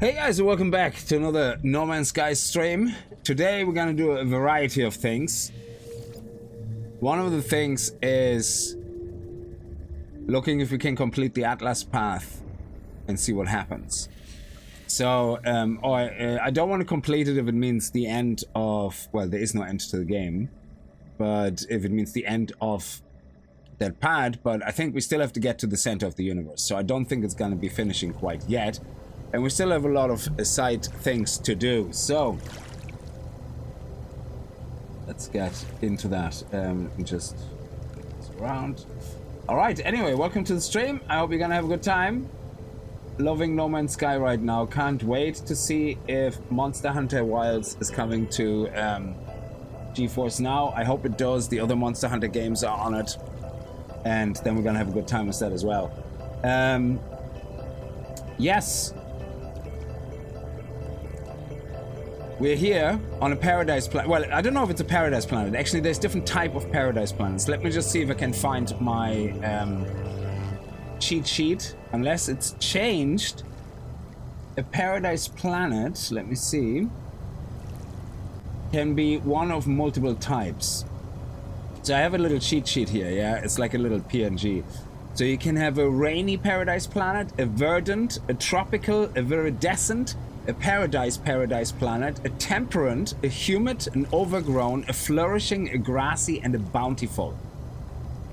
Hey guys, and welcome back to another No Man's Sky stream. Today we're gonna do a variety of things. One of the things is looking if we can complete the Atlas path and see what happens. So, I don't want to complete it if it means the end of, well, there is no end to the game, but if it means the end of that part, but I think we still have to get to the center of the universe, so I don't think it's gonna be finishing quite yet. And we still have a lot of side things to do, so let's get into that and just around. Alright, anyway, welcome to the stream. I hope you're gonna have a good time. Loving No Man's Sky right now. Can't wait to see if Monster Hunter Wilds is coming to GeForce Now. I hope it does. The other Monster Hunter games are on it. And then we're gonna have a good time with that as well. Yes. We're here on a paradise planet. Well, I don't know if it's a paradise planet. Actually, there's different type of paradise planets. Let me just see if I can find my cheat sheet. Unless it's changed. A paradise planet, let me see, can be one of multiple types. So I have a little cheat sheet here, yeah? It's like a little PNG. So you can have a rainy paradise planet, a verdant, a tropical, a viridescent, a paradise planet, a temperate, a humid, an overgrown, a flourishing, a grassy, and a bountiful.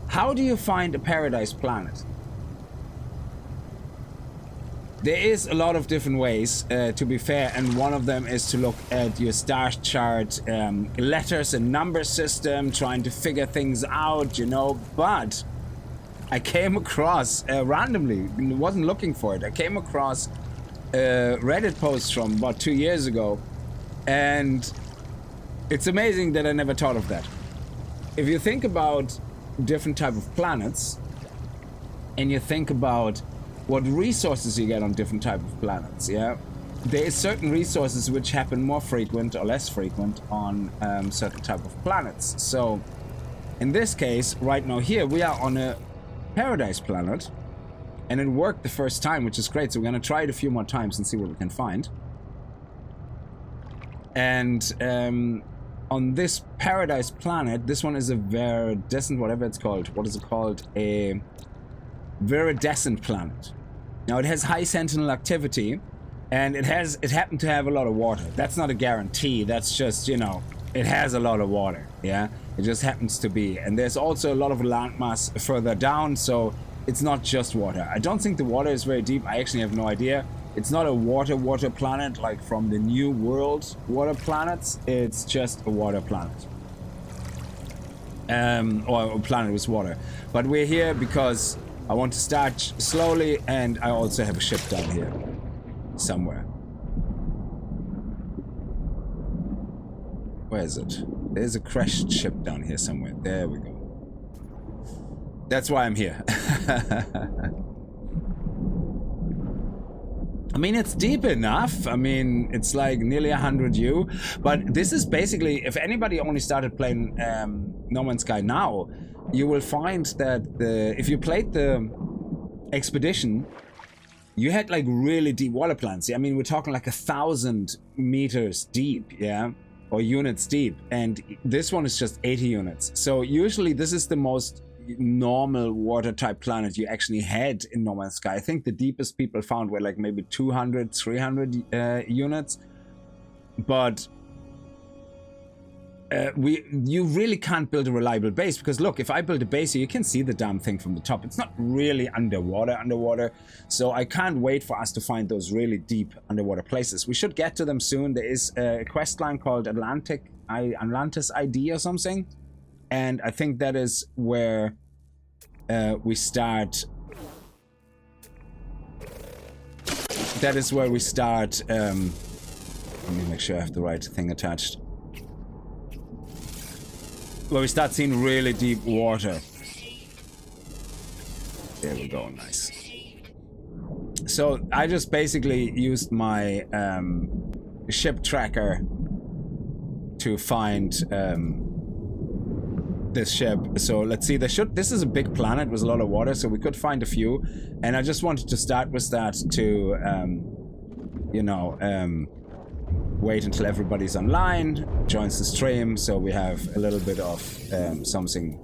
How do you find a paradise planet? There is a lot of different ways, to be fair, and one of them is to look at your star chart, letters and number system, trying to figure things out, you know, but I came across, randomly, wasn't looking for it, I came across a Reddit post from about 2 years ago, and it's amazing that I never thought of that. If you think about different type of planets, and you think about what resources you get on different type of planets, yeah? There is certain resources which happen more frequent or less frequent on certain type of planets. So, in this case, right now here, we are on a paradise planet, and it worked the first time, which is great. So we're gonna try it a few more times and see what we can find. And on this paradise planet, this one is a viridescent, whatever it's called. What is it called? A viridescent planet. Now it has high sentinel activity, and it happened to have a lot of water. That's not a guarantee. That's just, you know, it has a lot of water. Yeah, it just happens to be. And there's also a lot of landmass further down, so it's not just water. I don't think the water is very deep. I actually have no idea. It's not a water planet like from the New World water planets. It's just a water planet. Or a planet with water. But we're here because I want to start slowly, and I also have a ship down here somewhere. Where is it? There's a crashed ship down here somewhere. There we go. That's why I'm here. I mean, it's deep enough. I mean, it's like nearly 100 U. But this is basically, if anybody only started playing No Man's Sky now, you will find that if you played the expedition, you had like really deep water planets. I mean, we're talking like 1,000 meters deep, yeah? Or units deep. And this one is just 80 units. So usually this is the most normal water type planet you actually had in No Man's Sky. I think the deepest people found were like maybe 200, 300 units. But you really can't build a reliable base, because look, if I build a base here, you can see the damn thing from the top. It's not really underwater, so I can't wait for us to find those really deep underwater places. We should get to them soon. There is a quest line called Atlantis ID or something, and I think that is where we start. That is where we start. Let me make sure I have the right thing attached. Where we start seeing really deep water. There we go, nice. So I just basically used my ship tracker to find this ship. So let's see, this is a big planet with a lot of water, so we could find a few. And I just wanted to start with that to you know, wait until everybody's online, joins the stream, so we have a little bit of something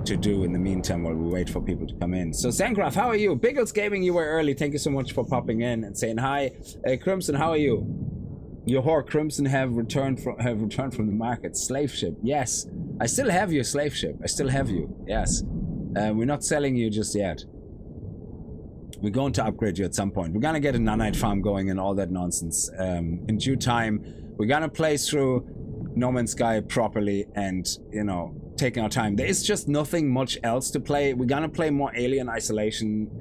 to do in the meantime while we wait for people to come in. So Zangraf, how are you? Biggles Gaming, you were early. Thank you so much for popping in and saying hi. Crimson, how are you? Your whore Crimson have returned from the market. Slave ship, yes. I still have your slave ship. I still have you. Yes. We're not selling you just yet. We're going to upgrade you at some point. We're gonna get a nanite farm going and all that nonsense. In due time, we're gonna play through No Man's Sky properly and, you know, taking our time. There is just nothing much else to play. We're gonna play more Alien Isolation.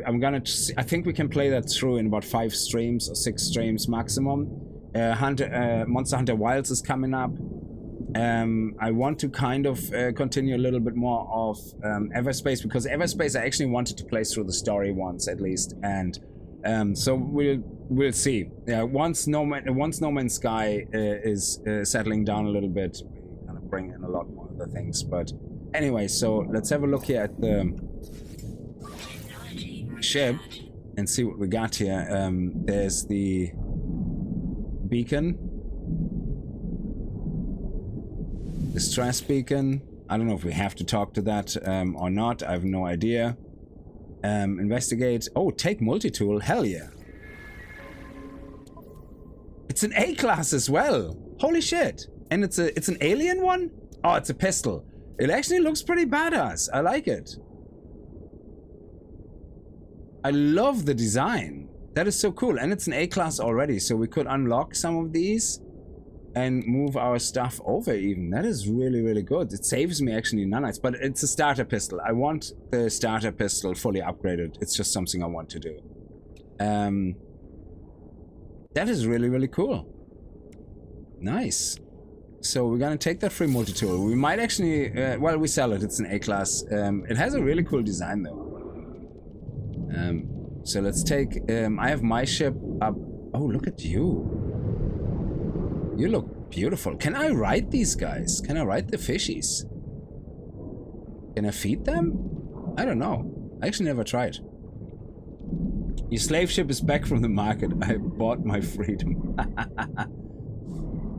I think we can play that through in about 5 streams or 6 streams maximum. Monster Hunter Wilds is coming up. I want to kind of continue a little bit more of Everspace, because Everspace I actually wanted to play through the story once at least, and so we'll see. Yeah, once No Man's Sky is settling down a little bit, we kind of bring in a lot more other things. But anyway, so let's have a look here at the ship and see what we got here. There's the beacon. The stress beacon. I don't know if we have to talk to that or not. I have no idea. Investigate. Oh, take multi-tool. Hell yeah. It's an A class as well. Holy shit. And it's an alien one? Oh, it's a pistol. It actually looks pretty badass. I like it. I love the design. That is so cool. And it's an A class already, so we could unlock some of these and move our stuff over even. That is really, really good. It saves me actually nanites, but it's a starter pistol. I want the starter pistol fully upgraded. It's just something I want to do. That is really, really cool. Nice. So we're gonna take that free multi-tool. We might actually, well, we sell it. It's an A-class. It has a really cool design though. So let's take, I have my ship up. Oh, look at you. You look beautiful. Can I ride these guys? Can I ride the fishies? Can I feed them? I don't know. I actually never tried. Your slave ship is back from the market. I bought my freedom.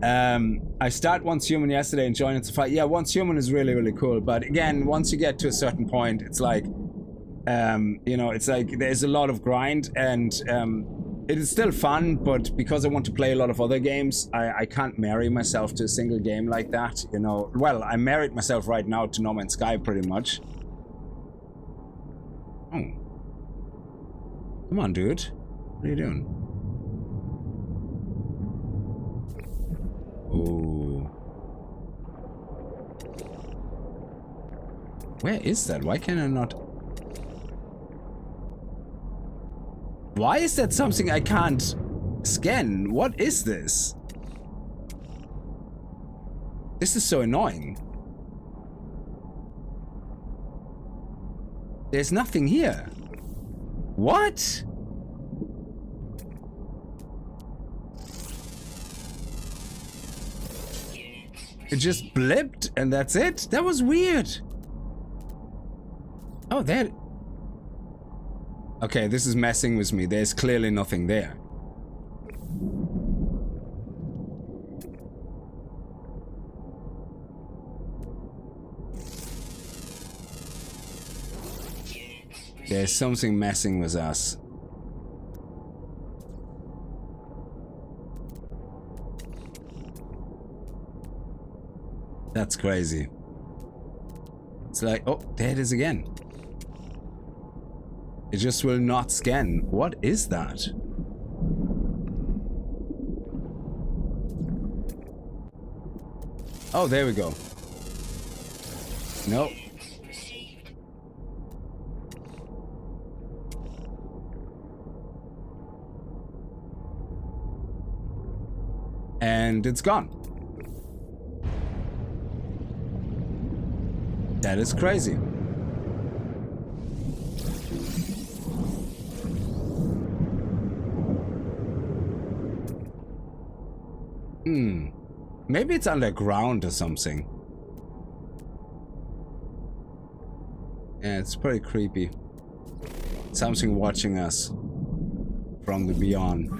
I start Once Human yesterday and joined it to fight. Yeah, Once Human is really, really cool. But again, once you get to a certain point, it's like, you know, it's like there's a lot of grind and it is still fun, but because I want to play a lot of other games, I can't marry myself to a single game like that, you know. Well, I married myself right now to No Man's Sky pretty much. Oh. Come on, dude. What are you doing? Oh. Where is that? Why can I not... Why is that something I can't scan? What is this? This is so annoying. There's nothing here. What? It just blipped and that's it? That was weird. Oh, that... Okay, this is messing with me. There's clearly nothing there. There's something messing with us. That's crazy. It's like, oh, there it is again. It just will not scan. What is that? Oh, there we go. Nope. And it's gone. That is crazy. Maybe it's underground or something. Yeah, it's pretty creepy. Something watching us from the beyond.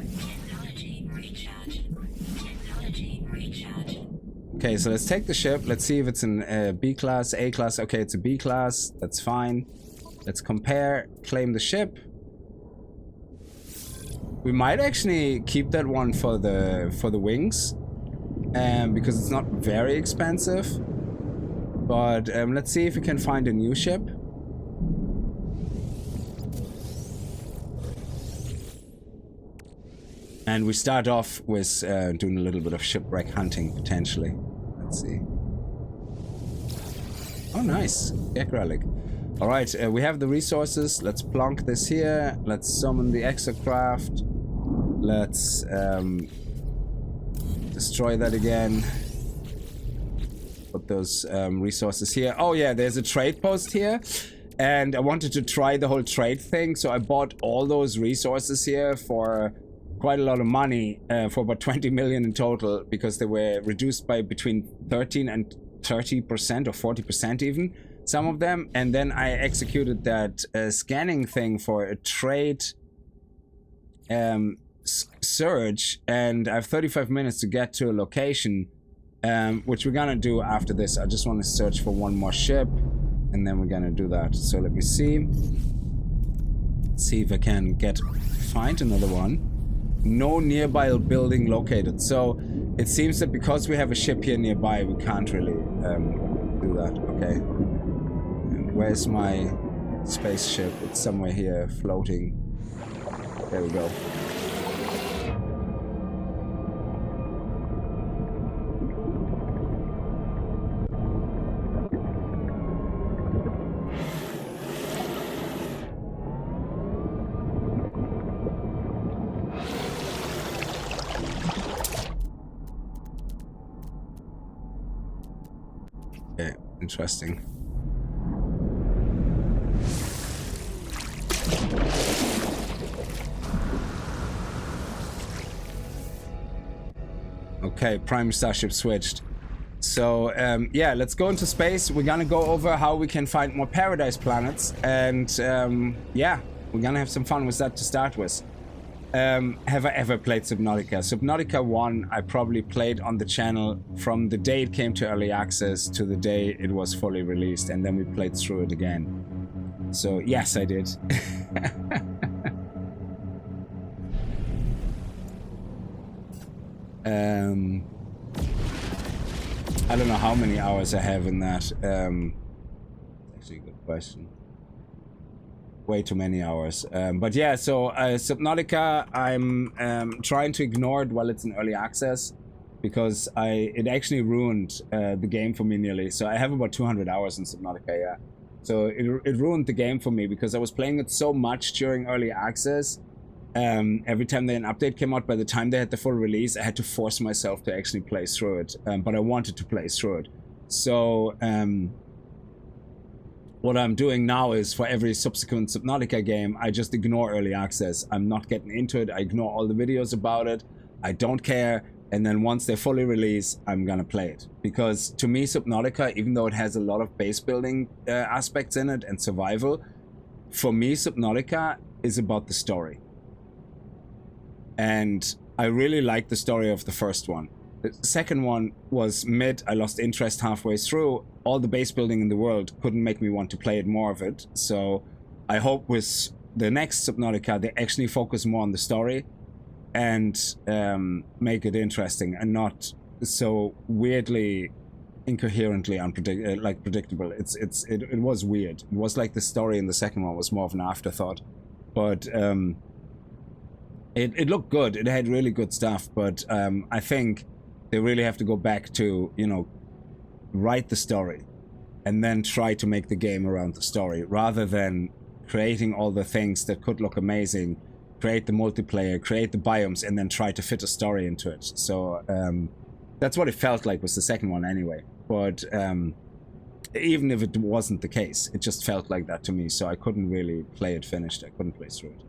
Okay, so let's take the ship. Let's see if it's in B class, A class. Okay, it's a B class. That's fine. Let's compare. Claim the ship. We might actually keep that one for the wings, because it's not very expensive. But let's see if we can find a new ship. And we start off with doing a little bit of shipwreck hunting, potentially. Let's see. Oh, nice. Gag relic. Alright, we have the resources. Let's plonk this here. Let's summon the exocraft. Let's destroy that again. Put those resources here. Oh yeah, there's a trade post here. And I wanted to try the whole trade thing. So I bought all those resources here for quite a lot of money, for about 20 million in total, because they were reduced by between 13 and 30% or 40% even, some of them. And then I executed that scanning thing for a trade surge, and I have 35 minutes to get to a location, which we're gonna do after this. I just want to search for one more ship, and then we're gonna do that. So let me see if I can find another one. No nearby building located. So it seems that because we have a ship here nearby, we can't really do that. Okay. And where's my spaceship? It's somewhere here, floating. There we go. Interesting. Okay, Prime Starship switched. So, yeah, let's go into space. We're gonna go over how we can find more paradise planets. And, yeah, we're gonna have some fun with that to start with. Have I ever played Subnautica? Subnautica 1 I probably played on the channel from the day it came to early access to the day it was fully released, and then we played through it again. So yes, I did. I don't know how many hours I have in that. Actually a good question. Way too many hours. But yeah, so Subnautica, I'm trying to ignore it while it's in early access, because it actually ruined the game for me nearly. So I have about 200 hours in Subnautica, yeah. So it ruined the game for me because I was playing it so much during early access. Every time an update came out, by the time they had the full release, I had to force myself to actually play through it. But I wanted to play through it. So what I'm doing now is for every subsequent Subnautica game, I just ignore early access. I'm not getting into it. I ignore all the videos about it. I don't care. And then once they fully release, I'm gonna play it. Because to me, Subnautica, even though it has a lot of base building aspects in it and survival, for me, Subnautica is about the story. And I really like the story of the first one. The second one was mid. I lost interest halfway through. All the base building in the world couldn't make me want to play it more of it. So I hope with the next Subnautica, they actually focus more on the story and make it interesting and not so weirdly, incoherently predictable. It was weird. It was like the story in the second one was more of an afterthought, but it looked good. It had really good stuff, but I think they really have to go back to, you know, write the story and then try to make the game around the story rather than creating all the things that could look amazing, create the multiplayer, create the biomes, and then try to fit a story into it. So that's what it felt like with the second one anyway. But even if it wasn't the case, it just felt like that to me. So I couldn't really play it finished. I couldn't play through it.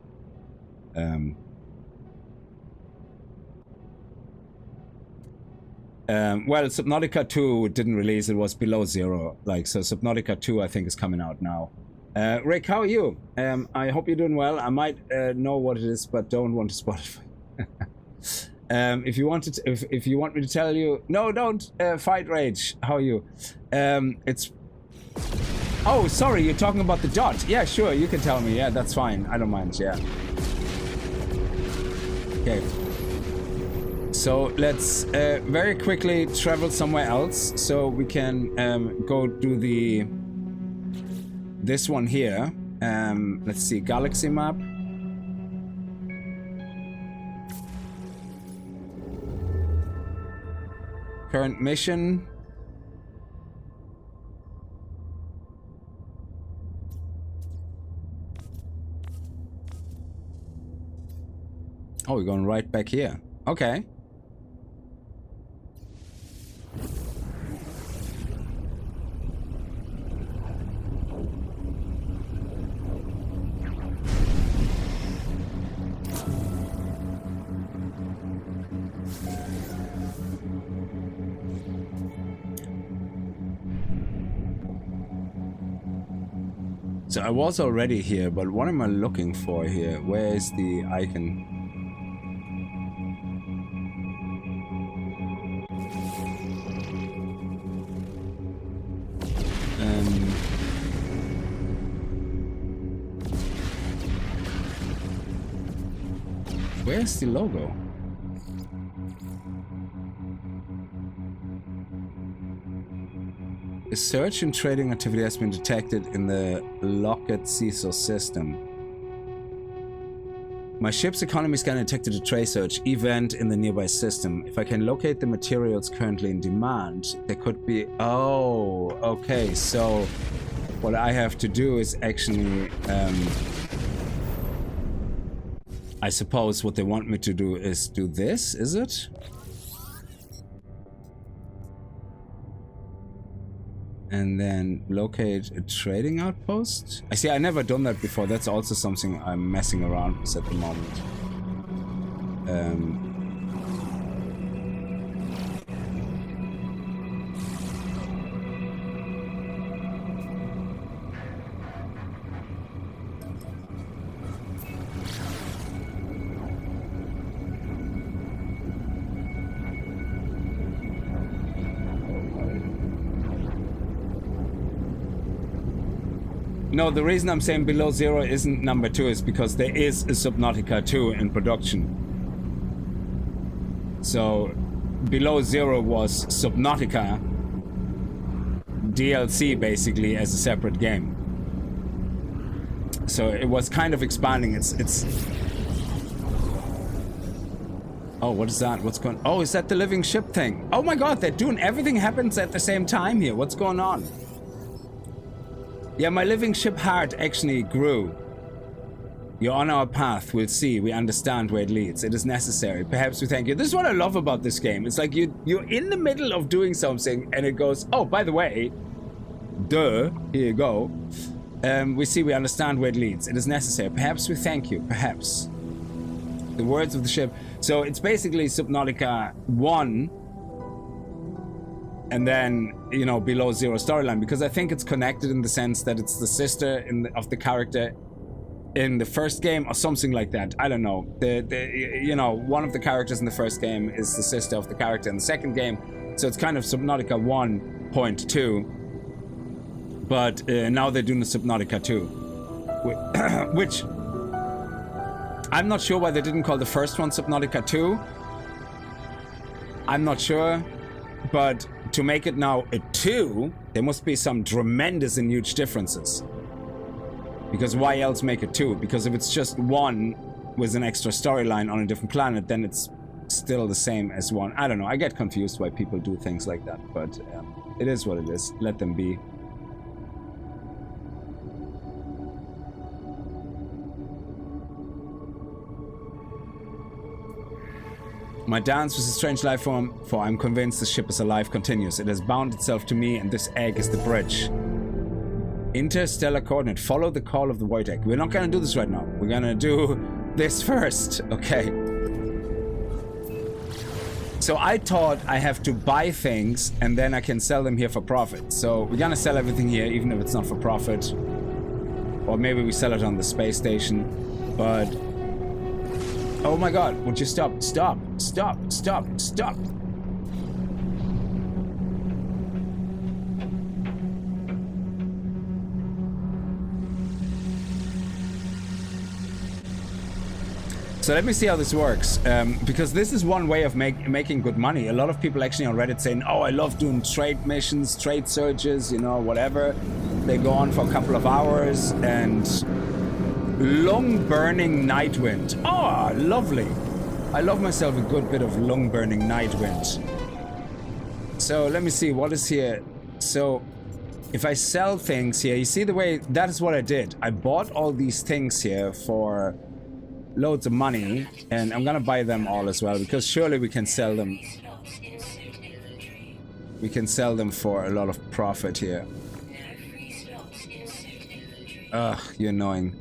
Well, Subnautica 2 didn't release. It was below zero. Like, so Subnautica 2 I think is coming out now. Rick, how are you? I hope you're doing well. I might know what it is, but don't want to spoil it. If you want if you want me to tell you, no, don't. Fight Rage, how are you? It's. Oh, sorry, you're talking about the dot. Yeah, sure, you can tell me. Yeah, that's fine. I don't mind. Yeah. Okay. So let's very quickly travel somewhere else, so we can go do this one here. Let's see, galaxy map. Current mission. Oh, we're going right back here. Okay. So I was already here, but what am I looking for here? Where is the icon? Where's the logo? A search and trading activity has been detected in the Lockett CISO system. My ship's economy scanner detected a trace search event in the nearby system. If I can locate the materials currently in demand, there could be... Oh, okay, so what I have to do is actually... I suppose what they want me to do is do this, is it? And then locate a trading outpost? I see, I never done that before. That's also something I'm messing around with at the moment. No, the reason I'm saying below zero isn't number 2 is because there is a Subnautica 2 in production. So, below zero was Subnautica DLC basically as a separate game. So it was kind of expanding. It's. Oh, what is that? What's going? Oh, is that the living ship thing? Oh my God, they're doing everything happens at the same time here. What's going on? Yeah, my living ship heart actually grew. You're on our path. We'll see. We understand where it leads. It is necessary. Perhaps we thank you. This is what I love about this game. It's like you're in the middle of doing something and it goes, oh, by the way, duh, here you go. We see. We understand where it leads. It is necessary. Perhaps we thank you. Perhaps. The words of the ship. So it's basically Subnautica 1. And then, you know, below zero storyline, because I think it's connected in the sense that it's the sister of the character in the first game or something like that. I don't know. You know, one of the characters in the first game is the sister of the character in the second game. So it's kind of Subnautica 1.2. But now they're doing the Subnautica 2. Which I'm not sure why they didn't call the first one Subnautica 2. I'm not sure. But to make it now a 2, there must be some tremendous and huge differences. Because why else make it 2? Because if it's just 1 with an extra storyline on a different planet, then it's still the same as 1. I don't know. I get confused why people do things like that. But it is what it is. Let them be. My dance with a strange life form, for I'm convinced the ship is alive, continues. It has bound itself to me, and this egg is the bridge. Interstellar coordinate. Follow the call of the void egg. We're not gonna do this right now. We're gonna do this first. Okay. So I thought I have to buy things, and then I can sell them here for profit. So we're gonna sell everything here, even if it's not for profit. Or maybe we sell it on the space station. But oh my god, would you stop? Stop, stop, stop, stop. So let me see how this works, because this is one way of making good money. A lot of people actually on Reddit saying, oh, I love doing trade missions, trade searches, you know, whatever. They go on for a couple of hours, and lung-burning night wind. Oh, lovely. I love myself a good bit of lung-burning night wind. So let me see, what is here? So if I sell things here, you see the way, that is what I did. I bought all these things here for loads of money, and I'm gonna buy them all as well, because surely we can sell them. We can sell them for a lot of profit here. Ugh, you're annoying.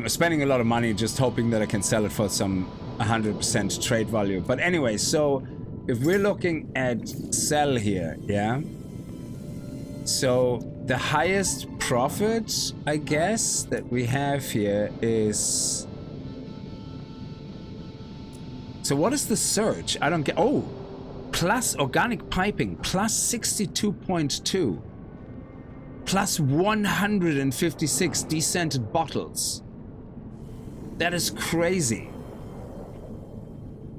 Spending a lot of money just hoping that I can sell it for some 100% trade value. But anyway, so if we're looking at sell here, yeah? So the highest profit, I guess, that we have here is... So what is the search? I don't get... Oh! Plus organic piping, plus 62.2. Plus 156 descented bottles. That is crazy.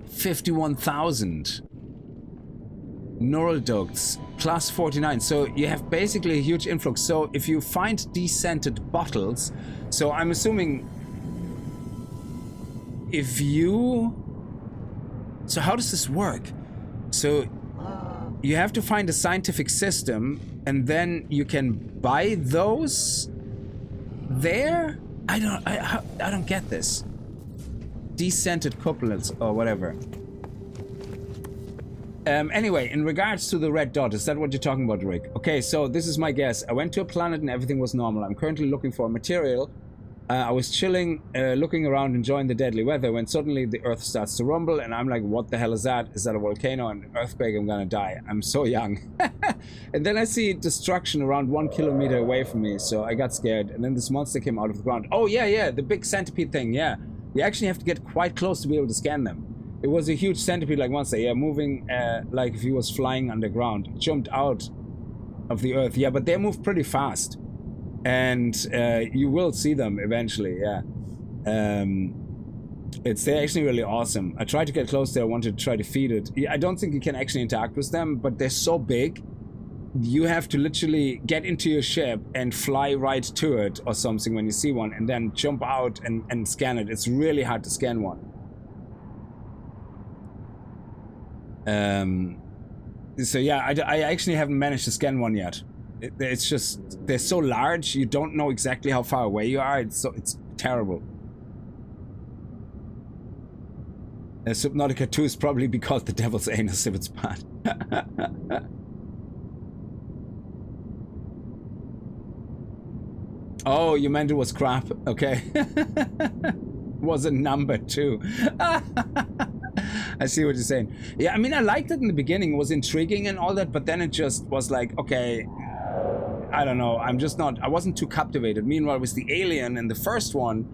51,000. Neural ducts, plus 49. So you have basically a huge influx. So if you find descented bottles, so I'm assuming if you... So how does this work? So you have to find a scientific system, and then you can buy those there? I don't get this. Descented couplets or whatever. Anyway, in regards to the red dot, is that what you're talking about, Rick? Okay, so this is my guess. I went to a planet and everything was normal. I'm currently looking for material. I was chilling, looking around, enjoying the deadly weather, when suddenly the earth starts to rumble, and I'm like, what the hell is that? Is that a volcano? An earthquake? I'm gonna die. I'm so young. And then I see destruction around 1 kilometer away from me, so I got scared. And then this monster came out of the ground. Oh, yeah, the big centipede thing, yeah. You actually have to get quite close to be able to scan them. It was a huge centipede-like monster, yeah, moving like if he was flying underground. Jumped out of the earth, yeah, but they move pretty fast. And you will see them eventually, yeah. They're actually really awesome. I tried to get close there, I wanted to try to feed it. I don't think you can actually interact with them, but they're so big, you have to literally get into your ship and fly right to it or something when you see one, and then jump out and scan it. It's really hard to scan one. So yeah, I actually haven't managed to scan one yet. It's just, they're so large, you don't know exactly how far away you are. It's terrible. Subnautica 2 is probably be called the devil's anus if it's bad. Oh, you meant it was crap. Okay. Was a number 2. I see what you're saying. Yeah, I mean, I liked it in the beginning. It was intriguing and all that, but then it just was like, okay, I don't know. I wasn't too captivated. Meanwhile, with the alien in the first one,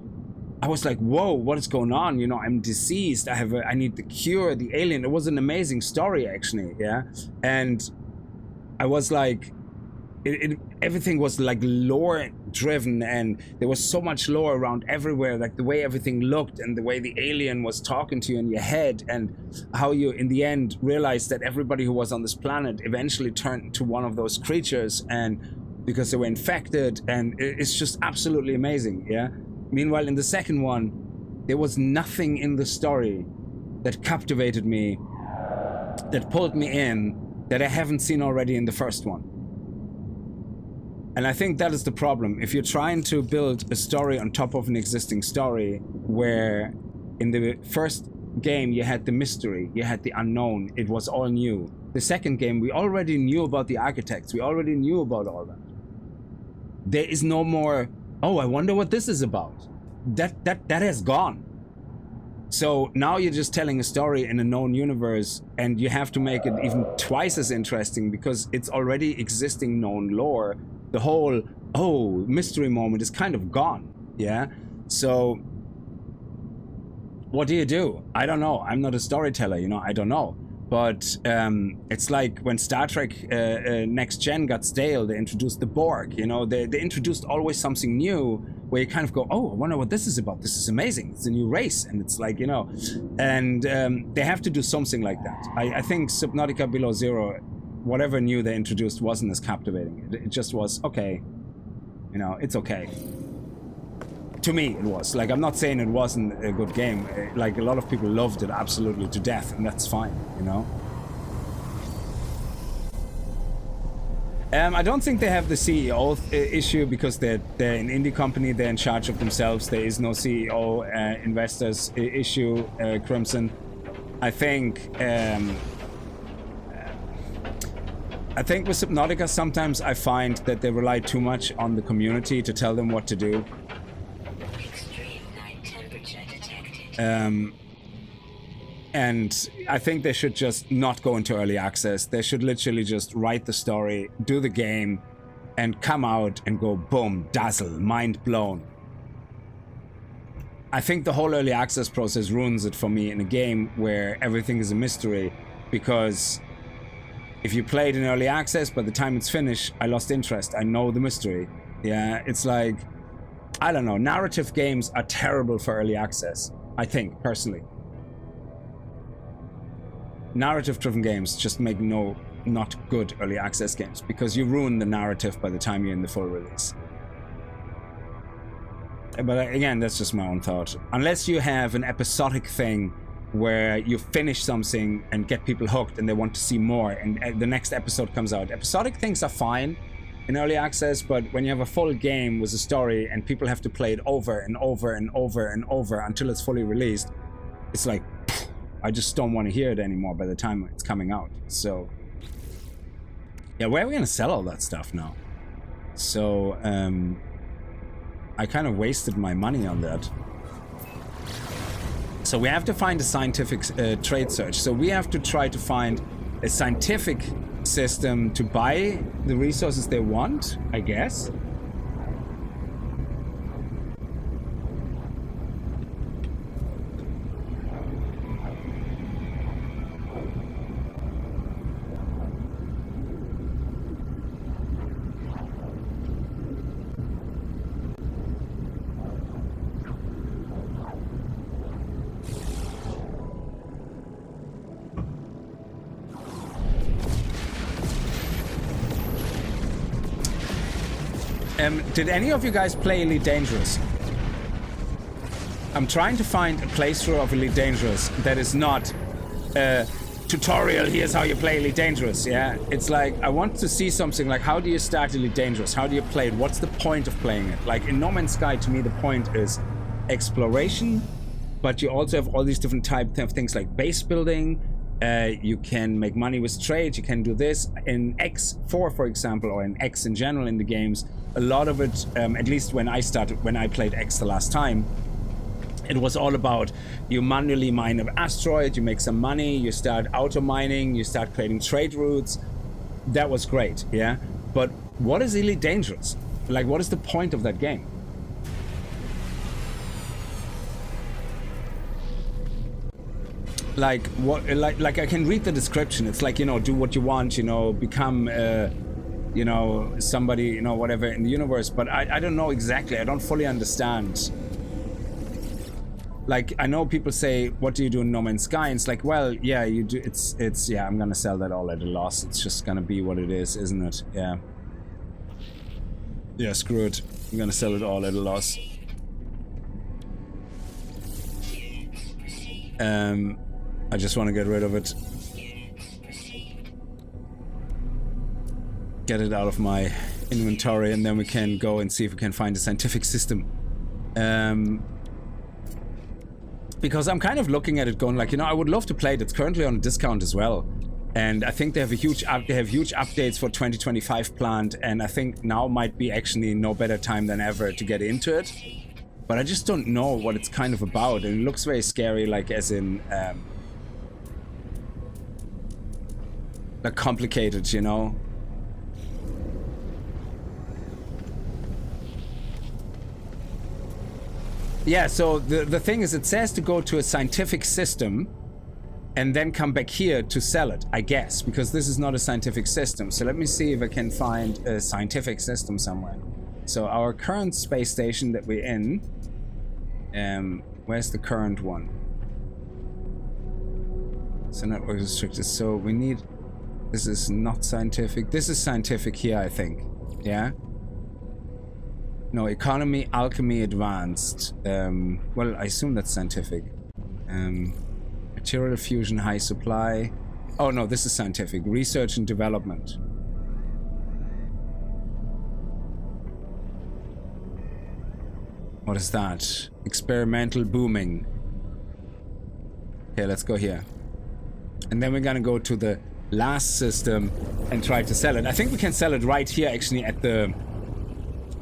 I was like, whoa, what is going on? You know, I'm diseased. I need the cure, the alien. It was an amazing story, actually, yeah? And I was like, everything was like lore driven, and there was so much lore around everywhere, like the way everything looked and the way the alien was talking to you in your head, and how you in the end realized that everybody who was on this planet eventually turned into one of those creatures, and because they were infected, and it's just absolutely amazing, yeah? Meanwhile, in the second one, there was nothing in the story that captivated me, that pulled me in, that I haven't seen already in the first one. And I think that is the problem. If you're trying to build a story on top of an existing story, where in the first game you had the mystery, you had the unknown, it was all new. The second game, we already knew about the architects, we already knew about all that. There is no more, oh, I wonder what this is about. That has gone. So now you're just telling a story in a known universe, and you have to make it even twice as interesting because it's already existing known lore. The whole, oh, mystery moment is kind of gone, yeah? So what do? I don't know. I'm not a storyteller, you know, I don't know. But it's like when Star Trek Next Gen got stale, they introduced the Borg, you know, they introduced always something new where you kind of go, oh, I wonder what this is about. This is amazing. It's a new race. And it's like, you know, and they have to do something like that. I think Subnautica Below Zero, whatever new they introduced wasn't as captivating. It just was, okay, you know, it's okay. To me, it was. Like, I'm not saying it wasn't a good game. Like, a lot of people loved it absolutely to death, and that's fine, you know? I don't think they have the CEO issue because they're an indie company. They're in charge of themselves. There is no CEO investors issue, Crimson. I think with Subnautica, sometimes I find that they rely too much on the community to tell them what to do. And I think they should just not go into early access. They should literally just write the story, do the game, and come out and go boom, dazzle, mind blown. I think the whole early access process ruins it for me in a game where everything is a mystery, because if you play it in early access, by the time it's finished, I lost interest. I know the mystery. Yeah, it's like, I don't know, narrative games are terrible for early access, I think, personally. Narrative-driven games just make not good early access games, because you ruin the narrative by the time you're in the full release. But again, that's just my own thought. Unless you have an episodic thing where you finish something and get people hooked and they want to see more, and the next episode comes out. Episodic things are fine in early access, but when you have a full game with a story and people have to play it over and over and over and over until it's fully released, it's like, I just don't want to hear it anymore by the time it's coming out. So yeah, where are we gonna sell all that stuff now? So I kind of wasted my money on that. So we have to find a scientific trade search. So we have to try to find a scientific system to buy the resources they want, I guess. Did any of you guys play Elite Dangerous? I'm trying to find a playthrough of Elite Dangerous that is not a tutorial, here's how you play Elite Dangerous, yeah? It's like, I want to see something like, how do you start Elite Dangerous? How do you play it? What's the point of playing it? Like, in No Man's Sky, to me, the point is exploration, but you also have all these different types of things like base building. You can make money with trade, you can do this. In X4, for example, or in X in general in the games, a lot of it, at least when I played X the last time, it was all about you manually mine an asteroid, you make some money, you start auto mining, you start creating trade routes. That was great, yeah? But what is Elite Dangerous? Like, what is the point of that game? Like what? Like I can read the description. It's like, you know, do what you want. You know, become, you know, somebody, you know, whatever in the universe. But I don't know exactly. I don't fully understand. Like, I know people say, "What do you do in No Man's Sky?" And it's like, well, yeah, you do. It's yeah. I'm gonna sell that all at a loss. It's just gonna be what it is, isn't it? Yeah. Yeah. Screw it. I'm gonna sell it all at a loss. I just want to get rid of it. Get it out of my inventory, and then we can go and see if we can find a scientific system. Because I'm kind of looking at it going like, you know, I would love to play it. It's currently on a discount as well. And I think they have huge updates for 2025 planned, and I think now might be actually no better time than ever to get into it. But I just don't know what it's kind of about. And it looks very scary, like as in like complicated, you know. Yeah, so the thing is, it says to go to a scientific system and then come back here to sell it, I guess, because this is not a scientific system. So let me see if I can find a scientific system somewhere. So our current space station that we're in, where's the current one? So network restricted. So we need, this is not scientific. This is scientific here, I think. Yeah. No, economy, alchemy, advanced. Well, I assume that's scientific. Material fusion, high supply. Oh no, this is scientific. Research and development. What is that? Experimental booming. Okay, let's go here. And then we're gonna go to the last system and try to sell it. I think we can sell it right here, actually, at the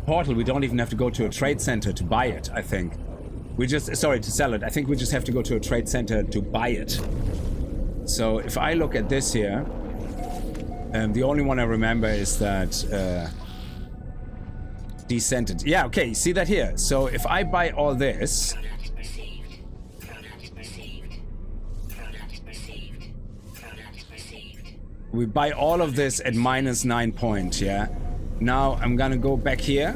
portal. We don't even have to go to a trade center to buy it, I think. We just, sorry, to sell it. I think we just have to go to a trade center to buy it. So if I look at this here, the only one I remember is that descented. Yeah, okay, see that here. So if I buy all this, we buy all of this at -9 point, yeah? Now I'm gonna go back here.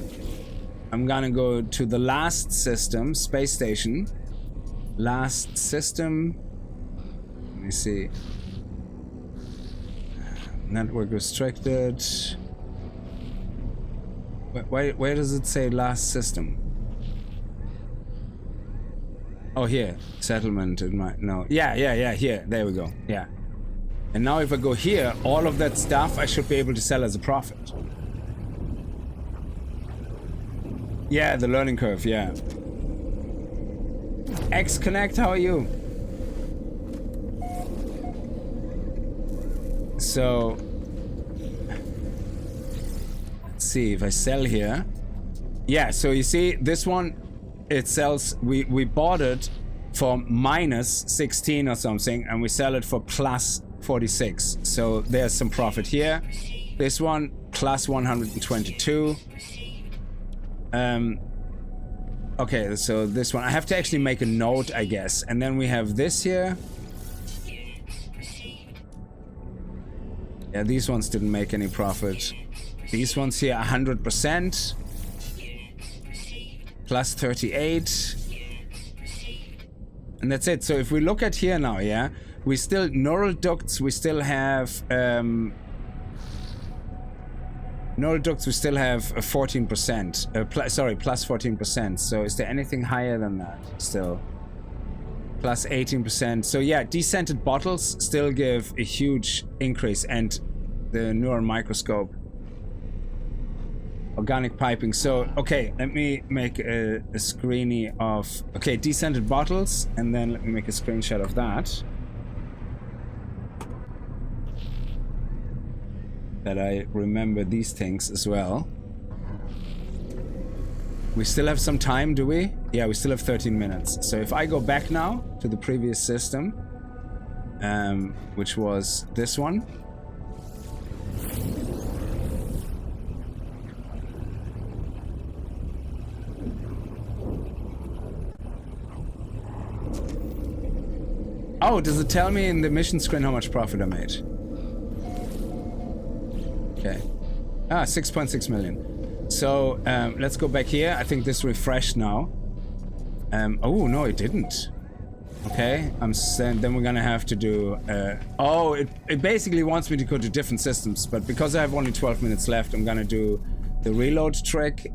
I'm gonna go to the last system, space station. Last system. Let me see. Network restricted. Where does it say last system? Oh, here. Settlement. No. Yeah, here. There we go. Yeah. And now if I go here, all of that stuff I should be able to sell as a profit. Yeah, the learning curve, yeah. X-Connect, how are you? So, let's see if I sell here. Yeah, so you see, this one, it sells, we bought it for -16 or something, and we sell it for +46. So there's some profit here. This one, +122. Okay, so this one, I have to actually make a note, I guess. And then we have this here. Yeah, these ones didn't make any profit. These ones here, 100%. +38. And that's it. So if we look at here now, yeah, we still, neural ducts, we still have, neural ducts, we still have 14%. Sorry, +14%. So is there anything higher than that still? +18%. So yeah, descented bottles still give a huge increase, and the neural microscope. Organic piping. So, okay, let me make a screenie of... Okay, descented bottles, and then let me make a screenshot of that. That I remember these things as well. We still have some time, do we? Yeah, we still have 13 minutes. So if I go back now to the previous system, which was this one. Oh, does it tell me in the mission screen how much profit I made? Okay. 6.6 million. So, let's go back here. I think this refreshed now. Oh, no, it didn't. Okay, then we're gonna have to do... oh, it basically wants me to go to different systems, but because I have only 12 minutes left, I'm gonna do the reload trick.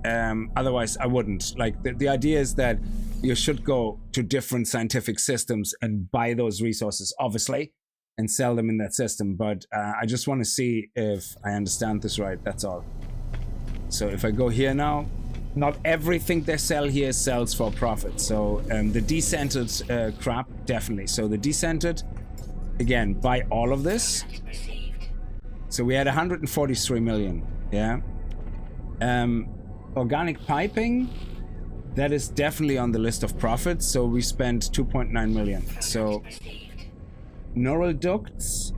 Otherwise, I wouldn't. Like, the idea is that you should go to different scientific systems and buy those resources, obviously, and sell them in that system. But I just want to see if I understand this right, that's all. So if I go here now, not everything they sell here sells for profit. So the descented crap, definitely. So the descented, again, buy all of this. So we had 143 million, yeah. Organic piping, that is definitely on the list of profits. So we spent 2.9 million. So neural ducts,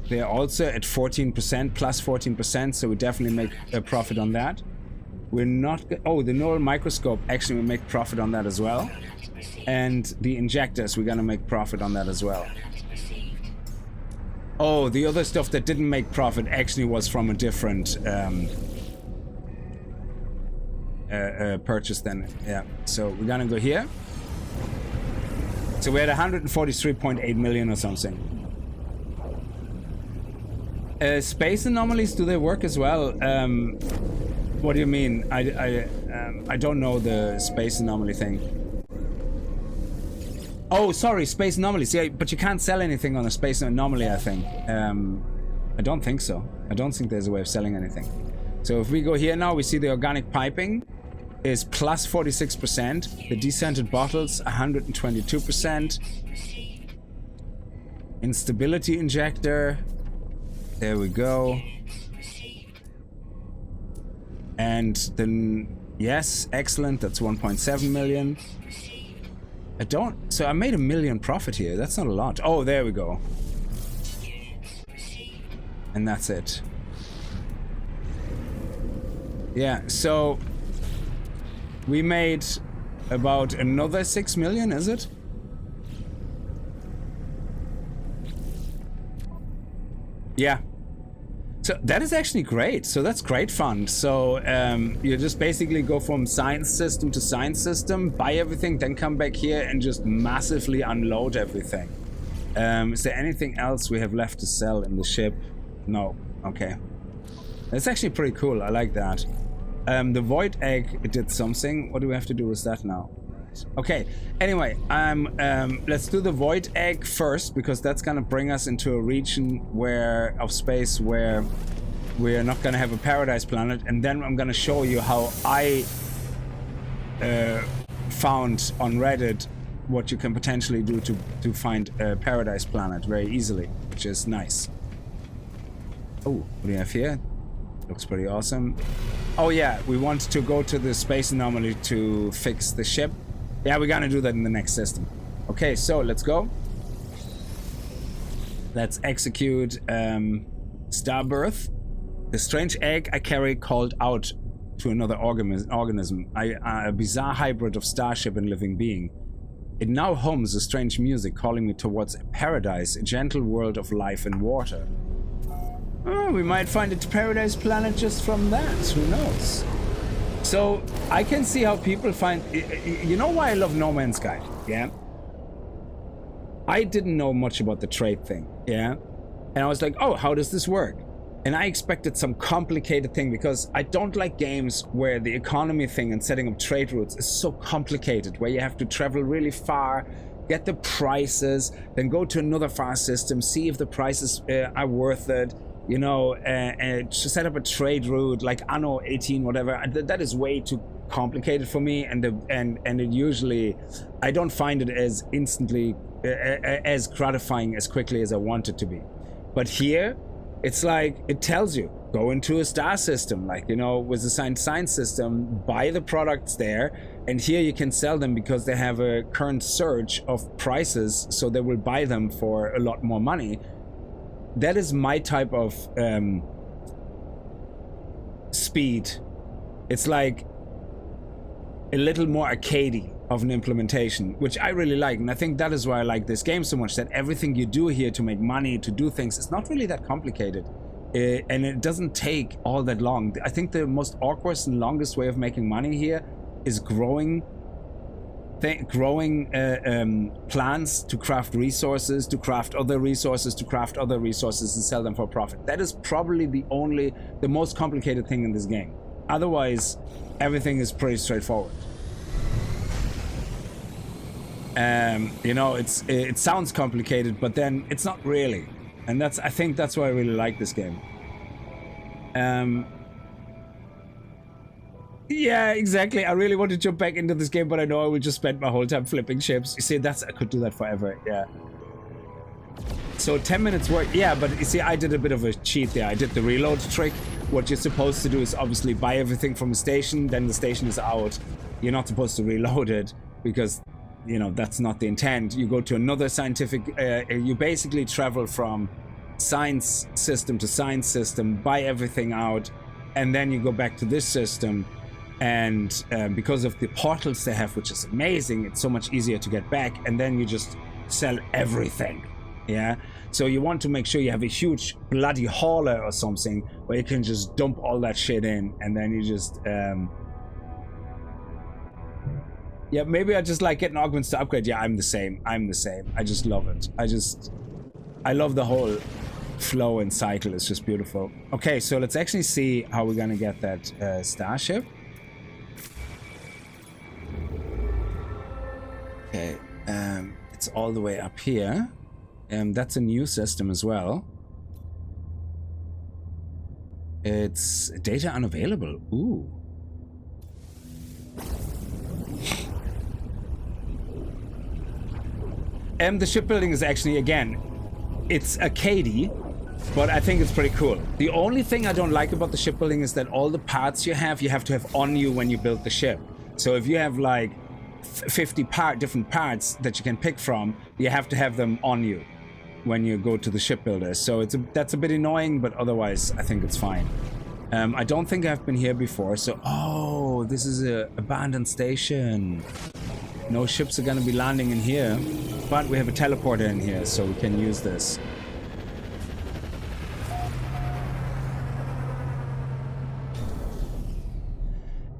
they're also at 14%, plus 14%. So we definitely make a profit on that. We're not... Oh, the neural microscope, actually we make profit on that as well. And the injectors, we're gonna make profit on that as well. Oh, the other stuff that didn't make profit actually was from a different purchase then. Yeah, so we're gonna go here. So we're at 143.8 million or something. Space anomalies, do they work as well? What do you mean? I don't know the space anomaly thing. Oh, sorry, space anomalies. Yeah, but you can't sell anything on a space anomaly, I think. I don't think so. I don't think there's a way of selling anything. So if we go here now, we see the organic piping is plus 46%. The descented bottles, 122%. Instability injector. There we go. And then, yes, excellent. That's 1.7 million. So I made $1 million profit here. That's not a lot. Oh, there we go. And that's it. Yeah, so we made about another 6 million, is it? Yeah. So that is actually great. So that's great fun. So you just basically go from science system to science system, buy everything, then come back here and just massively unload everything. Is there anything else we have left to sell in the ship? No. Okay. That's actually pretty cool. I like that. The void egg, it did something. What do we have to do with that now? Okay, anyway, let's do the void egg first, because that's gonna bring us into a region of space where we're not gonna have a paradise planet, and then I'm gonna show you how I found on Reddit what you can potentially do to find a paradise planet very easily, which is nice. Oh, what do you have here? Looks pretty awesome. Oh yeah, we want to go to the space anomaly to fix the ship. Yeah, we're gonna do that in the next system. Okay, so let's go. Let's execute Starbirth. The strange egg I carry called out to another organism. A bizarre hybrid of starship and living being. It now hums a strange music calling me towards a paradise, a gentle world of life and water. Oh, we might find a paradise planet just from that, who knows? So, I can see how people find... You know why I love No Man's Sky, yeah? I didn't know much about the trade thing, yeah? And I was like, oh, how does this work? And I expected some complicated thing, because I don't like games where the economy thing and setting up trade routes is so complicated, where you have to travel really far, get the prices, then go to another far system, see if the prices are worth it. You know, to set up a trade route like Anno 18, whatever, that is way too complicated for me, and it usually, I don't find it as instantly, as gratifying as quickly as I want it to be. But here, it's like, it tells you, go into a star system, like, you know, with the science system, buy the products there, and here you can sell them because they have a current surge of prices, so they will buy them for a lot more money. That is my type of speed. It's like a little more arcadey of an implementation, which I really like. And I think that is why I like this game so much, that everything you do here to make money, to do things, is not really that complicated. And it doesn't take all that long. I think the most awkward and longest way of making money here is growing plants to craft resources, to craft other resources, to craft other resources and sell them for profit. That is probably the most complicated thing in this game. Otherwise, everything is pretty straightforward. You know, it sounds complicated, but then it's not really. And I think that's why I really like this game. Yeah, exactly. I really want to jump back into this game, but I know I will just spend my whole time flipping ships. You see, I could do that forever, yeah. So 10 minutes work, yeah, but you see, I did a bit of a cheat there. I did the reload trick. What you're supposed to do is obviously buy everything from the station, then the station is out. you're not supposed to reload it because, you know, that's not the intent. You go to another scientific, you basically travel from science system to science system, buy everything out, and then you go back to this system. And because of the portals they have, which is amazing, it's so much easier to get back, and then you just sell everything. Yeah, so you want to make sure you have a huge bloody hauler or something where you can just dump all that shit in, and then you just yeah, maybe I just like getting augments to upgrade. Yeah, I'm the same. I just love it. I love the whole flow and cycle. It's just beautiful. Okay, so let's actually see how we're gonna get that starship. Okay, it's all the way up here. That's a new system as well. It's data unavailable. Ooh. The shipbuilding is actually, again, it's arcadey, but I think it's pretty cool. The only thing I don't like about the shipbuilding is that all the parts you have to have on you when you build the ship. So if you have like 50 different parts that you can pick from, you have to have them on you when you go to the shipbuilder. So that's a bit annoying, but otherwise I think it's fine. I don't think I've been here before, so oh, this is a abandoned station. No ships are gonna be landing in here, but we have a teleporter in here, so we can use this.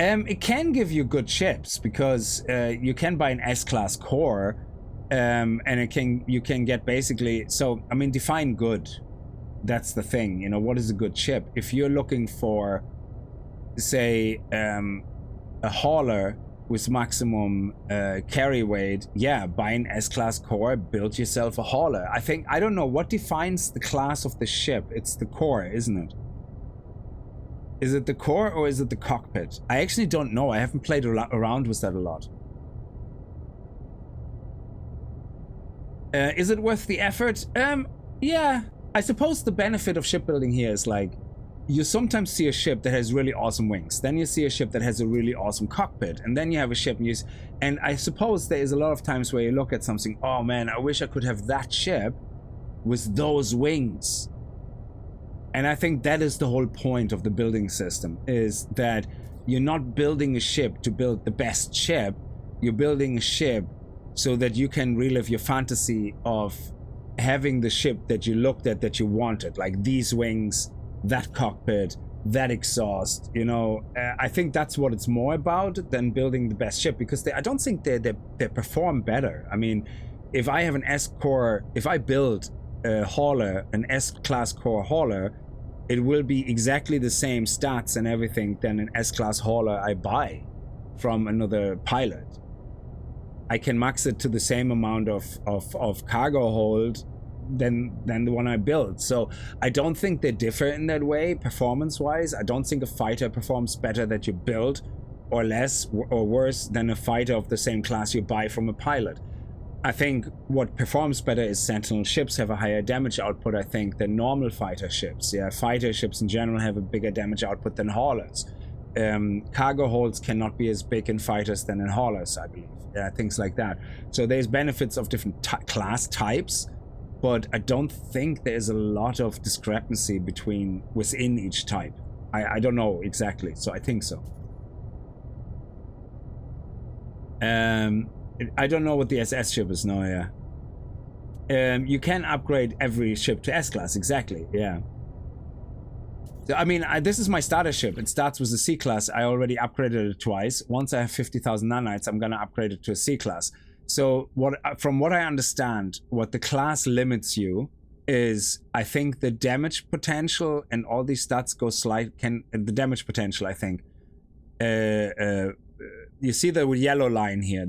It can give you good ships because you can buy an S-class core, and you can get basically. So I mean, define good. That's the thing. You know, what is a good ship? If you're looking for, say, a hauler with maximum carry weight, yeah, buy an S-class core, build yourself a hauler. I don't know what defines the class of the ship. It's the core, isn't it? Is it the core or is it the cockpit? I actually don't know. I haven't played around with that a lot. Is it worth the effort? Yeah. I suppose the benefit of shipbuilding here is like, you sometimes see a ship that has really awesome wings. Then you see a ship that has a really awesome cockpit. And then you have a ship and I suppose there is a lot of times where you look at something, oh man, I wish I could have that ship with those wings. And I think that is the whole point of the building system, is that you're not building a ship to build the best ship. You're building a ship so that you can relive your fantasy of having the ship that you looked at, that you wanted, like these wings, that cockpit, that exhaust, you know. I think that's what it's more about than building the best ship, because I don't think they perform better. I mean, if I have an S-core, if I build a hauler, an S-class core hauler, it will be exactly the same stats and everything than an S-class hauler I buy from another pilot. I can max it to the same amount of cargo hold than the one I built. So I don't think they differ in that way, performance-wise. I don't think a fighter performs better that you build, or less or worse than a fighter of the same class you buy from a pilot. I think what performs better is Sentinel ships have a higher damage output, I think, than normal fighter ships. Yeah, fighter ships in general have a bigger damage output than haulers. Cargo holds cannot be as big in fighters than in haulers, I believe. Yeah, things like that. So there's benefits of different class types, but I don't think there's a lot of discrepancy within each type. I don't know exactly, so I think so. I don't know what the SS ship is now, yeah. You can upgrade every ship to S-class, exactly, yeah. So, I mean, this is my starter ship. It starts with a C-class. I already upgraded it twice. Once I have 50,000 nanites, I'm gonna upgrade it to a C-class. So from what I understand, what the class limits you is, I think, the damage potential, and all these stats go the damage potential, I think. You see the yellow line here.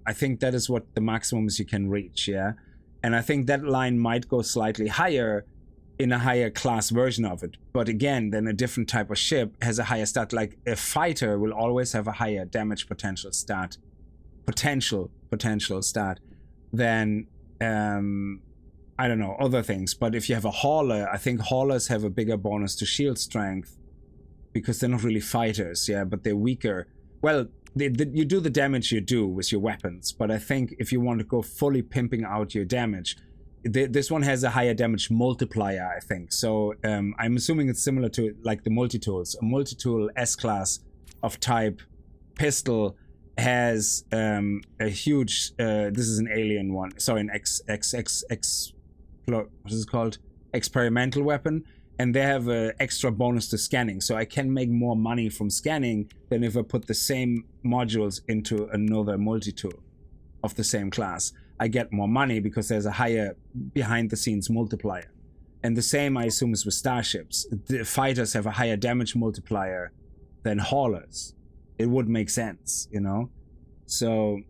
I think that is what the maximum is you can reach, yeah? And I think that line might go slightly higher in a higher class version of it. But again, then a different type of ship has a higher stat. Like a fighter will always have a higher damage potential stat. Potential stat than, I don't know, other things. But if you have a hauler, I think haulers have a bigger bonus to shield strength because they're not really fighters, yeah, but they're weaker. Well, you do the damage you do with your weapons, but I think if you want to go fully pimping out your damage, this one has a higher damage multiplier, I think. So I'm assuming it's similar to like the multi-tools. A multi-tool S-class of type pistol has a huge, this is an alien one, sorry, an what is it called? Experimental weapon. And they have an extra bonus to scanning. So I can make more money from scanning than if I put the same modules into another multi-tool of the same class. I get more money because there's a higher behind-the-scenes multiplier. And the same, I assume, is with starships. The fighters have a higher damage multiplier than haulers. It would make sense, you know? So...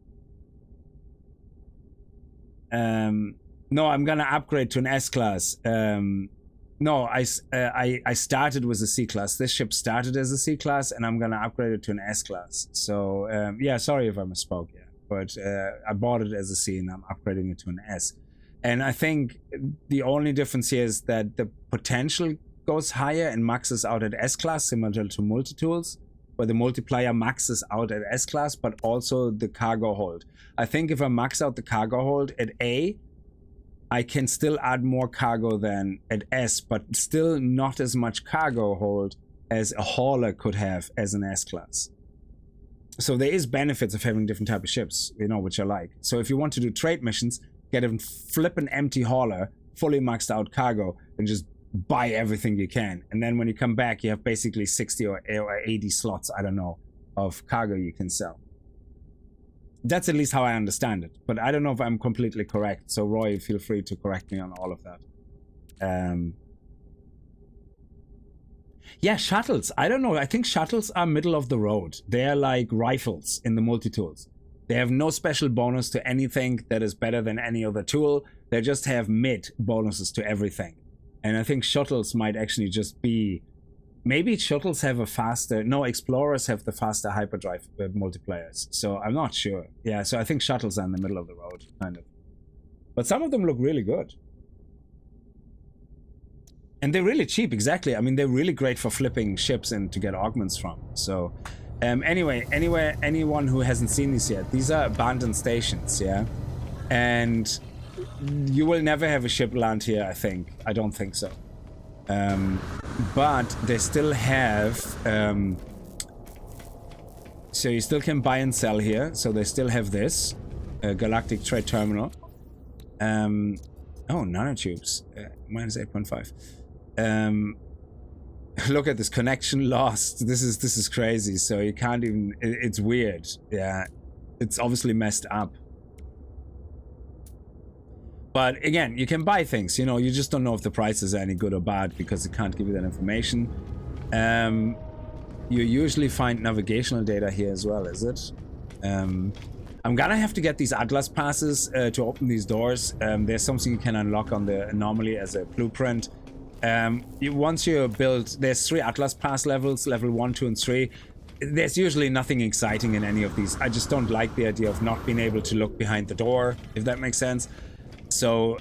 no, I'm gonna upgrade to an S-class. No, I started with a C-class. This ship started as a C-class, and I'm gonna upgrade it to an S-class. So, yeah, sorry if I misspoke, yeah. But I bought it as a C, and I'm upgrading it to an S. And I think the only difference here is that the potential goes higher and maxes out at S-class, similar to multi-tools, where the multiplier maxes out at S-class, but also the cargo hold. I think if I max out the cargo hold at A, I can still add more cargo than at S, but still not as much cargo hold as a hauler could have as an S-class. So there is benefits of having different type of ships, you know, which I like. So if you want to do trade missions, get a flippin' empty hauler, fully maxed out cargo, and just buy everything you can. And then when you come back, you have basically 60 or 80 slots, I don't know, of cargo you can sell. That's at least how I understand it. But I don't know if I'm completely correct. So Roy, feel free to correct me on all of that. Yeah, shuttles. I don't know. I think shuttles are middle of the road. They're like rifles in the multi-tools. They have no special bonus to anything that is better than any other tool. They just have mid bonuses to everything. And I think shuttles might actually just be... Maybe shuttles have a faster... No, explorers have the faster hyperdrive multipliers. So I'm not sure. Yeah, so I think shuttles are in the middle of the road, kind of. But some of them look really good. And they're really cheap, exactly. I mean, they're really great for flipping ships and to get augments from. So, anyway, anyone who hasn't seen these yet, these are abandoned stations, yeah? And you will never have a ship land here, I think. I don't think so. But they still have... so you still can buy and sell here. So they still have this. Galactic Trade Terminal. Oh, nanotubes. Minus 8.5. Look at this, connection lost. This is crazy. So you can't even... It's weird. Yeah. It's obviously messed up. But again, you can buy things, you know, you just don't know if the prices are any good or bad because it can't give you that information. You usually find navigational data here as well, is it? I'm gonna have to get these Atlas passes to open these doors. There's something you can unlock on the anomaly as a blueprint. Once you build, there's 3 Atlas pass levels, level 1, 2, and 3. There's usually nothing exciting in any of these. I just don't like the idea of not being able to look behind the door, if that makes sense. So,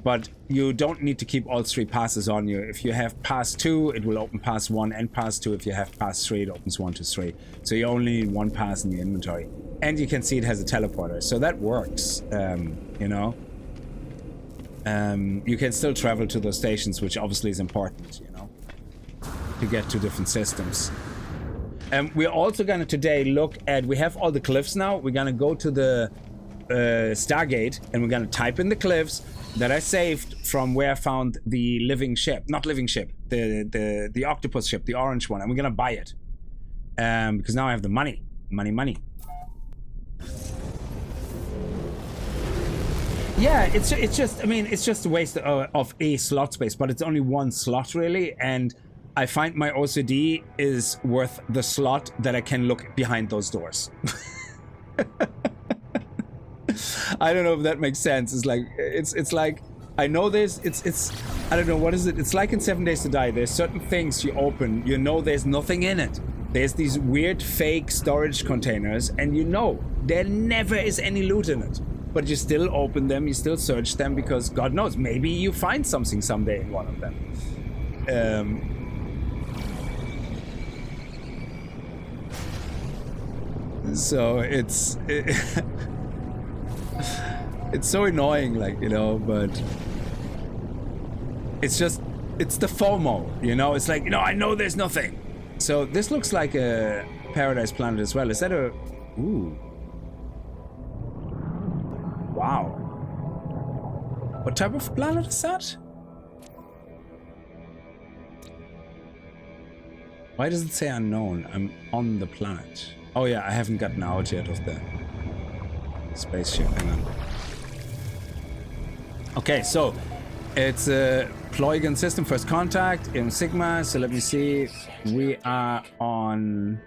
but you don't need to keep all 3 passes on you. If you have pass 2, it will open pass 1 and pass 2. If you have pass 3, it opens 1 to 3. So you only need 1 pass in the inventory. And you can see it has a teleporter. So that works, you know. You can still travel to those stations, which obviously is important, you know, to get to different systems. We're also going to today look at... We have all the cliffs now. We're going to go to the... Stargate, and we're gonna type in the cliffs that I saved from where I found the living ship, not living ship, the octopus ship, the orange one, and we're gonna buy it because now I have the money. Yeah, it's just, I mean, it's just a waste of a slot space, but it's only 1 slot really, and I find my OCD is worth the slot that I can look behind those doors. I don't know if that makes sense. It's like it's like I know there's it's I don't know, what is it? It's like in 7 Days to Die. There's certain things you open, you know there's nothing in it. There's these weird fake storage containers, and you know there never is any loot in it. But you still open them, you still search them because God knows, maybe you find something someday in one of them. So it's so annoying, like, you know, but it's just, it's the FOMO, you know? It's like, you know, I know there's nothing. So this looks like a Paradise Planet as well. Is that a... Ooh. Wow. What type of planet is that? Why does it say unknown? I'm on the planet. Oh yeah, I haven't gotten out yet of the spaceship. Hang on. Okay, so it's a Ploygan system, first contact in Sigma. So let me see. We are on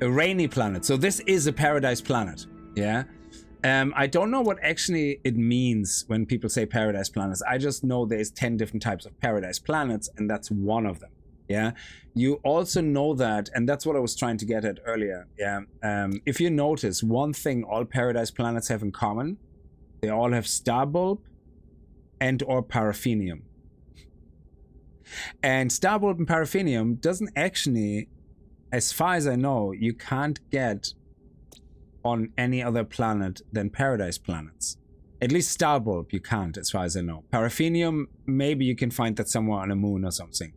a rainy planet. So this is a Paradise Planet. Yeah. I don't know what actually it means when people say Paradise Planets. I just know there's 10 different types of Paradise Planets, and that's one of them. Yeah. You also know that, and that's what I was trying to get at earlier. Yeah. If you notice, one thing all Paradise Planets have in common, they all have Starbulb and or Paraffinium. And Starbulb and Paraffinium doesn't actually, as far as I know, you can't get on any other planet than Paradise Planets. At least Starbulb you can't, as far as I know. Paraffinium, maybe you can find that somewhere on a moon or something.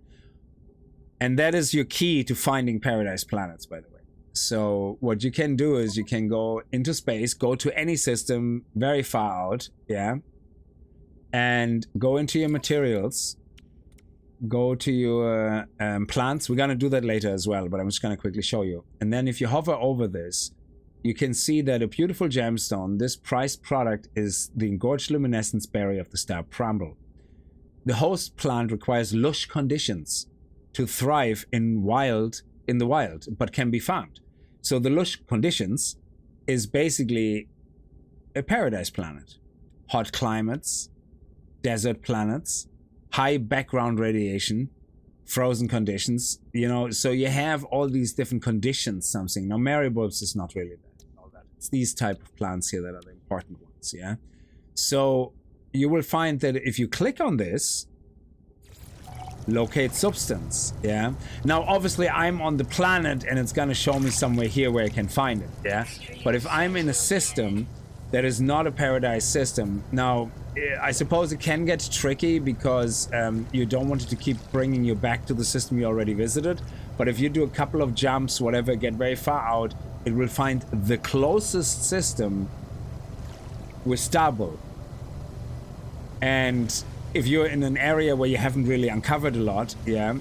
And that is your key to finding Paradise Planets, by the way. So what you can do is you can go into space, go to any system very far out, yeah, and go into your materials, go to your plants. We're going to do that later as well, but I'm just going to quickly show you. And then if you hover over this, you can see that a beautiful gemstone, this prized product, is the engorged luminescence berry of the star Pramble. The host plant requires lush conditions to thrive in the wild, but can be farmed. So the lush conditions is basically a Paradise Planet. Hot climates, desert planets, high background radiation, frozen conditions, you know, so you have all these different conditions, something. Now, marybulbs is not really that. It's these type of plants here that are the important ones, yeah? So you will find that if you click on this, locate substance, yeah? Now, obviously, I'm on the planet, and it's going to show me somewhere here where I can find it, yeah? But if I'm in a system that is not a Paradise system, now, I suppose it can get tricky because you don't want it to keep bringing you back to the system you already visited. But if you do a couple of jumps, whatever, get very far out, it will find the closest system with Starbulb. And if you're in an area where you haven't really uncovered a lot, yeah,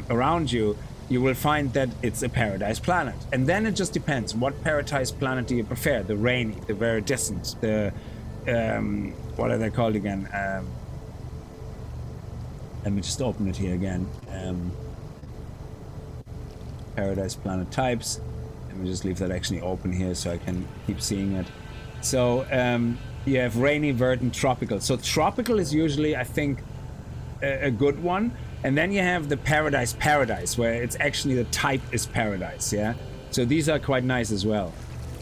around you, you will find that it's a Paradise Planet. And then it just depends. What Paradise Planet do you prefer? The rainy, the very distant, the... what are they called again? Let me just open it here again. Paradise Planet types. Let me just leave that actually open here so I can keep seeing it. So you have rainy, verdant, tropical. So tropical is usually, I think, a good one. And then you have the Paradise, where it's actually the type is Paradise, yeah? So these are quite nice as well.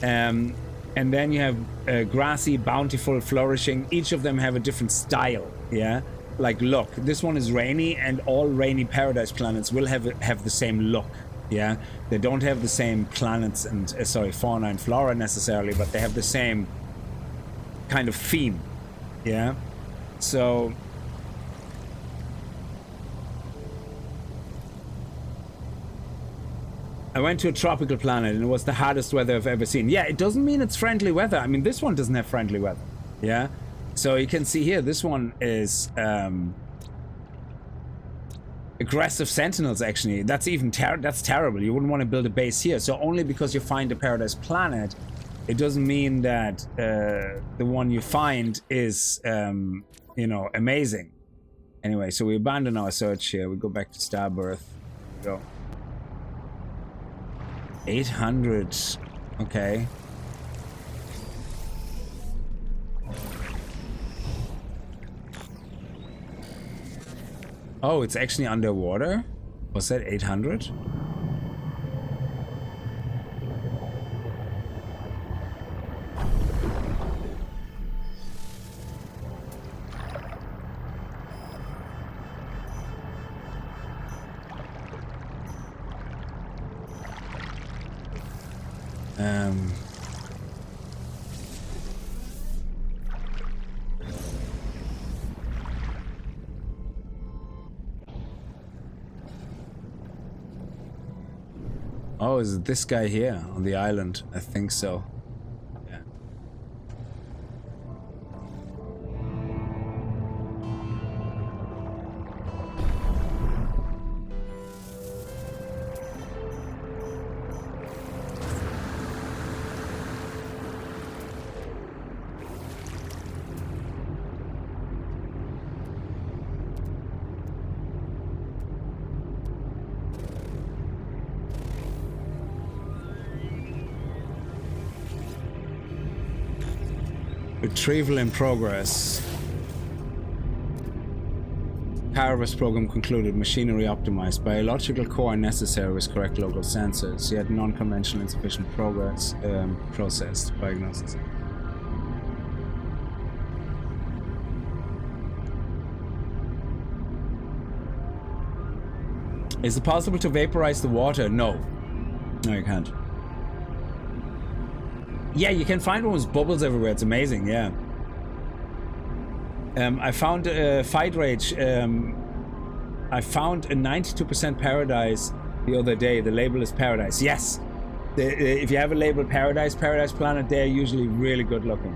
And then you have grassy, bountiful, flourishing. Each of them have a different style, yeah? Like, look, this one is rainy, and all rainy Paradise Planets will have the same look, yeah? They don't have the same planets and, fauna and flora necessarily, but they have the same kind of theme, yeah? So... I went to a tropical planet and it was the hardest weather I've ever seen. Yeah, it doesn't mean it's friendly weather. I mean, this one doesn't have friendly weather. Yeah? So you can see here, this one is aggressive sentinels, actually. That's even that's terrible. You wouldn't want to build a base here. So only because you find a Paradise Planet, it doesn't mean that the one you find is, you know, amazing. Anyway, so we abandon our search here. We go back to Starbirth. There we go. 800. Okay. Oh, it's actually underwater? Was that 800? Um... Oh, is it this guy here on the island? I think so. Yeah. Retrieval in progress. Harvest program concluded. Machinery optimized. Biological core necessary with correct local sensors. Yet non-conventional insufficient progress processed. Diagnosis. Is it possible to vaporize the water? No. No, you can't. Yeah, you can find one with bubbles everywhere. It's amazing, yeah. I found Fight Rage. I found a 92% Paradise the other day. The label is Paradise. Yes! If you have a label Paradise Planet, they're usually really good looking.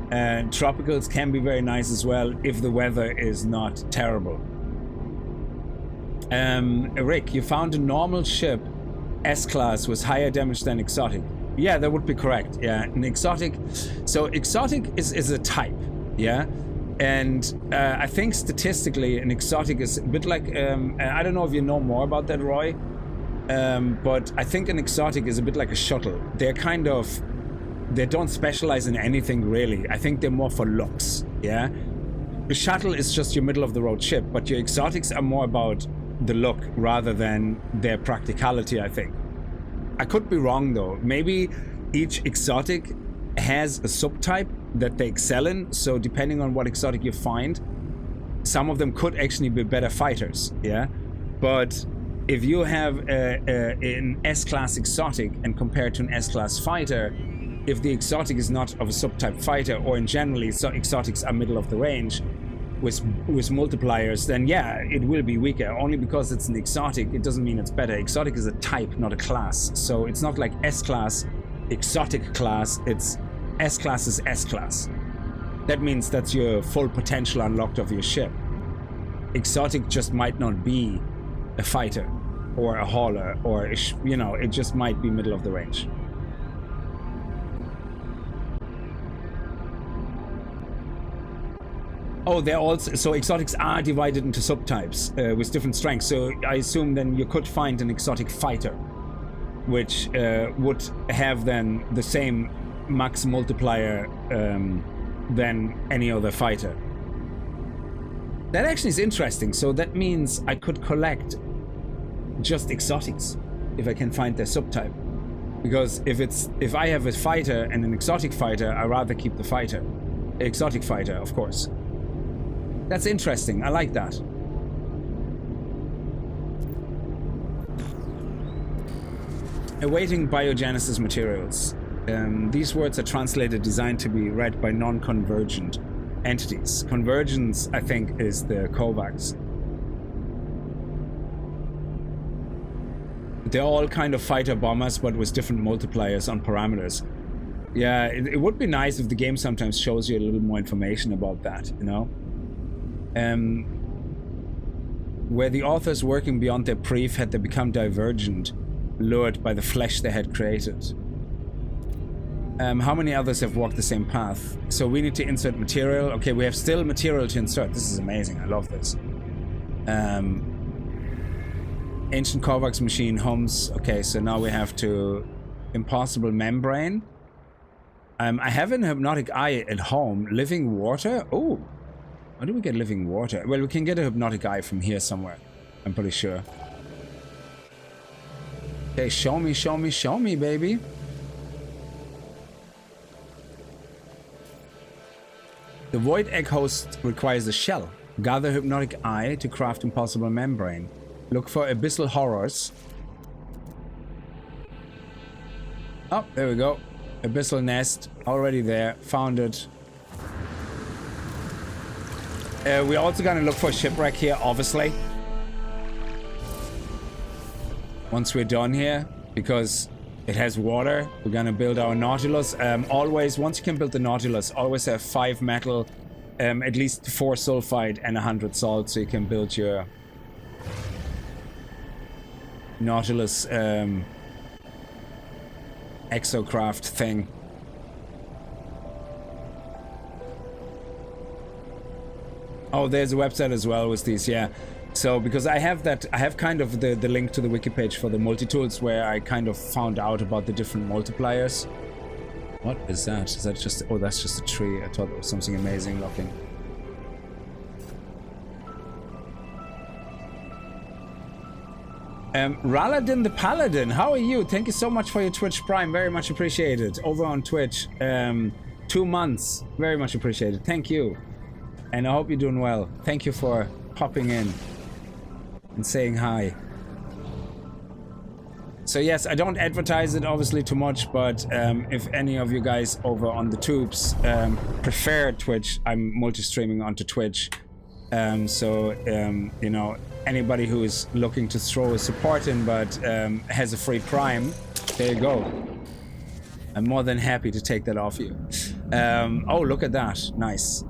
And Tropicals can be very nice as well if the weather is not terrible. Rick, you found a normal ship S-Class with higher damage than exotic. Yeah, that would be correct. Yeah, an exotic. So exotic is a type. Yeah, and I think statistically an exotic is a bit like. I don't know if you know more about that, Roy. But I think an exotic is a bit like a shuttle. They're kind of. They don't specialize in anything really. I think they're more for looks. Yeah, a shuttle is just your middle of the road ship, but your exotics are more about the look rather than their practicality, I think. I could be wrong though. Maybe each exotic has a subtype that they excel in, so depending on what exotic you find, some of them could actually be better fighters, yeah? But if you have an S-Class exotic and compare it to an S-Class fighter, if the exotic is not of a subtype fighter, or in generally so exotics are middle of the range, with multipliers, then yeah, it will be weaker. Only because it's an exotic, it doesn't mean it's better. Exotic is a type, not a class. So it's not like S-Class, exotic class, it's S-Class is S-Class. That means that's your full potential unlocked of your ship. Exotic just might not be a fighter, or a hauler, or, it just might be middle of the range. Oh, they're also, so exotics are divided into subtypes with different strengths. So I assume then you could find an exotic fighter, which would have then the same max multiplier than any other fighter. That actually is interesting. So that means I could collect just exotics if I can find their subtype. Because if I have a fighter and an exotic fighter, I'd rather keep the fighter. Exotic fighter, of course. That's interesting. I like that. Awaiting biogenesis materials. These words are translated, designed to be read by non-convergent entities. Convergence, I think, is the Kovacs. They're all kind of fighter bombers, but with different multipliers on parameters. Yeah, it would be nice if the game sometimes shows you a little more information about that, you know? Where the authors working beyond their brief had they become divergent, lured by the flesh they had created. How many others have walked the same path? So we need to insert material. Okay, we have still material to insert. This is amazing. I love this. Ancient Kovacs machine homes. Okay, so now we have to... Impossible membrane. I have an hypnotic eye at home. Living water? Oh! How do we get living water? Well, we can get a hypnotic eye from here somewhere. I'm pretty sure. Okay, show me, show me, show me, baby. The void egg host requires a shell. Gather hypnotic eye to craft impossible membrane. Look for abyssal horrors. Oh, there we go. Abyssal nest already there. Found it. We're also gonna look for a shipwreck here, obviously. Once we're done here, because it has water, we're gonna build our Nautilus. Always, once you can build the Nautilus, always have 5 metal, at least 4 sulfide and 100 salt, so you can build your Nautilus exocraft thing. Oh, there's a website as well with these, yeah. So, because I have that, I have kind of the link to the wiki page for the multi-tools where I kind of found out about the different multipliers. What is that? Is that just, oh, that's just a tree. I thought it was something amazing looking. Raladin the Paladin, how are you? Thank you so much for your Twitch Prime. Very much appreciated. Over on Twitch. 2 months. Very much appreciated. Thank you. And I hope you're doing well. Thank you for popping in and saying hi. So yes, I don't advertise it obviously too much, but if any of you guys over on the tubes prefer Twitch, I'm multi-streaming onto Twitch. You know, anybody who is looking to throw a support in but has a free Prime, there you go. I'm more than happy to take that off you. Oh, look at that. Nice.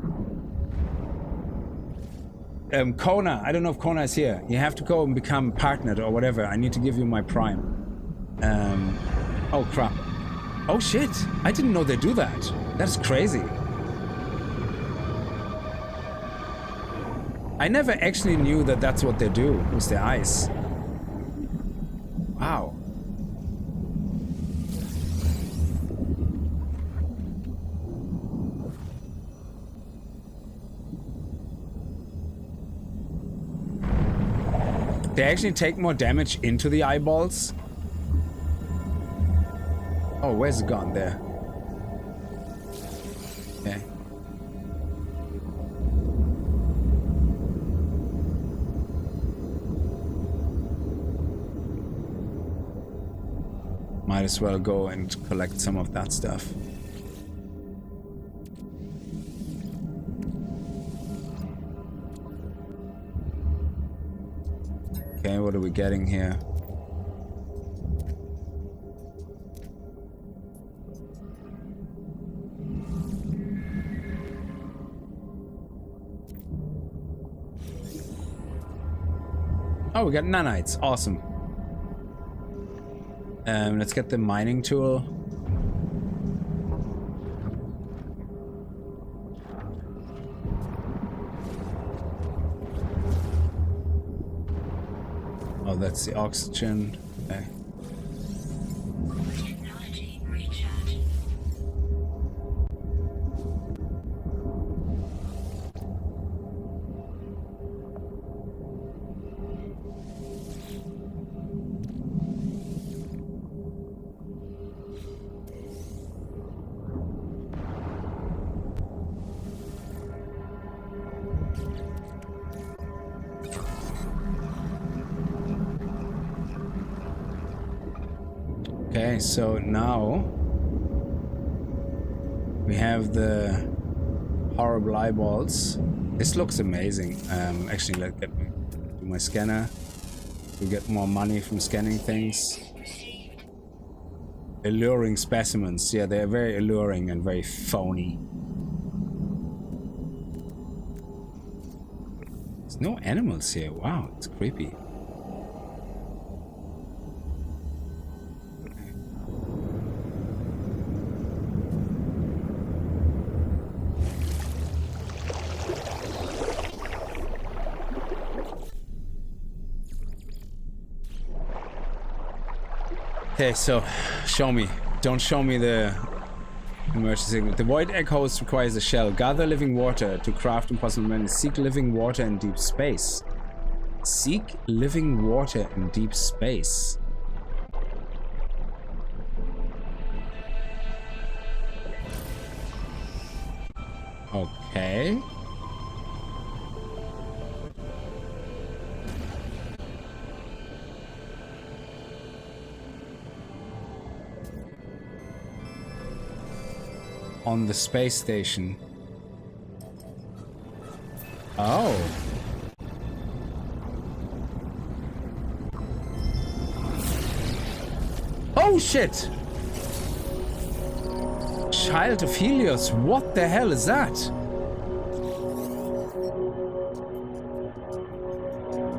Kona, I don't know if Kona is here. You have to go and become partnered or whatever. I need to give you my Prime. Oh crap. Oh shit, I didn't know they do that. That's crazy. I never actually knew that that's what they do with their eyes. Wow. They actually take more damage into the eyeballs. Oh, where's it gone? There. Okay. Might as well go and collect some of that stuff. Okay, what are we getting here? Oh, we got nanites. Awesome. Let's get the mining tool. Oh, that's the oxygen. Okay. Technology recharge. Okay, so now we have the horrible eyeballs. This looks amazing. Actually, let's do my scanner. We get more money from scanning things. Alluring specimens. Yeah, they're very alluring and very phony. There's no animals here. Wow, it's creepy. Okay, so show me. Don't show me the emergency signal. The void egg host requires a shell. Gather living water to craft impossible men. Seek living water in deep space. Seek living water in deep space. Okay. on the space station. Oh. Oh shit! Child of Helios, what the hell is that?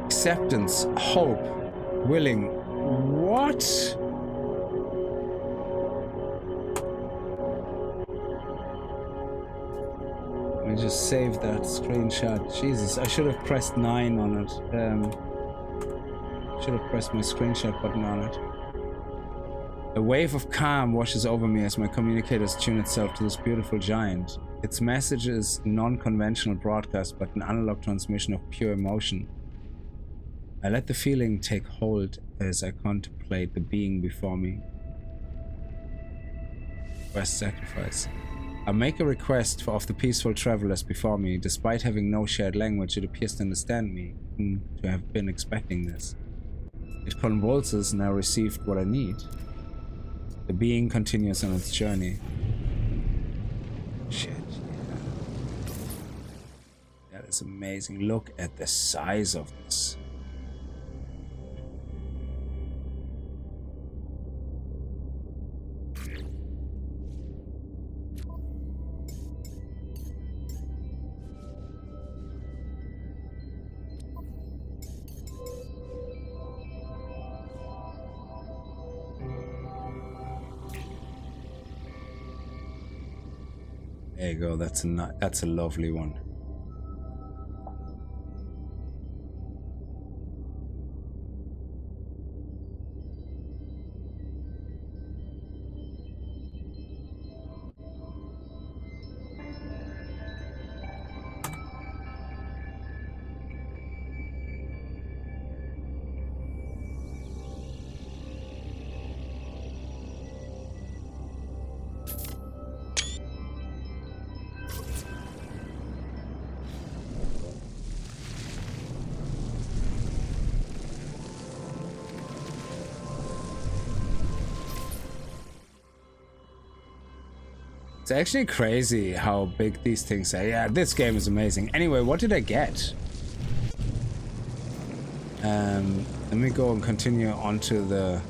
Acceptance, hope, willing. What? Let me just save that screenshot. Jesus, I should have pressed 9 on it. Should have pressed my screenshot button on it. A wave of calm washes over me as my communicators tune itself to this beautiful giant. Its message is non-conventional broadcast, but an analog transmission of pure emotion. I let the feeling take hold as I contemplate the being before me. Request sacrifice. I make a request of the peaceful travelers before me. Despite having no shared language, it appears to understand me, to have been expecting this. It convulses and I received what I need. The being continues on its journey. Shit. Yeah. That is amazing. Look at the size of this. There you go. That's a lovely one. It's actually crazy how big these things are. Yeah, this game is amazing. Anyway, what did I get? Let me go and continue onto the...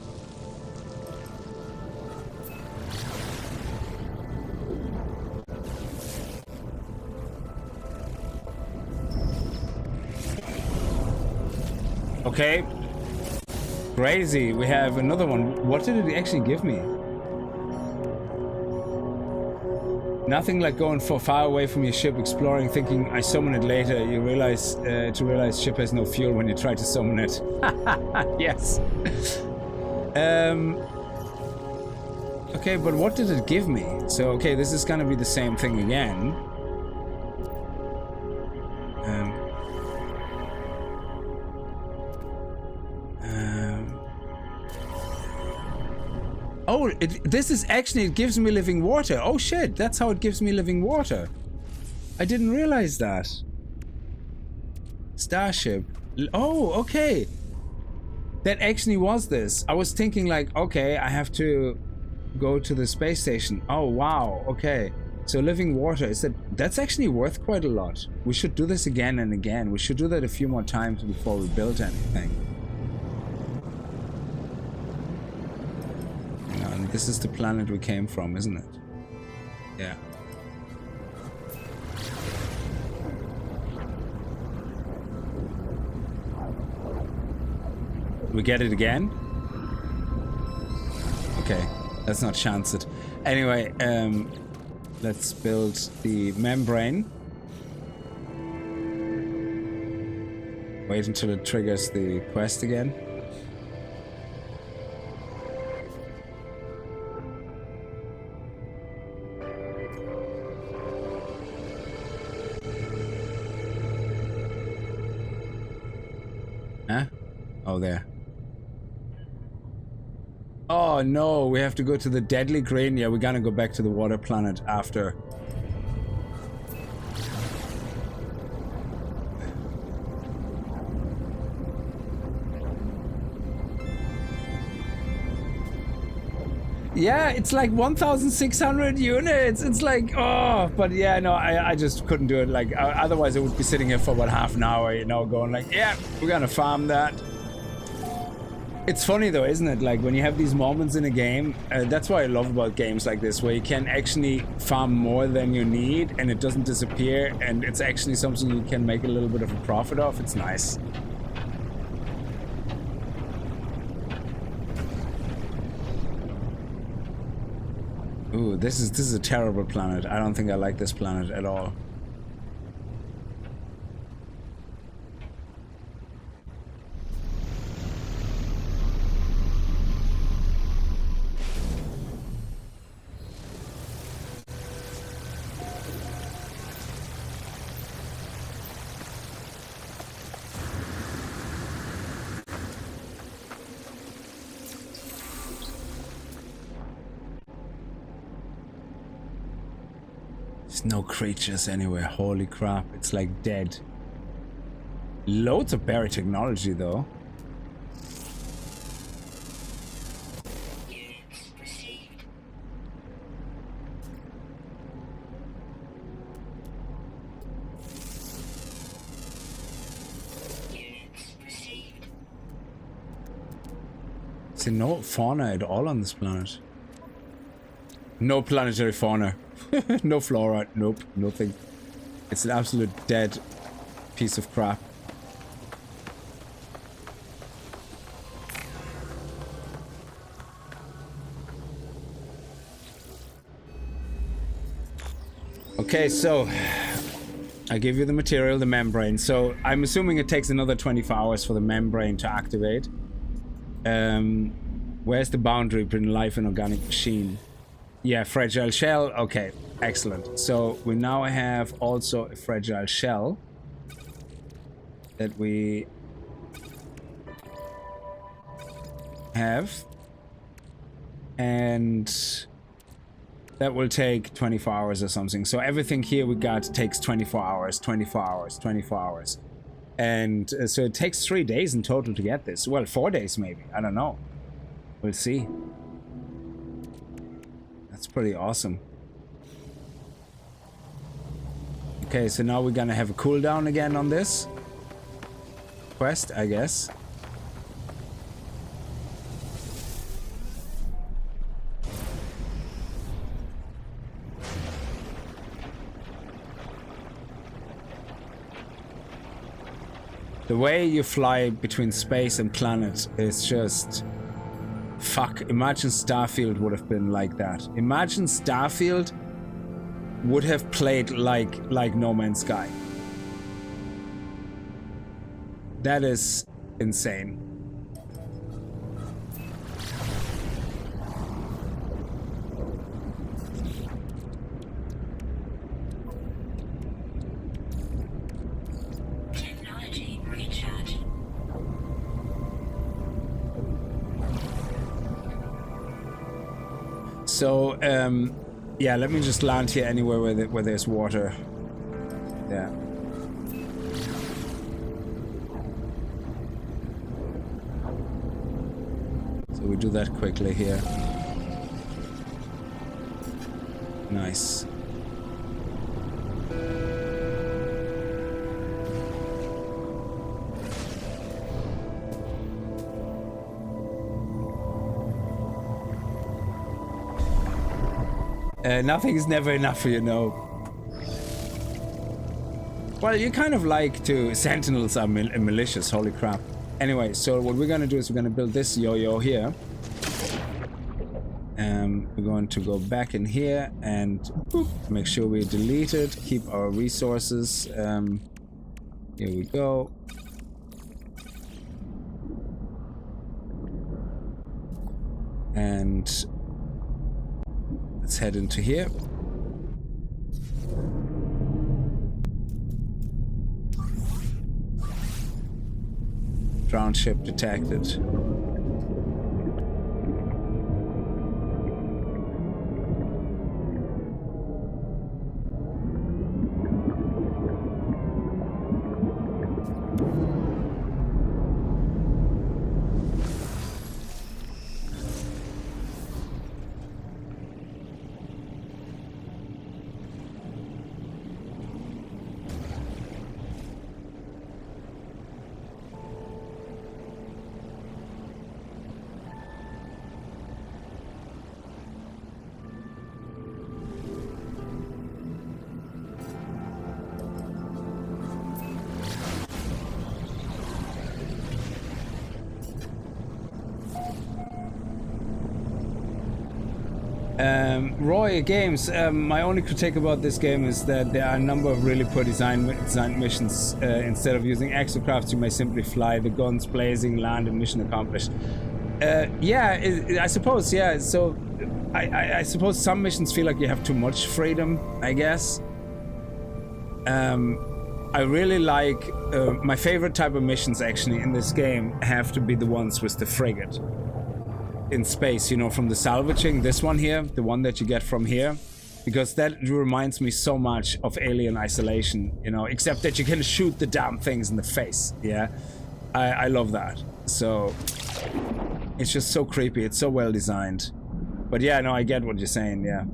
Okay. Crazy. We have another one. What did it actually give me? Nothing like going far away from your ship, exploring, thinking I summon it later. You realize ship has no fuel when you try to summon it. Yes. Okay, but what did it give me? So okay, this is gonna be the same thing again. Oh, this is actually, it gives me living water. Oh shit, that's how it gives me living water. I didn't realize that. Starship. Oh, okay. That actually was this. I was thinking like, okay, I have to go to the space station. Oh, wow, okay. So living water, is that's actually worth quite a lot. We should do this again and again. We should do that a few more times before we build anything. This is the planet we came from, isn't it? Yeah. We get it again? Okay, let's not chance it. Anyway, let's build the membrane. Wait until it triggers the quest again. Oh, there. Oh no, we have to go to the deadly green. Yeah, we're gonna go back to the water planet after. Yeah, it's like 1,600 units. It's like, oh, but yeah, no, I just couldn't do it. Like, otherwise I would be sitting here for about half an hour, you know, going like, yeah, we're gonna farm that. It's funny though, isn't it? Like when you have these moments in a game, that's what I love about games like this, where you can actually farm more than you need and it doesn't disappear, and it's actually something you can make a little bit of a profit of. It's nice. Ooh, this is a terrible planet. I don't think I like this planet at all. There's no creatures anywhere. Holy crap, it's like dead. Loads of buried technology though. Units received. Units received. See, no fauna at all on this planet. No planetary fauna. No flora. Nope, nothing. It's an absolute dead piece of crap. Okay, so I give you the material, the membrane. So I'm assuming it takes another 24 hours for the membrane to activate. Where's the boundary between life and organic machine? Yeah, fragile shell. Okay, excellent. So we now have also a fragile shell that we have, and that will take 24 hours or something. So everything here we got takes 24 hours, 24 hours, 24 hours. And so it takes 3 days in total to get this. Well, 4 days maybe. I don't know. We'll see. That's pretty awesome. Okay, so now we're gonna have a cooldown again on this quest, I guess. The way you fly between space and planet is just... Fuck, imagine Starfield would have been like that. Imagine Starfield would have played like No Man's Sky. That is insane. Technology recharge. So, yeah, let me just land here anywhere where there's water. Yeah. So we do that quickly here. Nice. Nothing is never enough, you know. Well, you kind of like to... Sentinels are malicious, holy crap. Anyway, so what we're gonna do is we're gonna build this yo-yo here. We're going to go back in here and boop, make sure we delete it, keep our resources. Here we go. And let's head into here. Ground ship detected. Roy Games, my only critique about this game is that there are a number of really poor designed missions. Instead of using exocrafts, you may simply fly the guns blazing, land, and mission accomplished. I suppose, yeah. So, I suppose some missions feel like you have too much freedom, I guess. I really like... my favorite type of missions, actually, in this game have to be the ones with the frigate. In space, you know, from the salvaging, this one here, the one that you get from here, because that reminds me so much of Alien Isolation, you know, except that you can shoot the damn things in the face. Yeah, I love that. So it's just so creepy, it's so well designed. But yeah, no, I get what you're saying. Yeah.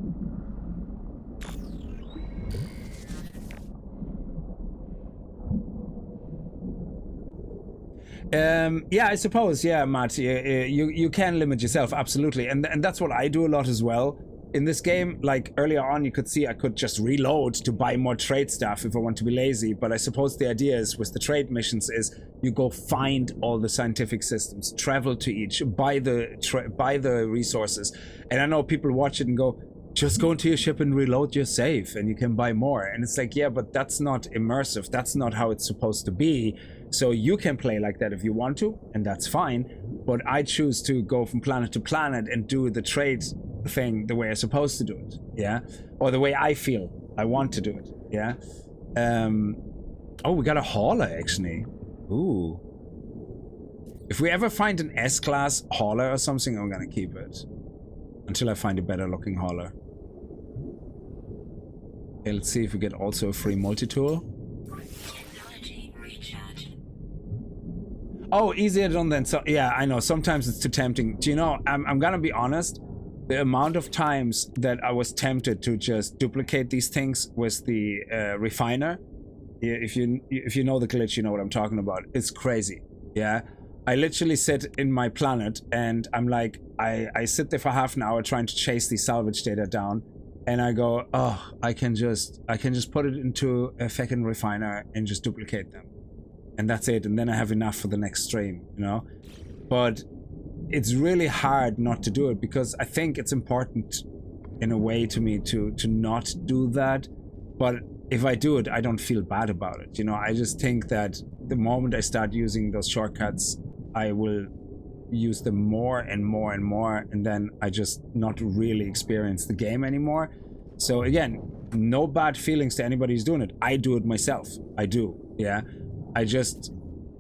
Yeah, I suppose, yeah, Matt, you can limit yourself, absolutely. And that's what I do a lot as well. In this game, like earlier on, you could see I could just reload to buy more trade stuff if I want to be lazy. But I suppose the idea is with the trade missions is you go find all the scientific systems, travel to each, buy the resources. And I know people watch it and go, just go into your ship and reload your save and you can buy more. And it's like, yeah, but that's not immersive. That's not how it's supposed to be. So you can play like that if you want to, and that's fine. But I choose to go from planet to planet and do the trade thing the way I'm supposed to do it, yeah? Or the way I feel I want to do it, yeah? Oh, we got a hauler, actually. Ooh. If we ever find an S-class hauler or something, I'm gonna keep it. Until I find a better looking hauler. Okay, let's see if we get also a free multi-tool. Oh, easier done than so. Yeah, I know. Sometimes it's too tempting. Do you know? I'm gonna be honest. The amount of times that I was tempted to just duplicate these things with the refiner. If you know the glitch, you know what I'm talking about. It's crazy. Yeah, I literally sit in my planet and I'm like, I sit there for half an hour trying to chase these salvage data down, and I go, oh, I can just put it into a fucking refiner and just duplicate them. And that's it, and then I have enough for the next stream, you know? But it's really hard not to do it, because I think it's important in a way to me to not do that. But if I do it, I don't feel bad about it, you know? I just think that the moment I start using those shortcuts, I will use them more and more and more, and then I just not really experience the game anymore. So again, no bad feelings to anybody who's doing it. I do it myself. I do, yeah? I just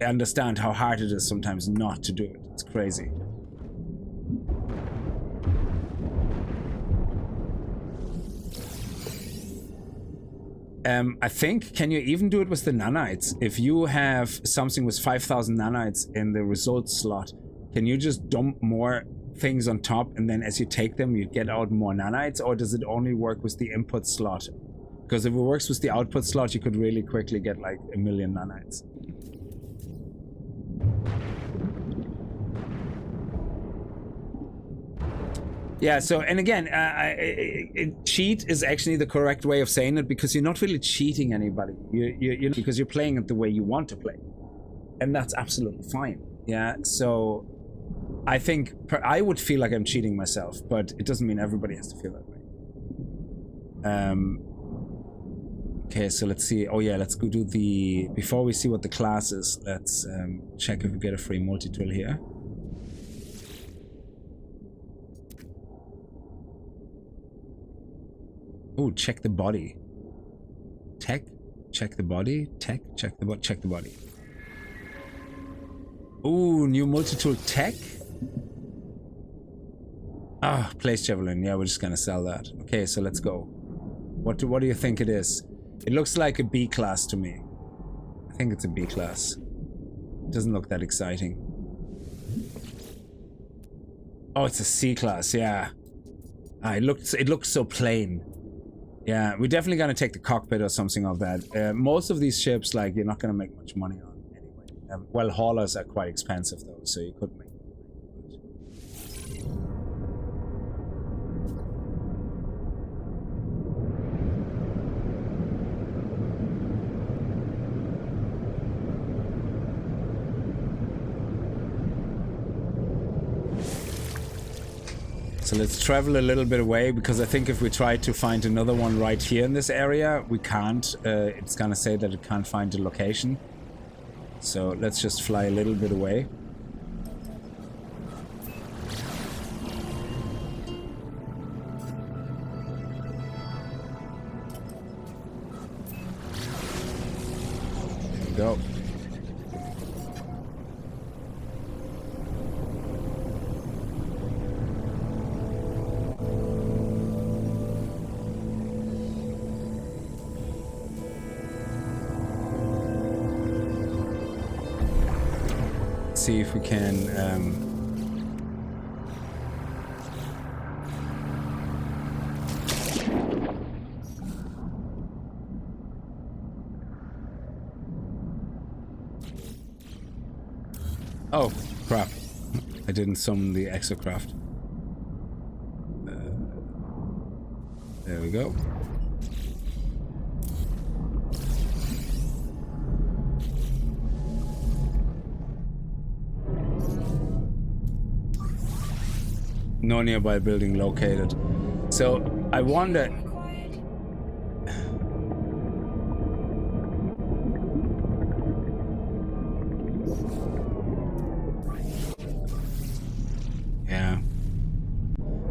understand how hard it is sometimes not to do it. It's crazy. I think, can you even do it with the nanites? If you have something with 5,000 nanites in the results slot, can you just dump more things on top, and then as you take them, you get out more nanites? Or does it only work with the input slot? Because if it works with the output slot, you could really quickly get like 1 million nanites. Yeah, so, and again, cheat is actually the correct way of saying it, because you're not really cheating anybody. Because you're playing it the way you want to play. And that's absolutely fine. Yeah, so I think I would feel like I'm cheating myself, but it doesn't mean everybody has to feel that way. Okay, so let's see. Oh yeah, let's go do the... Before we see what the class is, let's check if we get a free multi-tool here. Oh, check the body. Tech, check the body. Tech, check the body. Check the body. Ooh, new multi-tool tech. Ah, place javelin. Yeah, we're just gonna sell that. Okay, so let's go. What do you think it is? It looks like a B class to me. I think it's a B class. It doesn't look that exciting. Oh, it's a C class. Yeah. Ah, it looks so plain. Yeah, we're definitely gonna take the cockpit or something of that. Most of these ships, like, you're not gonna make much money on anyway. Well, haulers are quite expensive though, so you could make. So let's travel a little bit away, because I think if we try to find another one right here in this area, we can't. It's gonna say that it can't find the location. So let's just fly a little bit away. There we go. See if we can oh crap, I didn't summon the exocraft. There we go. No nearby building located. So I wonder. Yeah.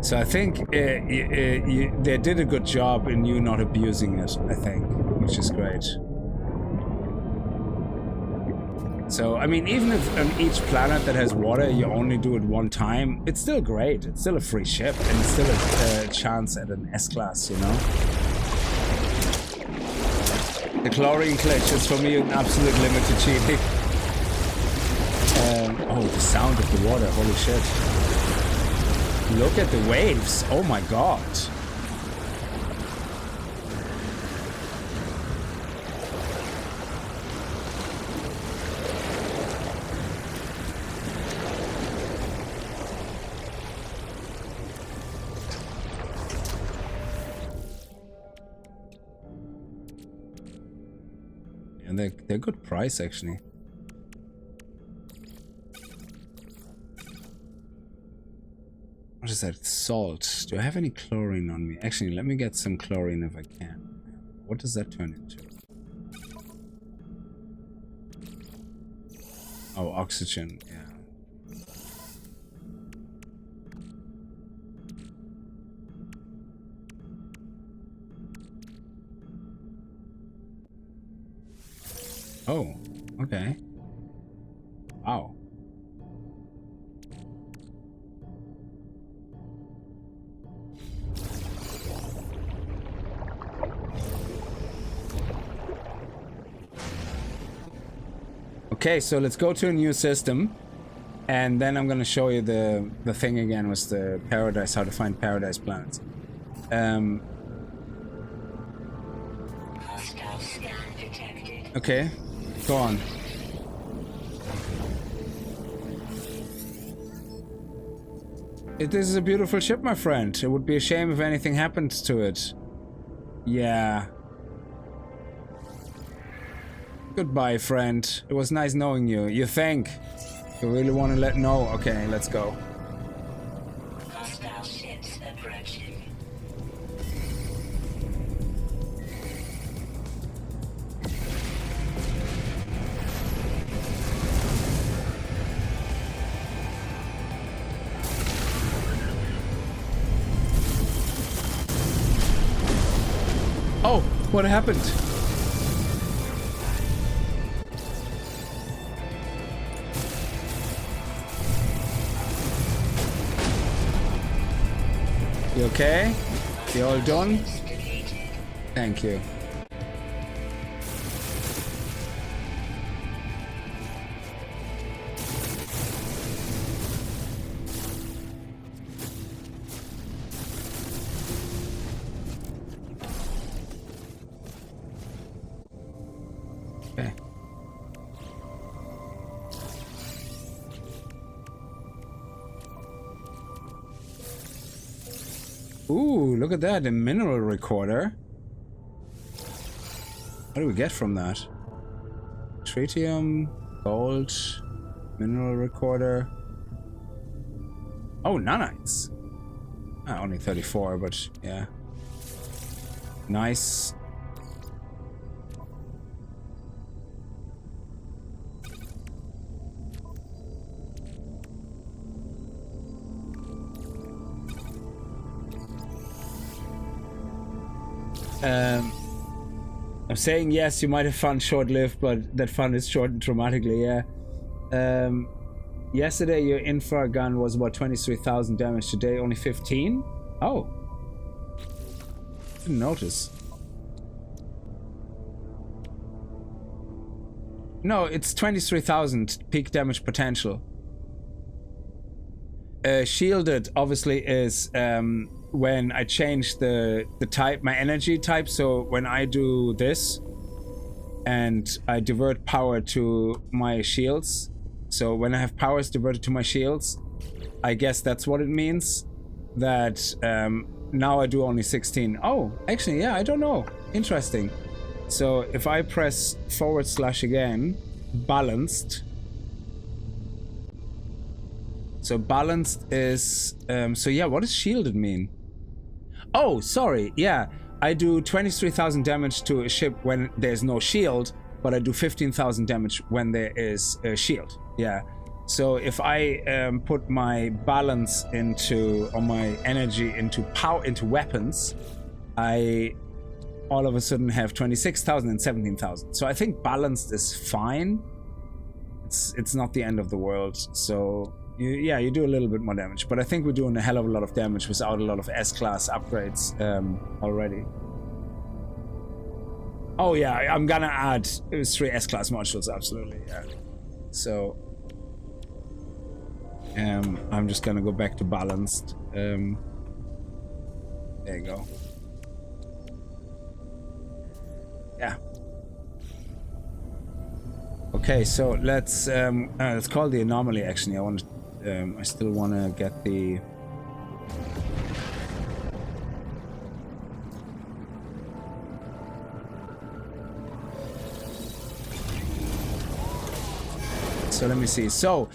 So I think they did a good job in you not abusing it, I think, which is great. So, I mean, even if on each planet that has water you only do it one time, it's still great. It's still a free ship, and it's still a chance at an S-class, you know? The chlorine glitch is for me an absolute limit to cheating. Oh, the sound of the water, holy shit. Look at the waves, oh my god. And they're good price, actually. What is that? Salt. Do I have any chlorine on me? Actually, let me get some chlorine if I can. What does that turn into? Oh, oxygen. Yeah. Oh, okay. Wow. Okay, so let's go to a new system, and then I'm gonna show you the thing again with the paradise, how to find paradise planets. Hostile scan detected. Okay, go on. This is a beautiful ship, my friend. It would be a shame if anything happened to it. Yeah. Goodbye, friend. It was nice knowing you. You think? You really want to let know? Okay, let's go. Hostile ships approaching. Oh, what happened? You okay? You all done? Thank you. Okay. Ooh, look at that, a mineral recorder. What do we get from that? Tritium, gold, mineral recorder. Oh, nanites. Only 34, but yeah. Nice. I'm saying yes, you might have fun short-lived, but that fun is shortened dramatically, yeah. Yesterday your infra gun was about 23,000 damage, today only 15? Oh. Didn't notice. No, it's 23,000 peak damage potential. Shielded obviously is when I change the type, my energy type. So when I do this and I divert power to my shields, so when I have powers diverted to my shields, I guess that's what it means. That now I do only 16. Oh, actually, yeah, I don't know. Interesting. So if I press / again, balanced. So balanced is, so yeah, what does shielded mean? Oh, sorry, yeah. I do 23,000 damage to a ship when there's no shield, but I do 15,000 damage when there is a shield. Yeah. So if I put my balance into, or my energy into power, into weapons, I all of a sudden have 26,000 and 17,000. So I think balanced is fine. It's not the end of the world. So yeah, you do a little bit more damage, but I think we're doing a hell of a lot of damage without a lot of S-class upgrades already. Oh yeah, I'm gonna add 3 S-class modules, absolutely, yeah. So I'm just gonna go back to balanced. There you go. Yeah. Okay, so let's call the anomaly. Actually, I still want to get the. So let me see. So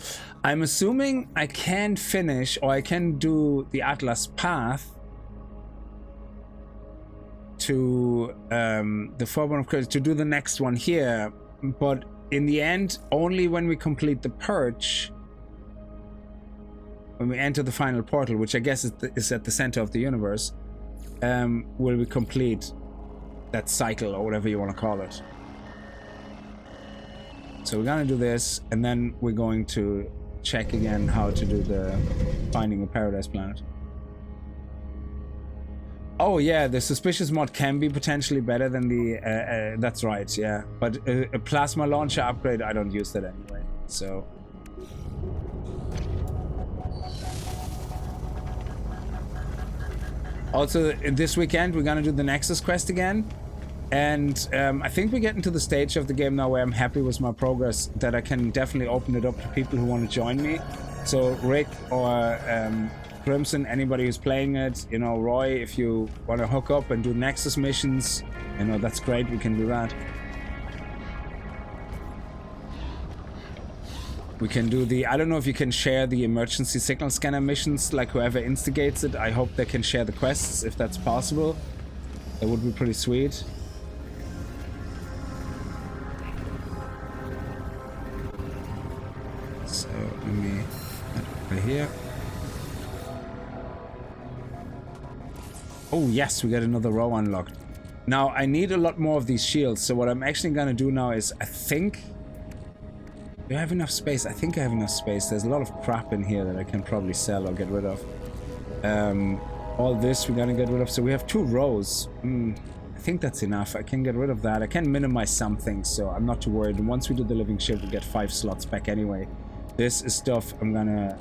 I'm assuming I can finish, or I can do the Atlas path to the Foreborn of Courage, to do the next one here, but in the end, only when we complete the Purge, when we enter the final portal, which I guess is at the center of the universe, will we complete that cycle, or whatever you want to call it. So we're gonna do this, and then we're going to check again how to do the Finding a Paradise Planet. Oh yeah, the Suspicious mod can be potentially better than the... that's right, yeah. But a Plasma Launcher upgrade, I don't use that anyway, so... Also, this weekend, we're gonna do the Nexus quest again. And I think we're getting to the stage of the game now where I'm happy with my progress, that I can definitely open it up to people who want to join me. So Rick or Crimson, anybody who's playing it, you know, Roy, if you want to hook up and do Nexus missions, you know, that's great, we can do that. We can do the, I don't know if you can share the emergency signal scanner missions, like whoever instigates it. I hope they can share the quests, if that's possible. That would be pretty sweet. So, let me head over here. Oh yes, we got another row unlocked. Now, I need a lot more of these shields, so what I'm actually gonna do now is, I think... Do I have enough space? I think I have enough space. There's a lot of crap in here that I can probably sell or get rid of. All this we're gonna get rid of. So we have 2 rows. I think that's enough. I can get rid of that. I can minimize some things, so I'm not too worried. And once we do the living ship, we get 5 slots back anyway. This is stuff I'm gonna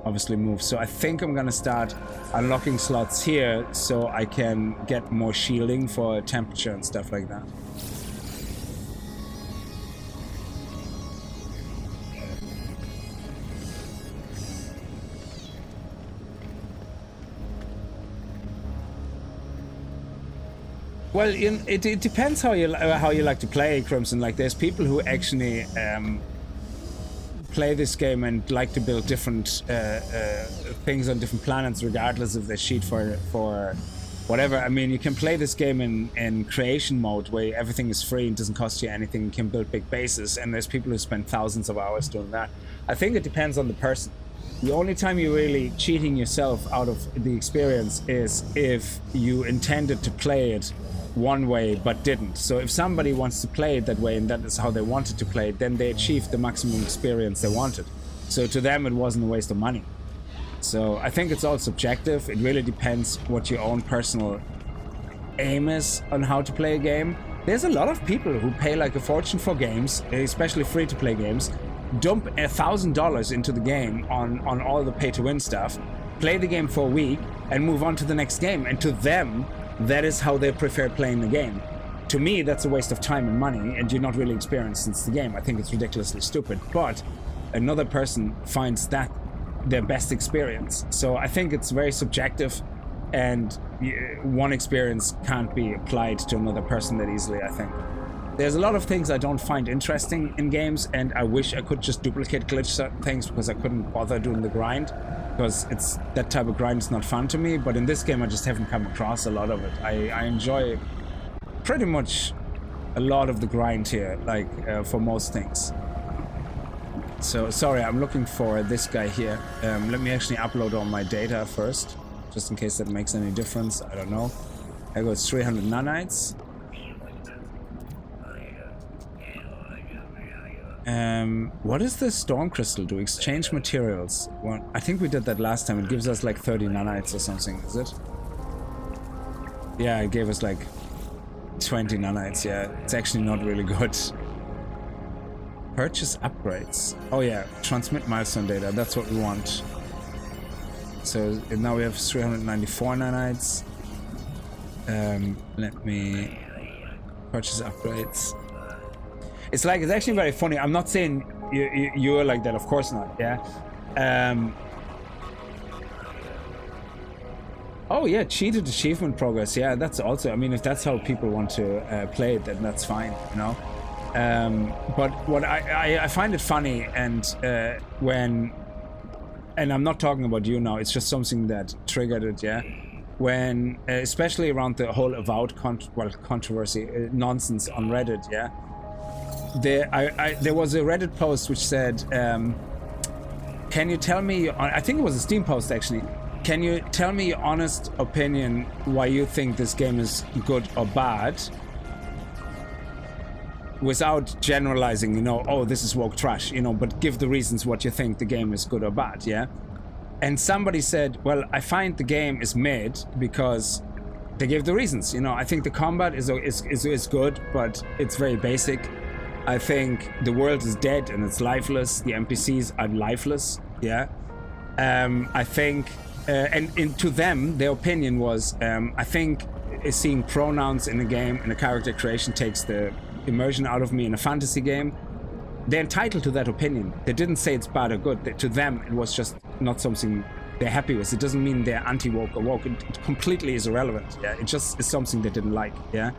obviously move. So I think I'm gonna start unlocking slots here so I can get more shielding for temperature and stuff like that. Well, it depends how you like to play, Crimson. Like, there's people who actually play this game and like to build different things on different planets, regardless if they cheat for whatever. I mean, you can play this game in creation mode, where everything is free and doesn't cost you anything. You can build big bases, and there's people who spend thousands of hours doing that. I think it depends on the person. The only time you're really cheating yourself out of the experience is if you intended to play it one way but didn't. So if somebody wants to play it that way and that is how they wanted to play it, then they achieved the maximum experience they wanted. So to them it wasn't a waste of money. So I think it's all subjective. It really depends what your own personal aim is on how to play a game. There's a lot of people who pay like a fortune for games, especially free-to-play games, dump $1,000 into the game on all the pay-to-win stuff, play the game for a week, and move on to the next game. And to them, that is how they prefer playing the game. To me, that's a waste of time and money, and you're not really experienced in the game. I think it's ridiculously stupid. But another person finds that their best experience. So I think it's very subjective, and one experience can't be applied to another person that easily, I think. There's a lot of things I don't find interesting in games, and I wish I could just duplicate glitch certain things because I couldn't bother doing the grind, because it's that type of grind is not fun to me. But in this game I just haven't come across a lot of it. I enjoy pretty much a lot of the grind here, like for most things. So sorry, I'm looking for this guy here. Let me actually upload all my data first, just in case that makes any difference. I don't know. I got 300 nanites. What does the storm crystal do? Exchange materials. Well, I think we did that last time. It gives us like 30 nanites or something, is it? Yeah, it gave us like 20 nanites. Yeah, it's actually not really good. Purchase upgrades. Oh yeah, transmit milestone data. That's what we want. So now we have 394 nanites. Let me purchase upgrades. It's actually very funny. I'm not saying you're like that, of course not, yeah? Oh yeah, cheated achievement progress. Yeah, that's also, I mean, if that's how people want to play it, then that's fine, you know? But what I find it funny, and when, and I'm not talking about you now, it's just something that triggered it, yeah? When, especially around the whole avowed controversy, nonsense on Reddit, yeah? There was a Reddit post which said, can you tell me, I think it was a Steam post actually, can you tell me your honest opinion why you think this game is good or bad, without generalizing, you know, oh, this is woke trash, you know, but give the reasons what you think the game is good or bad, yeah? And somebody said, well, I find the game is mid because they gave the reasons, you know. I think the combat is good, but it's very basic. I think the world is dead and it's lifeless. The NPCs are lifeless, yeah. I think, and to them, their opinion was, I think seeing pronouns in a game and a character creation takes the immersion out of me in a fantasy game. They're entitled to that opinion. They didn't say it's bad or good. To them, it was just not something they're happy with. It doesn't mean they're anti-woke or woke. It completely is irrelevant, yeah. It just is something they didn't like, yeah.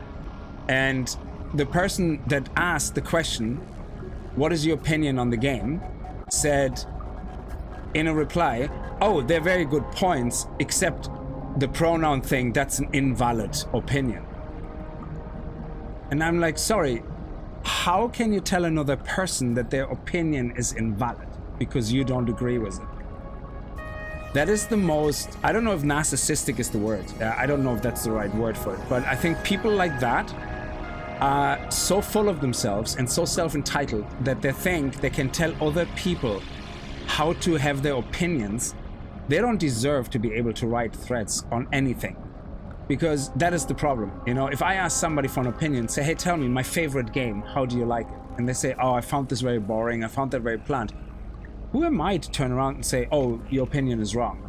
And the person that asked the question, what is your opinion on the game, said in a reply, oh, they're very good points, except the pronoun thing, that's an invalid opinion. And I'm like, sorry, how can you tell another person that their opinion is invalid because you don't agree with it? That is the most, I don't know if narcissistic is the word. I don't know if that's the right word for it, but I think people like that are so full of themselves and so self-entitled that they think they can tell other people how to have their opinions. They don't deserve to be able to write threads on anything, because that is the problem. You know, if I ask somebody for an opinion, say, hey, tell me my favorite game, how do you like it? And they say, oh, I found this very boring, I found that very bland. Who am I to turn around and say, oh, your opinion is wrong?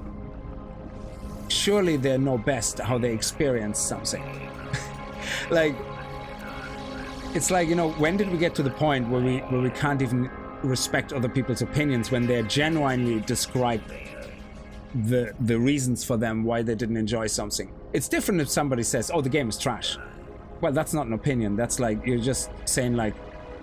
Surely they know best how they experience something. Like, it's like, you know, when did we get to the point where we can't even respect other people's opinions when they're genuinely describe the reasons for them why they didn't enjoy something? It's different if somebody says, oh, the game is trash. Well, that's not an opinion. That's like, you're just saying like,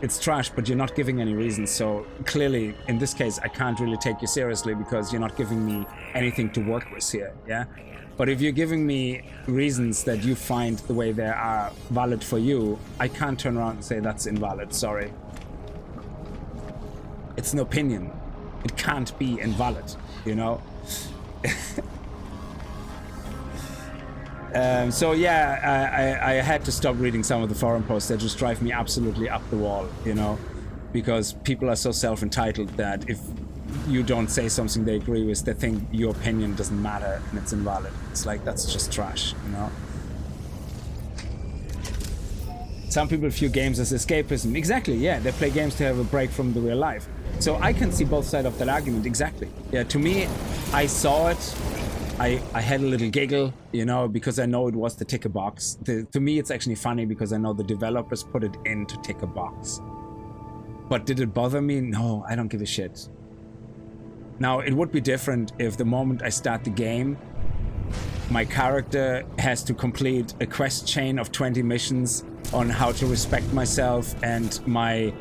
it's trash, but you're not giving any reasons. So clearly, in this case, I can't really take you seriously because you're not giving me anything to work with here, yeah? But if you're giving me reasons that you find the way they are valid for you, I can't turn around and say that's invalid, sorry. It's an opinion. It can't be invalid, you know? So yeah, I had to stop reading some of the forum posts that just drive me absolutely up the wall, you know, because people are so self-entitled that if you don't say something they agree with, they think your opinion doesn't matter and it's invalid. It's like, that's just trash, you know. Some people view games as escapism. Exactly, yeah, they play games to have a break from the real life. So I can see both sides of that argument, exactly. Yeah, to me, I saw it. I had a little giggle, you know, because I know it was to tick a box. To me, it's actually funny because I know the developers put it in to tick a box. But did it bother me? No, I don't give a shit. Now, it would be different if the moment I start the game, my character has to complete a quest chain of 20 missions on how to respect myself and my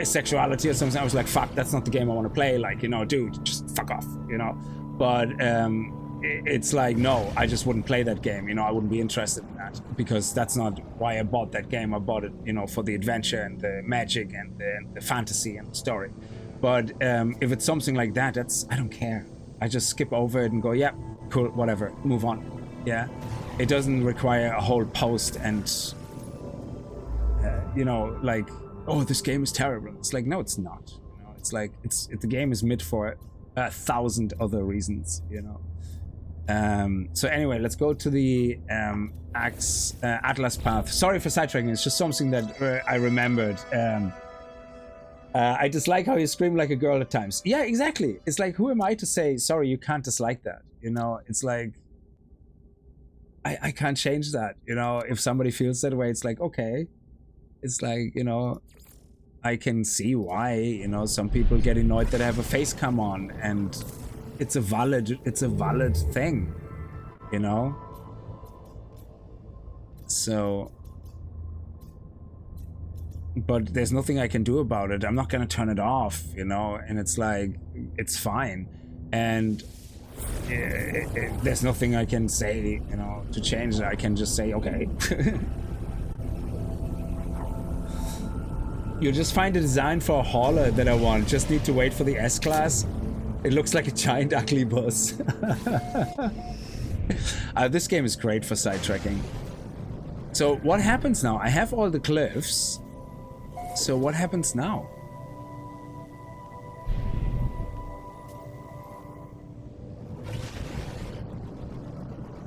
sexuality or something. I was like, fuck, that's not the game I want to play. Like, you know, dude, just fuck off, you know. But it's like, no, I just wouldn't play that game. You know, I wouldn't be interested in that because that's not why I bought that game. I bought it, you know, for the adventure and the magic and the fantasy and the story. But if it's something like that, I don't care. I just skip over it and go, yeah, cool, whatever, move on. Yeah, it doesn't require a whole post and, you know, like, oh, this game is terrible. It's like, no, it's not. You know, it's like, the game is made for 1,000 other reasons, you know. So anyway, let's go to the Atlas path. Sorry for sidetracking. It's just something that I remembered. I dislike how you scream like a girl at times. Yeah, exactly. It's like, who am I to say, sorry, you can't dislike that? You know, it's like, I can't change that. You know, if somebody feels that way, it's like, okay. It's like, you know, I can see why, you know, some people get annoyed that I have a face cam on, and it's a valid thing, you know? So, but there's nothing I can do about it. I'm not gonna turn it off, you know, and it's like, it's fine. And there's nothing I can say, you know, to change it. I can just say, okay. You'll just find a design for a hauler that I want. Just need to wait for the S-Class. It looks like a giant ugly bus. This game is great for sidetracking. So what happens now? I have all the cliffs. So what happens now?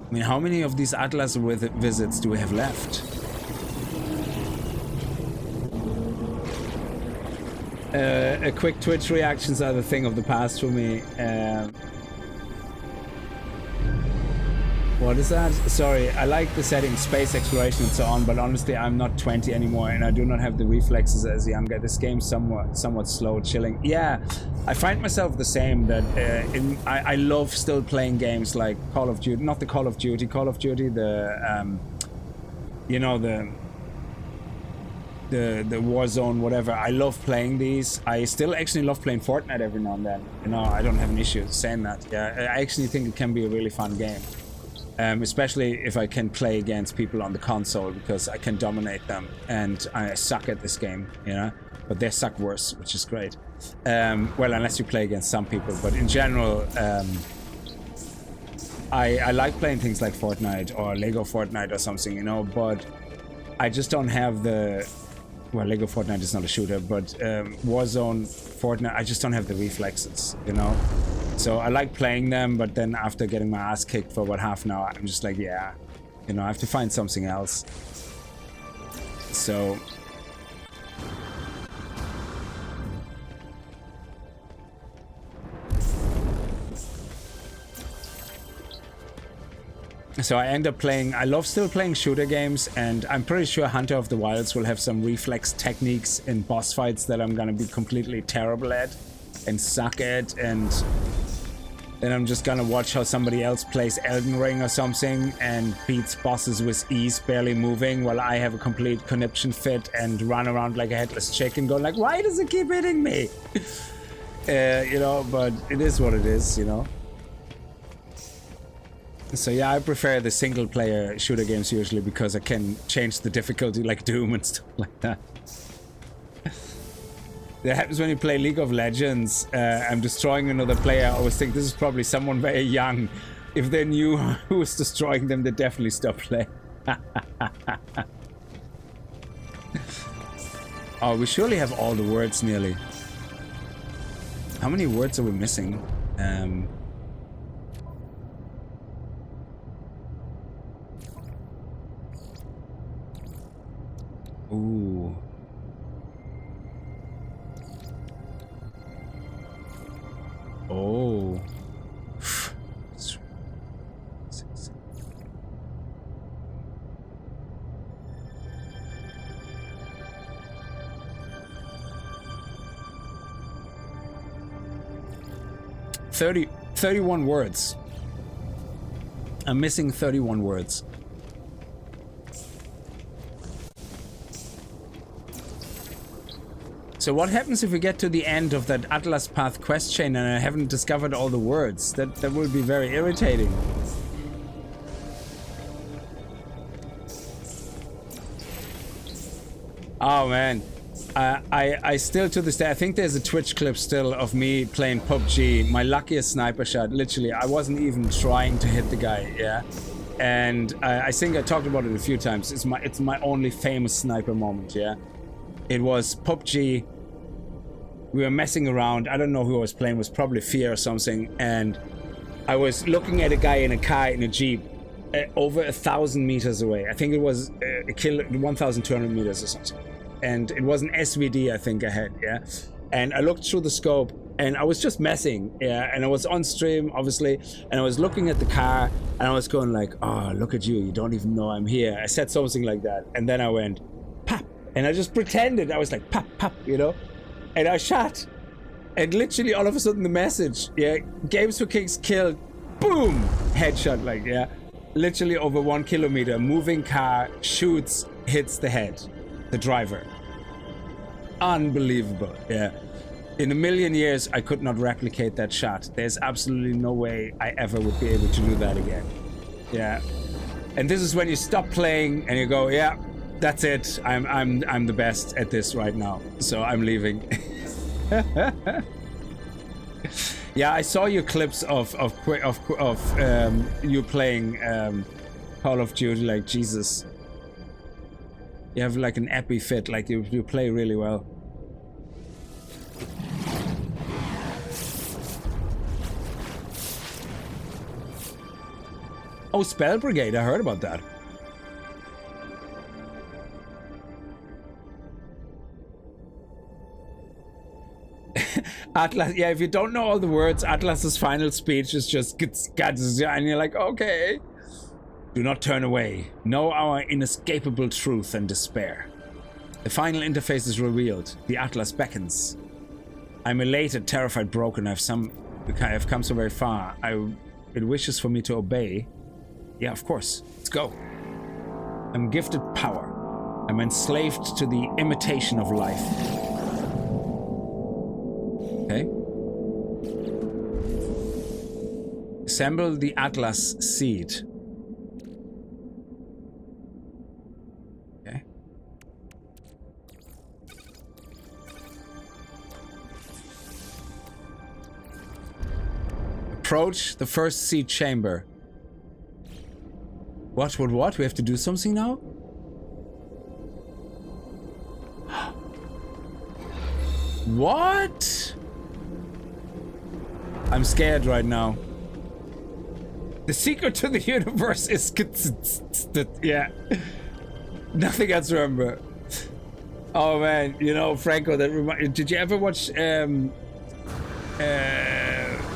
I mean, how many of these Atlas visits do we have left? A quick Twitch reactions are the thing of the past for me. What is that? Sorry, I like the setting, space exploration and so on, but honestly, I'm not 20 anymore and I do not have the reflexes as younger. This game's somewhat slow, chilling. Yeah, I find myself the same, that I love still playing games like Call of Duty, not the Call of Duty, the, you know, the Warzone, whatever. I love playing these. I still actually love playing Fortnite every now and then. You know, I don't have an issue saying that. Yeah, I actually think it can be a really fun game. Especially if I can play against people on the console, because I can dominate them, and I suck at this game, you know, but they suck worse, which is great. Well, unless you play against some people, but in general, I like playing things like Fortnite or Lego Fortnite or something, you know, but I just don't have the, well, Lego Fortnite is not a shooter, but Warzone, Fortnite, I just don't have the reflexes, you know. So I like playing them, but then after getting my ass kicked for about half an hour, I'm just like, yeah, you know, I have to find something else. So I end up playing, I love still playing shooter games, and I'm pretty sure Hunter of the Wilds will have some reflex techniques in boss fights that I'm gonna be completely terrible at and suck at, and Then I'm just gonna watch how somebody else plays Elden Ring or something and beats bosses with ease, barely moving, while I have a complete conniption fit and run around like a headless chicken going like, why does it keep hitting me? You know, but it is what it is, you know. So yeah, I prefer the single player shooter games usually because I can change the difficulty like Doom and stuff like that. That happens when you play League of Legends. I'm destroying another player. I always think this is probably someone very young. If they knew who was destroying them, they'd definitely stop playing. Oh, we surely have all the words nearly. How many words are we missing? Ooh. Oh. 31 words. I'm missing 31 words. So what happens if we get to the end of that Atlas Path quest chain and I haven't discovered all the words? That will be very irritating. Oh man, I still to this day, I think there's a Twitch clip still of me playing PUBG, my luckiest sniper shot. Literally, I wasn't even trying to hit the guy, yeah. And I think I talked about it a few times. It's my only famous sniper moment, yeah. It was PUBG. We were messing around. I don't know who I was playing. It was probably Fear or something. And I was looking at a guy in a car in a Jeep over 1,000 meters away. I think it was 1,200 meters or something. And it was an SVD, I think I had, yeah. And I looked through the scope and I was just messing, yeah. And I was on stream, obviously. And I was looking at the car and I was going like, oh, look at you. You don't even know I'm here. I said something like that. And then I went, pop. And I just pretended. I was like, pop, pop, you know. And I shot. And literally all of a sudden the message, yeah, Games for Kickz killed, boom, headshot, like, yeah. Literally over 1 kilometer, moving car, shoots, hits the head, the driver. Unbelievable, yeah. In a million years, I could not replicate that shot. There's absolutely no way I ever would be able to do that again. Yeah. And this is when you stop playing and you go, yeah, that's it. I'm the best at this right now. So I'm leaving. Yeah, I saw your clips of you playing Call of Duty. Like, Jesus, you have like an epi fit. Like you play really well. Oh, Spell Brigade! I heard about that. Atlas, yeah, if you don't know all the words, Atlas's final speech is just and you're like, okay. Do not turn away. Know our inescapable truth and despair. The final interface is revealed. The Atlas beckons. I'm elated, terrified, broken. I've come so very far. It wishes for me to obey. Yeah, of course. Let's go. I'm gifted power. I'm enslaved to the imitation of life. Okay. Assemble the Atlas seed. Okay. Approach the first seed chamber. What? We have to do something now? What? I'm scared right now. The secret to the universe is... Yeah. Nothing else to remember. Oh man, you know, Franco, did you ever watch The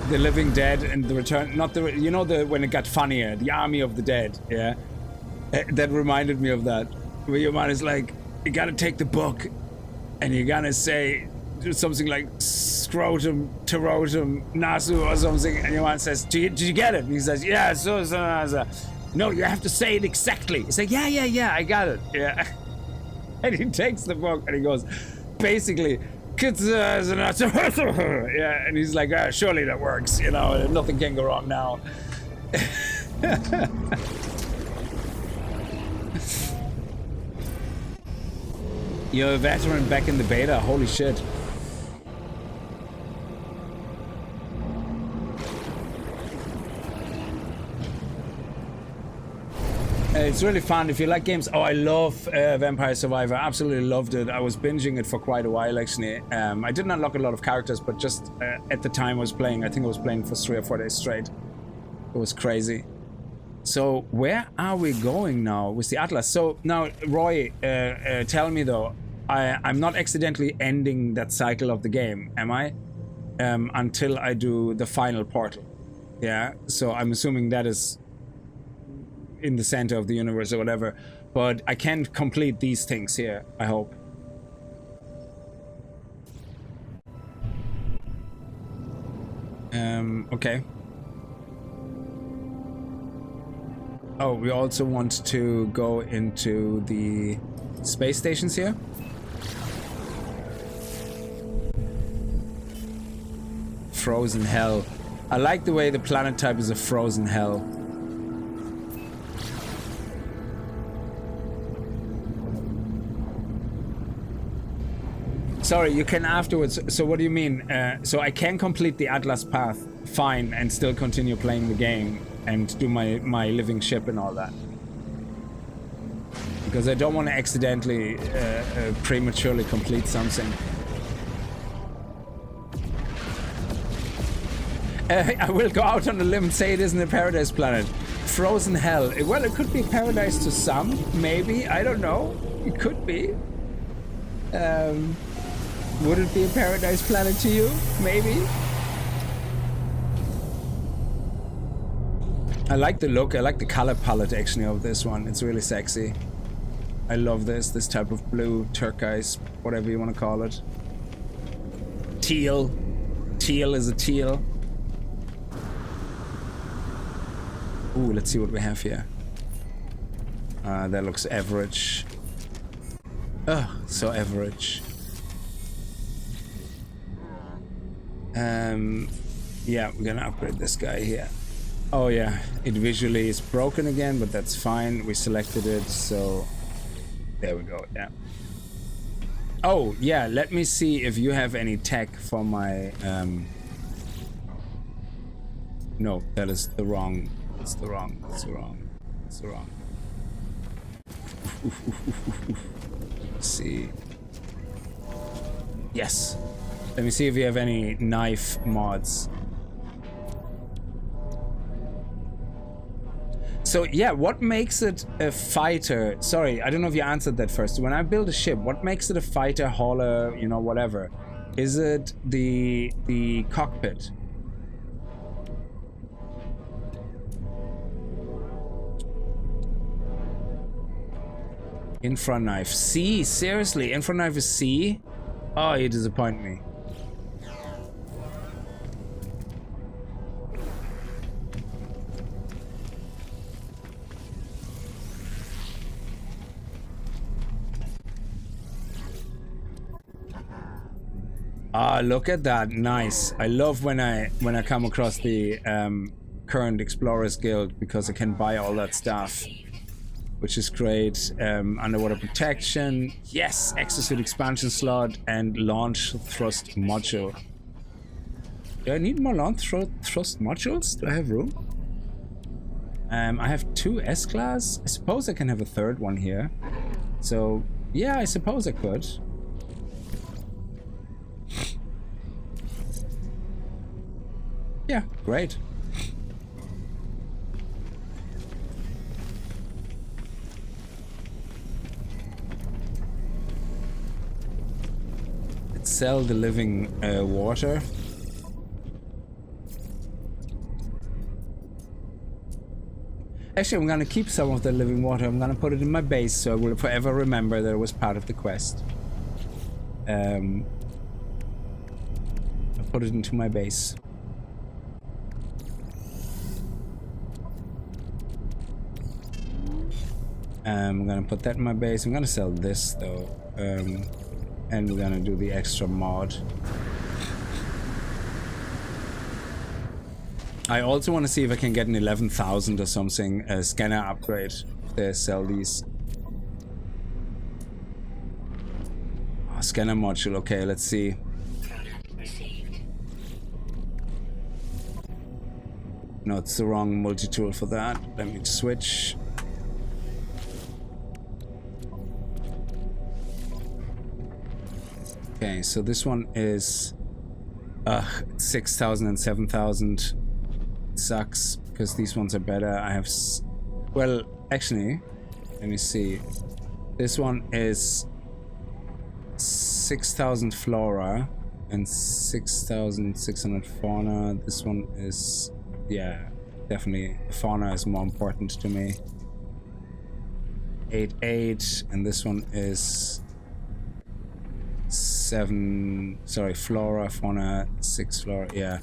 Living Dead and the Return? Not the... You know, when it got funnier, The Army of the Dead, yeah? That reminded me of that. Where your man is like, you gotta take the book and you gotta say... something like, scrotum, terotum, nasu or something, and Johan says, did you get it? And he says, yeah, so. No, you have to say it exactly. He's like, yeah, I got it. Yeah. And he takes the book and he goes, basically, Kickz, yeah, and he's like, surely that works, you know, nothing can go wrong now. You're a veteran back in the beta, holy shit. It's really fun if you like games. Oh, I love Vampire Survivor. Absolutely loved it. I was binging it for quite a while actually. I didn't unlock a lot of characters, but just at the time I was playing, I think I was playing for 3 or 4 days straight. It was crazy. So where are we going now with the Atlas? So now, Roy, tell me though, I'm not accidentally ending that cycle of the game, am I? Until I do the final portal. Yeah, so I'm assuming that is in the center of the universe or whatever, but I can complete these things here, I hope. Okay. Oh, we also want to go into the space stations here. Frozen hell. I like the way the planet type is a frozen hell. Sorry, you can afterwards. So what do you mean? So I can complete the Atlas path fine and still continue playing the game and do my living ship and all that. Because I don't want to accidentally prematurely complete something. I will go out on a limb and say it isn't a paradise planet. Frozen hell. Well, it could be paradise to some, maybe. I don't know. It could be. Would it be a paradise planet to you? Maybe. I like the look. I like the color palette actually of this one. It's really sexy. I love this type of blue, turquoise, whatever you want to call it. Teal. Teal is a teal. Ooh, let's see what we have here. That looks average. Ugh, so average. Yeah, we're gonna upgrade this guy here. Oh yeah, it visually is broken again, but that's fine. We selected it, so there we go. Yeah. Oh yeah, let me see if you have any tech for my. No, that is the wrong. It's the wrong. It's the wrong. It's the wrong. Let's see. Yes. Let me see if you have any knife mods. So yeah, what makes it a fighter? Sorry, I don't know if you answered that first. When I build a ship, what makes it a fighter, hauler, you know, whatever? Is it the cockpit? Infra knife. C? Seriously? Infra knife is C? Oh, you disappoint me. Ah, look at that. Nice. I love when I come across the current Explorers Guild because I can buy all that stuff. Which is great. Underwater protection. Yes! Exosuit expansion slot and launch thrust module. Do I need more launch thrust modules? Do I have room? I have 2 S-Class. I suppose I can have a 3rd one here. So, yeah, I suppose I could. Yeah, great. Sell the living water. Actually, I'm gonna keep some of the living water. I'm gonna put it in my base so I will forever remember that it was part of the quest. put it into my base. I'm gonna put that in my base. I'm gonna sell this though, and we're gonna do the extra mod. I also want to see if I can get an 11,000 or something scanner upgrade. They sell these. Oh, scanner module. Okay, let's see. No, it's the wrong multi-tool for that. Let me switch. Okay, so this one is 6,000 and 7,000. Sucks because these ones are better. I have well, actually, let me see. This one is 6,000 flora and 6,600 fauna. This one is, yeah, definitely fauna is more important to me. 8, and this one is 7. Sorry, flora, fauna, 6 flora. Yeah.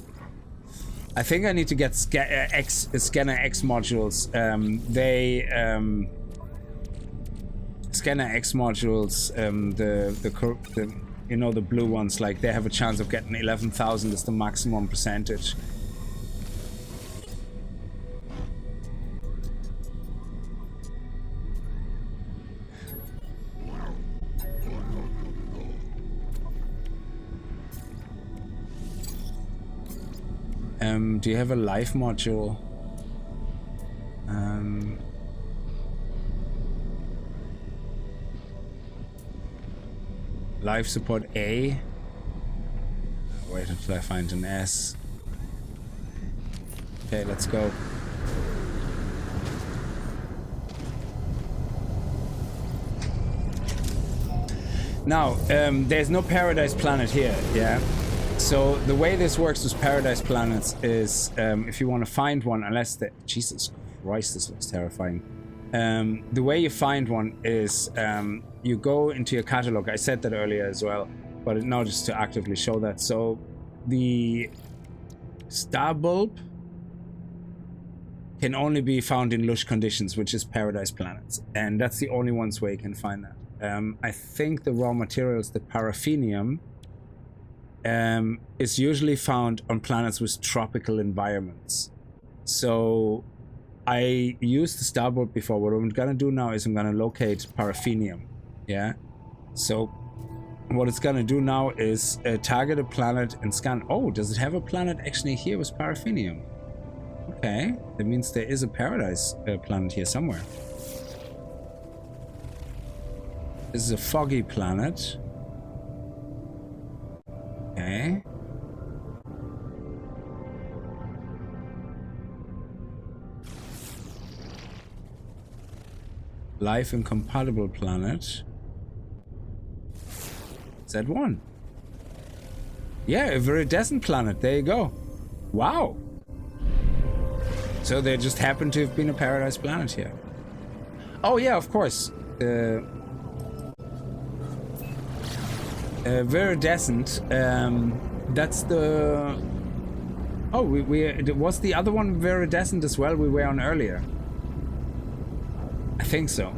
I think I need to get Scanner X modules. Scanner X modules, the you know, the blue ones, like they have a chance of getting 11,000 as the maximum percentage. Do you have a life module? Life support A. Wait until I find an S. Okay, let's go. Now, there's no paradise planet here, yeah? So the way this works with paradise planets is if you want to find one, unless the... Jesus Christ, this looks terrifying. The way you find one is you go into your catalog. I said that earlier as well, but now just to actively show that. So the star bulb can only be found in lush conditions, which is paradise planets. And that's the only ones where you can find that. I think the raw materials, the paraffinium, is usually found on planets with tropical environments. So I used the starboard before. What I'm gonna do now is I'm gonna locate paraffinium. Yeah. So what it's gonna do now is target a planet and scan. Oh, does it have a planet actually here with paraffinium? Okay, that means there is a paradise planet here somewhere. This is a foggy planet. Okay. Life incompatible planet. Z1. Yeah, a viridescent planet. There you go. Wow. So there just happened to have been a paradise planet here. Oh yeah, of course. Viridescent. That's the... Oh, was the other one viridescent as well? We were on earlier. I think so.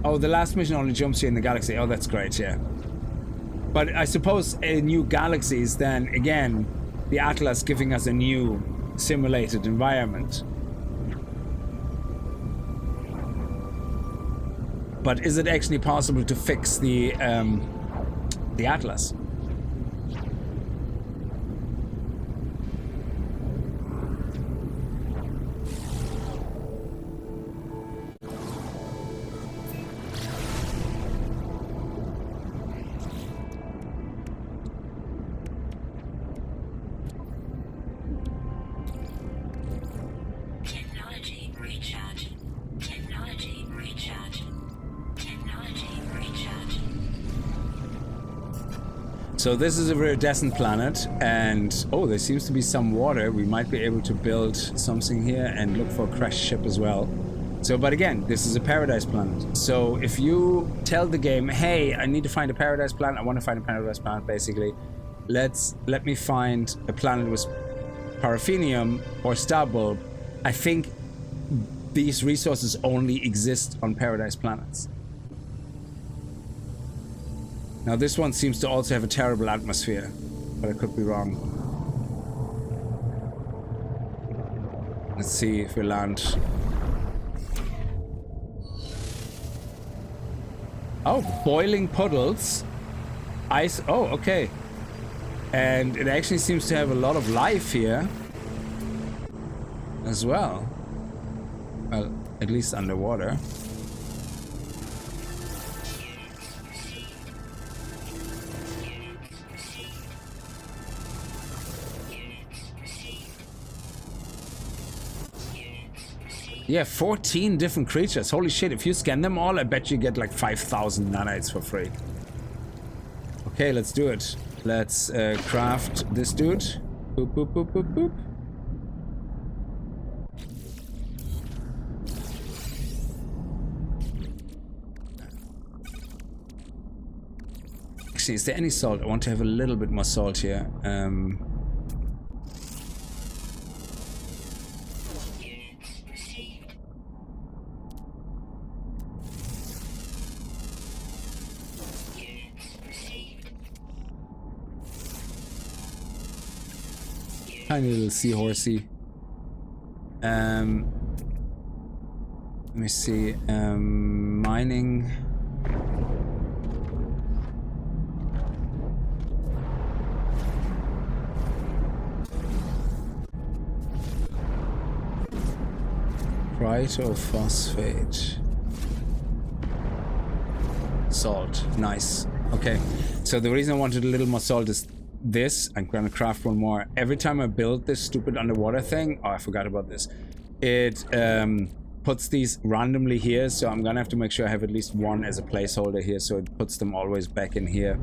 Oh, the last mission only jumps you in the galaxy. Oh, that's great, yeah. But I suppose a new galaxy is then, again, the Atlas giving us a new simulated environment. But is it actually possible to fix the Atlas? So this is a viridescent planet, and oh, there seems to be some water. We might be able to build something here and look for a crashed ship as well. So, but again, this is a paradise planet. So if you tell the game, hey, I need to find a paradise planet, I want to find a paradise planet, basically, let me find a planet with paraffinium or starbulb, I think these resources only exist on paradise planets. Now this one seems to also have a terrible atmosphere, but I could be wrong. Let's see if we land. Oh, boiling puddles. Ice. Oh, okay. And it actually seems to have a lot of life here as well. Well, at least underwater. Yeah, 14 different creatures. Holy shit, if you scan them all, I bet you get like 5,000 nanites for free. Okay, let's do it. Let's craft this dude. Boop, boop, boop, boop, boop. Actually, is there any salt? I want to have a little bit more salt here. Tiny little seahorsey. Let me see. Mining. Phosphate. Salt. Nice. Okay. So the reason I wanted a little more salt is this. I'm gonna craft one more. Every time I build this stupid underwater thing, oh, I forgot about this. It puts these randomly here, so I'm gonna have to make sure I have at least one as a placeholder here, so it puts them always back in here.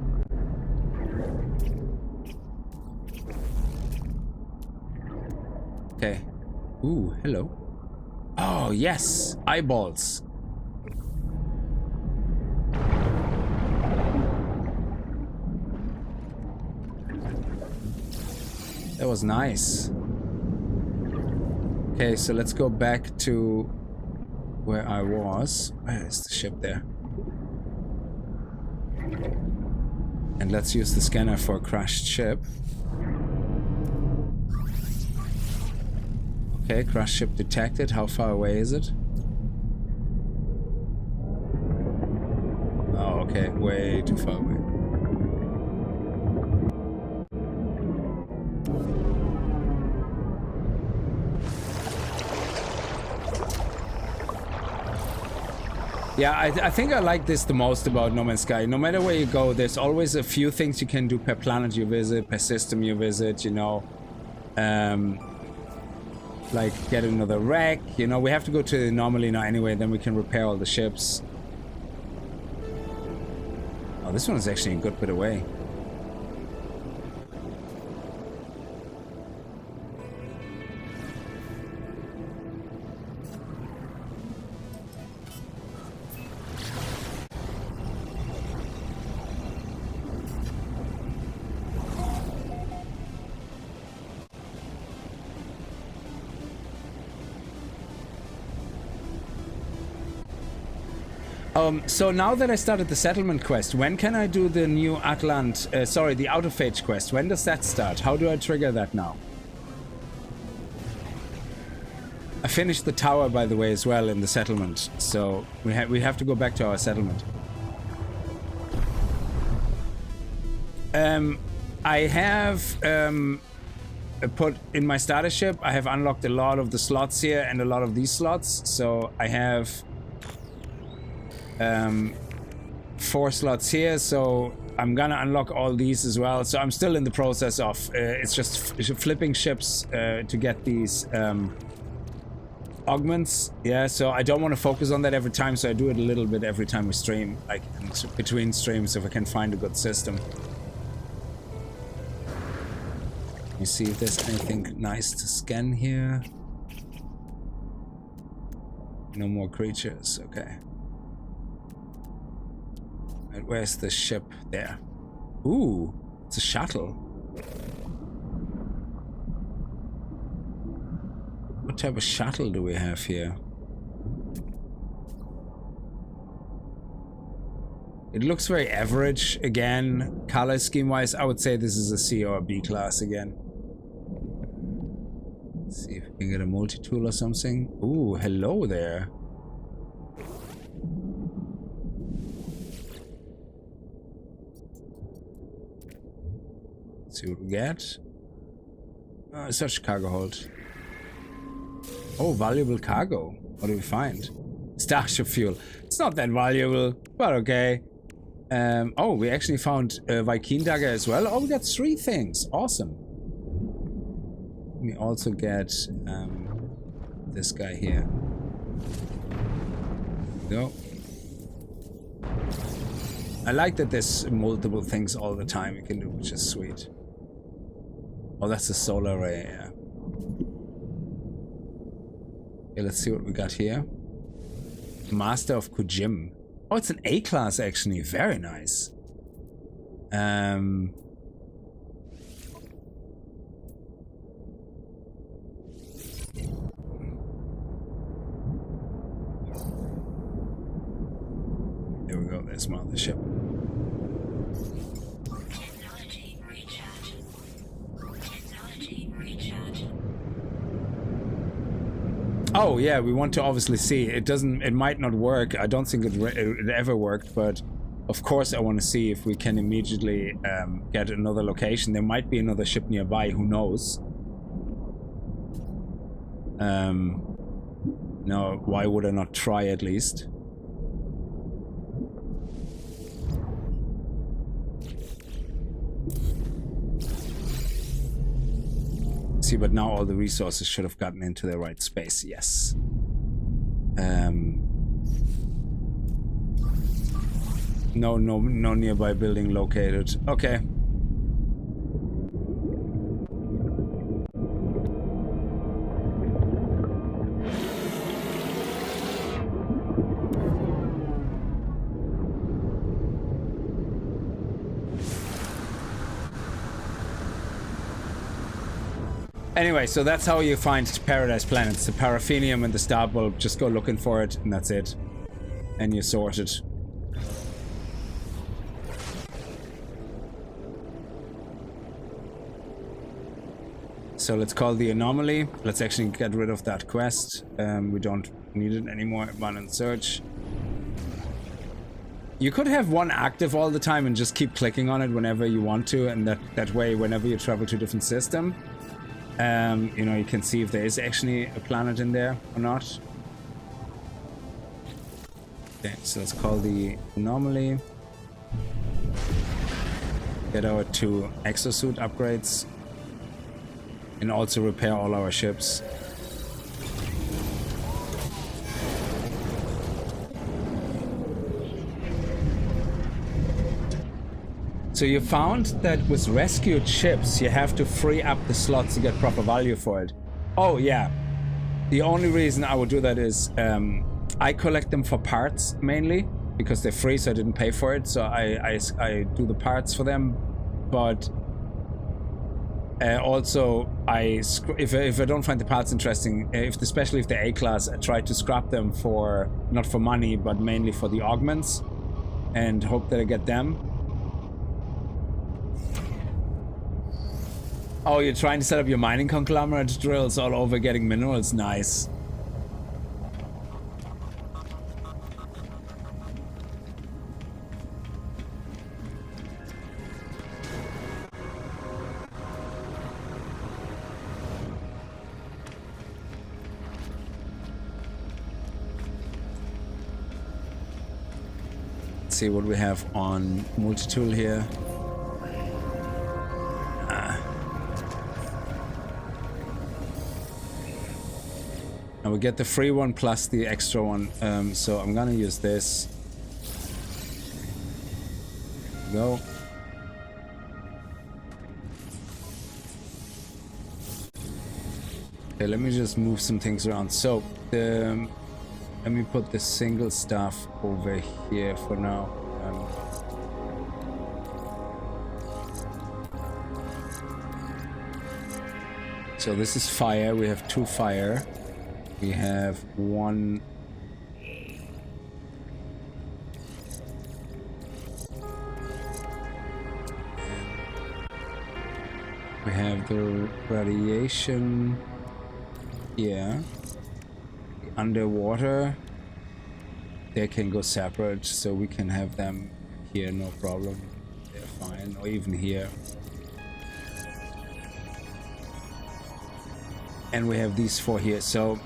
Okay. Ooh, hello. Oh, yes! Eyeballs. That was nice. Okay, so let's go back to where I was. Where is the ship there? And let's use the scanner for a crashed ship. Okay, crashed ship detected. How far away is it? Oh, okay, way too far away. Yeah, I think I like this the most about No Man's Sky. No matter where you go, there's always a few things you can do per planet you visit, per system you visit, you know. Like get another wreck, you know. We have to go to the anomaly now anyway, then we can repair all the ships. Oh, this one is actually a good bit away. So now that I started the settlement quest, when can I do the new the autophage quest? When does that start? How do I trigger that now? I finished the tower, by the way, as well in the settlement. So we have to go back to our settlement. I have put in my starter ship, I have unlocked a lot of the slots here and a lot of these slots. So I have 4 slots here, so I'm gonna unlock all these as well. So I'm still in the process of it's just flipping ships to get these augments. Yeah, so I don't want to focus on that every time, so I do it a little bit every time we stream, like between streams, if I can find a good system. Let me see if there's anything nice to scan here. No more creatures. Okay. And where's the ship? There. Ooh, it's a shuttle. What type of shuttle do we have here? It looks very average again, color scheme wise. I would say this is a C or a B class again. Let's see if we can get a multi-tool or something. Ooh, hello there. Let's see what we get. Search cargo hold. Oh, valuable cargo. What do we find? Starship fuel. It's not that valuable, but okay. Oh, we actually found a Viking dagger as well. Oh, we got 3 things. Awesome. We also get this guy here. Go. I like that there's multiple things all the time you can do, which is sweet. Oh, that's a solar ray, yeah. Okay, let's see what we got here. Master of Kujim. Oh, it's an A class actually. Very nice. There we go. There's my other ship. Technology recharge. Technology recharge. Oh yeah, we want to obviously see. It might not work. I don't think it ever worked, but of course I want to see if we can immediately get another location. There might be another ship nearby, who knows? No, why would I not try at least? See, but now all the resources should have gotten into the right space. Yes. No nearby building located. Okay. Anyway, so that's how you find Paradise Planets. The Paraffinium and the Star Bulb. Just go looking for it, and that's it. And you're sorted. So let's call the anomaly. Let's actually get rid of that quest. We don't need it anymore. Abandoned search. You could have one active all the time and just keep clicking on it whenever you want to, and that way, whenever you travel to a different system, you know, you can see if there is actually a planet in there or not. Okay, so let's call the anomaly. Get our 2 exosuit upgrades. And also repair all our ships. So you found that with rescued ships, you have to free up the slots to get proper value for it. Oh yeah. The only reason I would do that is I collect them for parts mainly because they're free, so I didn't pay for it. So I do the parts for them, but also if I don't find the parts interesting, especially if they're A class, I try to scrap them for not for money, but mainly for the augments, and hope that I get them. Oh, you're trying to set up your mining conglomerate drills all over getting minerals. Nice. Let's see what we have on multi-tool here. And we get the free one plus the extra one, so I'm gonna use this. Go. Okay, let me just move some things around. So, the Let me put the single stuff over here for now. So this is fire. We have 2 fire. We have 1. We have the radiation here. The underwater. They can go separate, so we can have them here, no problem. They're fine, or even here. And we have these 4 here, so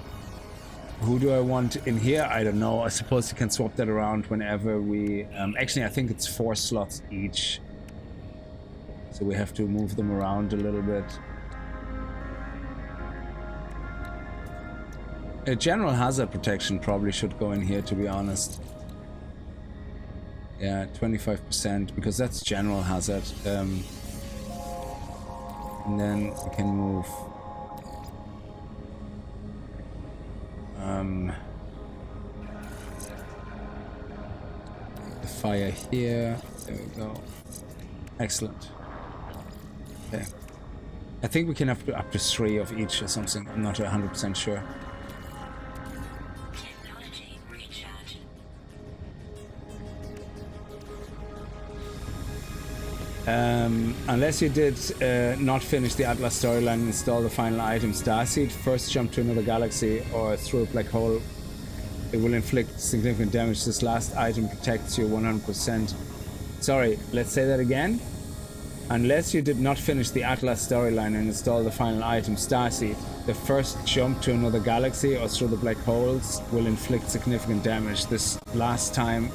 who do I want in here? I don't know. I suppose you can swap that around whenever we... actually, I think it's 4 slots each. So we have to move them around a little bit. A general hazard protection probably should go in here, to be honest. Yeah, 25%, because that's general hazard. And then we can move... the fire here. There we go. Excellent. Okay. I think we can have up to 3 of each or something. I'm not 100% sure. Technology recharge. Unless you did not finish the Atlas storyline and install the final item Starseed, first jump to another galaxy or through a black hole, it will inflict significant damage. This last item protects you 100%. Sorry, let's say that again. Unless you did not finish the Atlas storyline and install the final item Starseed, the first jump to another galaxy or through the black holes will inflict significant damage. This last item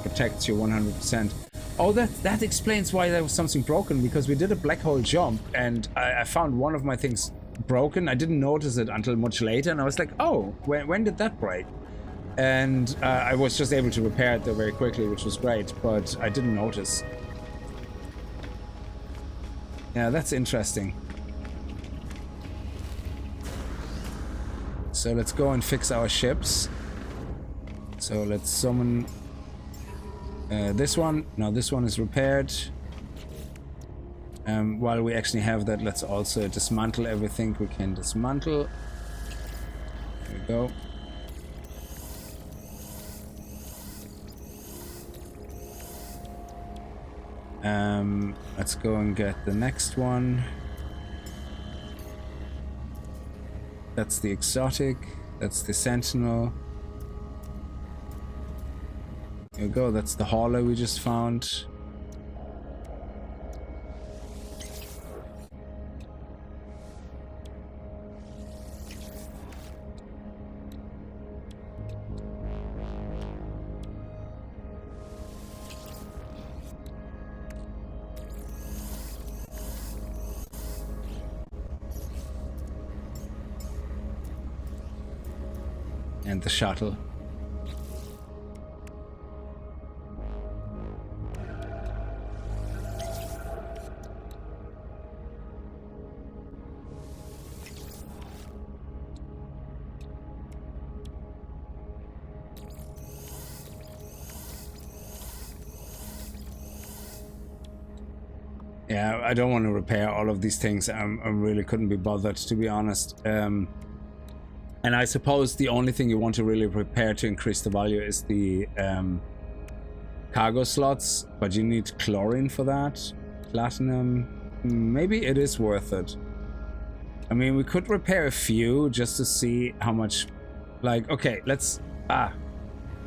protects you 100%. Oh, that explains why there was something broken, because we did a black hole jump and I found one of my things broken. I didn't notice it until much later, and I was like, oh, when did that break? And I was just able to repair it very quickly, which was great, but I didn't notice. Yeah, that's interesting. So let's go and fix our ships. So let's summon this one. Now this one is repaired. While we actually have that, let's also dismantle everything we can dismantle. There we go. Let's go and get the next one. That's the exotic. That's the sentinel. There we go. That's the hauler we just found. And the shuttle. Yeah, I don't want to repair all of these things. I really couldn't be bothered, to be honest. And I suppose the only thing you want to really repair to increase the value is the cargo slots, but you need chlorine for that. Platinum, maybe it is worth it. I mean, we could repair a few just to see how much, like, okay, let's,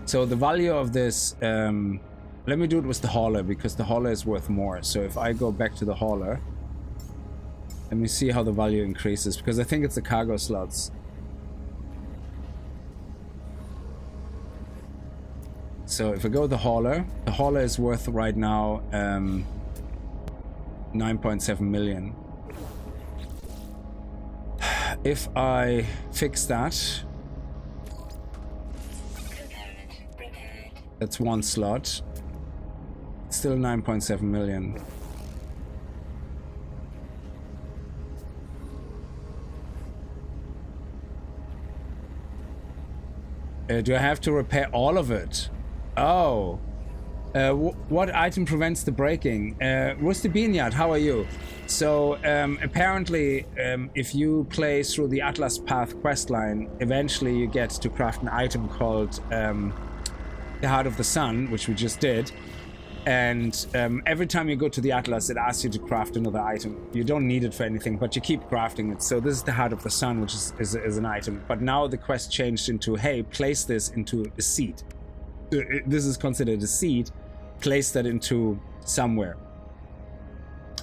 so the value of this, let me do it with the hauler, because the hauler is worth more. So if I go back to the hauler, let me see how the value increases, because I think it's the cargo slots. So if I go the hauler is worth right now 9.7 million. If I fix that, that's one slot. It's still 9.7 million. Do I have to repair all of it? Oh. What item prevents the breaking? Rusty Beanyard, how are you? So, apparently, if you play through the Atlas Path questline, eventually you get to craft an item called the Heart of the Sun, which we just did. And every time you go to the Atlas, it asks you to craft another item. You don't need it for anything, but you keep crafting it. So this is the Heart of the Sun, which is an item. But now the quest changed into, hey, place this into a seed. This is considered a seed. Place that into somewhere.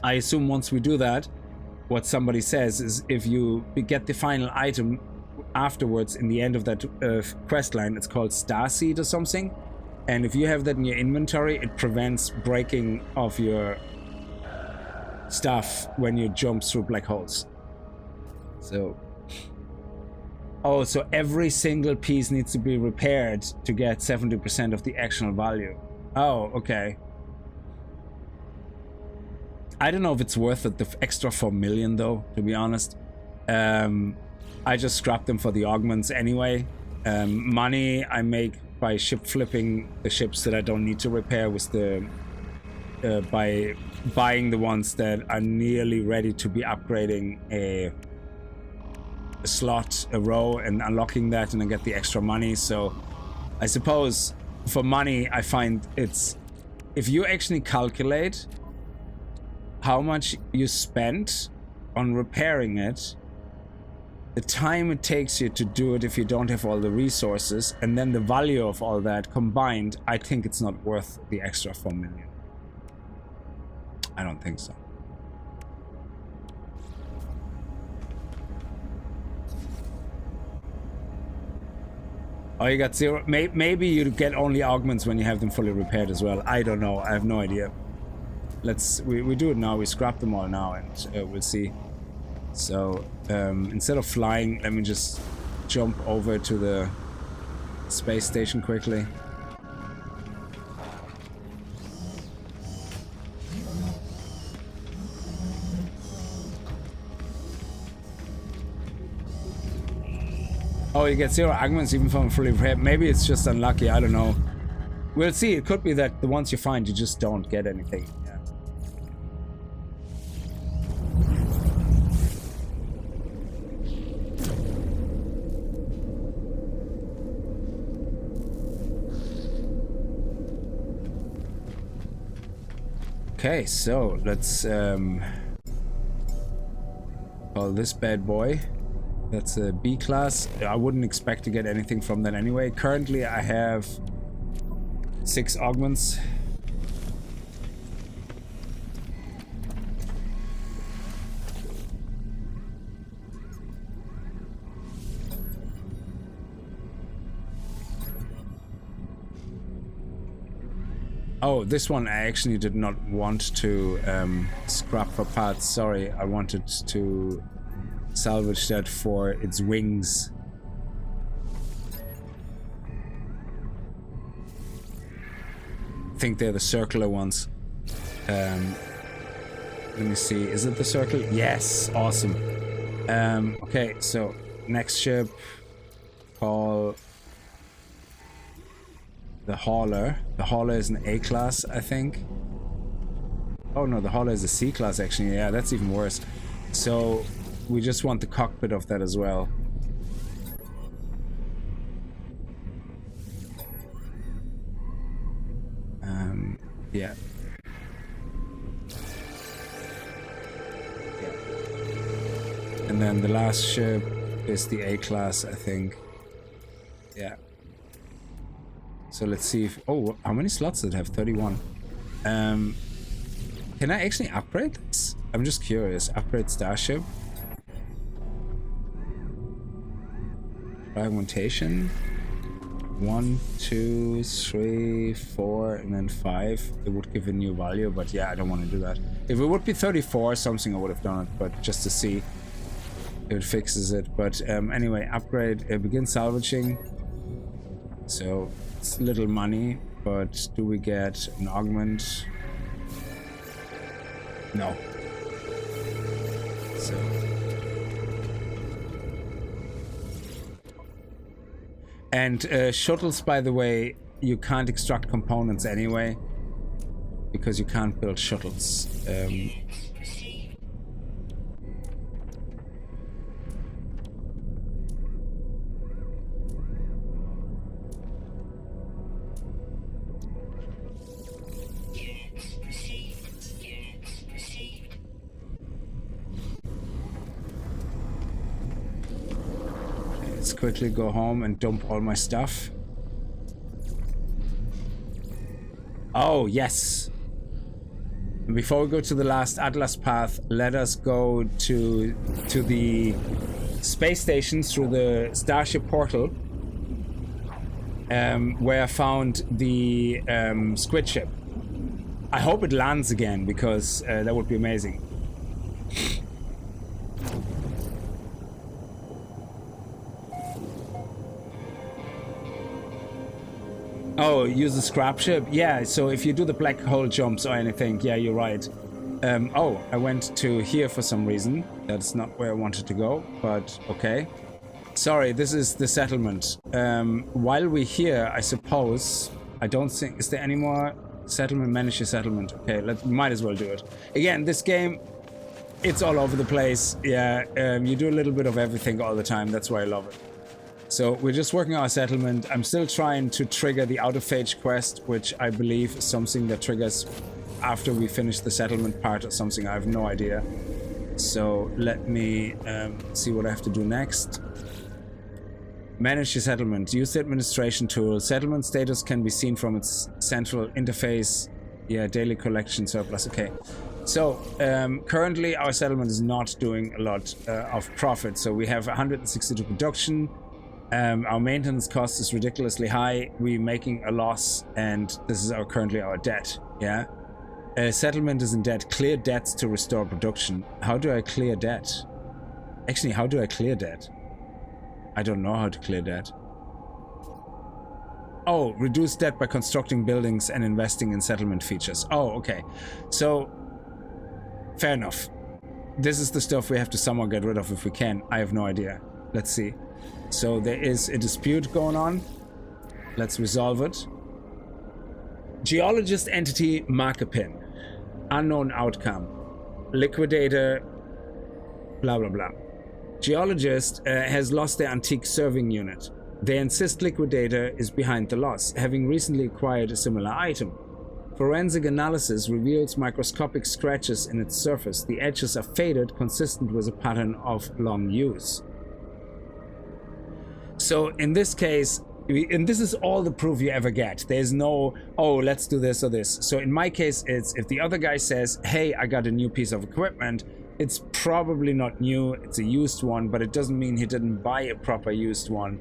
I assume once we do that, what somebody says is if you get the final item afterwards in the end of that quest line, it's called Star Seed or something. And if you have that in your inventory, it prevents breaking of your stuff when you jump through black holes. So... Oh, so every single piece needs to be repaired to get 70% of the actual value. Oh, okay. I don't know if it's worth it, the extra 4 million though, to be honest. I just scrapped them for the augments anyway. Money I make by ship flipping the ships that I don't need to repair with the... by buying the ones that are nearly ready to be upgrading a slot, a row, and unlocking that, and I get the extra money. So I suppose for money, I find it's, if you actually calculate how much you spent on repairing it, the time it takes you to do it if you don't have all the resources, and then the value of all that combined, I think it's not worth the extra 4 million. I don't think so. Oh, you got 0. Maybe you get only augments when you have them fully repaired as well. I don't know. I have no idea. We do it now. We scrap them all now, and we'll see. So instead of flying, let me just jump over to the space station quickly. Oh, you get 0 augments even from fully repaired. Maybe it's just unlucky. I don't know. We'll see. It could be that the ones you find, you just don't get anything. Yeah. Okay, so let's call this bad boy. That's a B class. I wouldn't expect to get anything from that anyway. Currently, I have 6 augments. Oh, this one I actually did not want to scrap for parts. Sorry, I wanted to salvage that for its wings. I think they're the circular ones. Let me see. Is it the circle? Yes. Awesome. Okay, so next ship, call the Hauler. The Hauler is an A class, I think. Oh no, the Hauler is a C class actually. Yeah, that's even worse. So we just want the cockpit of that as well. Yeah. And then the last ship is the A class, I think. Yeah. So let's see if... Oh, how many slots does it have? 31. Can I actually upgrade this? I'm just curious. Upgrade Starship. Fragmentation. 1, 2, 3, 4, and then 5. It would give a new value, but yeah, I don't want to do that. If it would be 34 or something, I would have done it, but just to see if it fixes it. But anyway, upgrade, begin salvaging. So it's little money, but do we get an augment? No. So And shuttles, by the way, you can't extract components anyway, because you can't build shuttles. Let's quickly go home and dump all my stuff. Oh, yes. Before we go to the last Atlas path, let us go to the space station through the Starship portal, where I found the squid ship. I hope it lands again, because that would be amazing. Oh, use the scrap ship? Yeah, so if you do the black hole jumps or anything, yeah, you're right. Oh, I went to here for some reason. That's not where I wanted to go, but okay. Sorry, this is the settlement. While we're here, I suppose... I don't think... Is there any more settlement? Manage your settlement. Okay, might as well do it. Again, this game, it's all over the place. Yeah, you do a little bit of everything all the time. That's why I love it. So we're just working our settlement. I'm still trying to trigger the out-of-phage quest, which I believe is something that triggers after we finish the settlement part or something. I have no idea. So let me see what I have to do next. Manage your settlement. Use the administration tool. Settlement status can be seen from its central interface. Yeah, daily collection surplus. Okay. So currently our settlement is not doing a lot of profit. So we have 162 production. Our maintenance cost is ridiculously high. We're making a loss, and this is currently our debt. Yeah. Settlement is in debt. Clear debts to restore production. How do I clear debt? Actually, how do I clear debt? I don't know how to clear debt. Oh, reduce debt by constructing buildings and investing in settlement features. Oh, okay. So, fair enough. This is the stuff we have to somehow get rid of if we can. I have no idea. Let's see. So there is a dispute going on. Let's resolve it. Geologist entity marker pin. Unknown outcome. Liquidator. Blah, blah, blah. Geologist has lost their antique serving unit. They insist Liquidator is behind the loss, having recently acquired a similar item. Forensic analysis reveals microscopic scratches in its surface. The edges are faded, consistent with a pattern of long use. So in this case, and this is all the proof you ever get. There's no, oh, let's do this or this. So in my case, it's if the other guy says, hey, I got a new piece of equipment, it's probably not new, it's a used one, but it doesn't mean he didn't buy a proper used one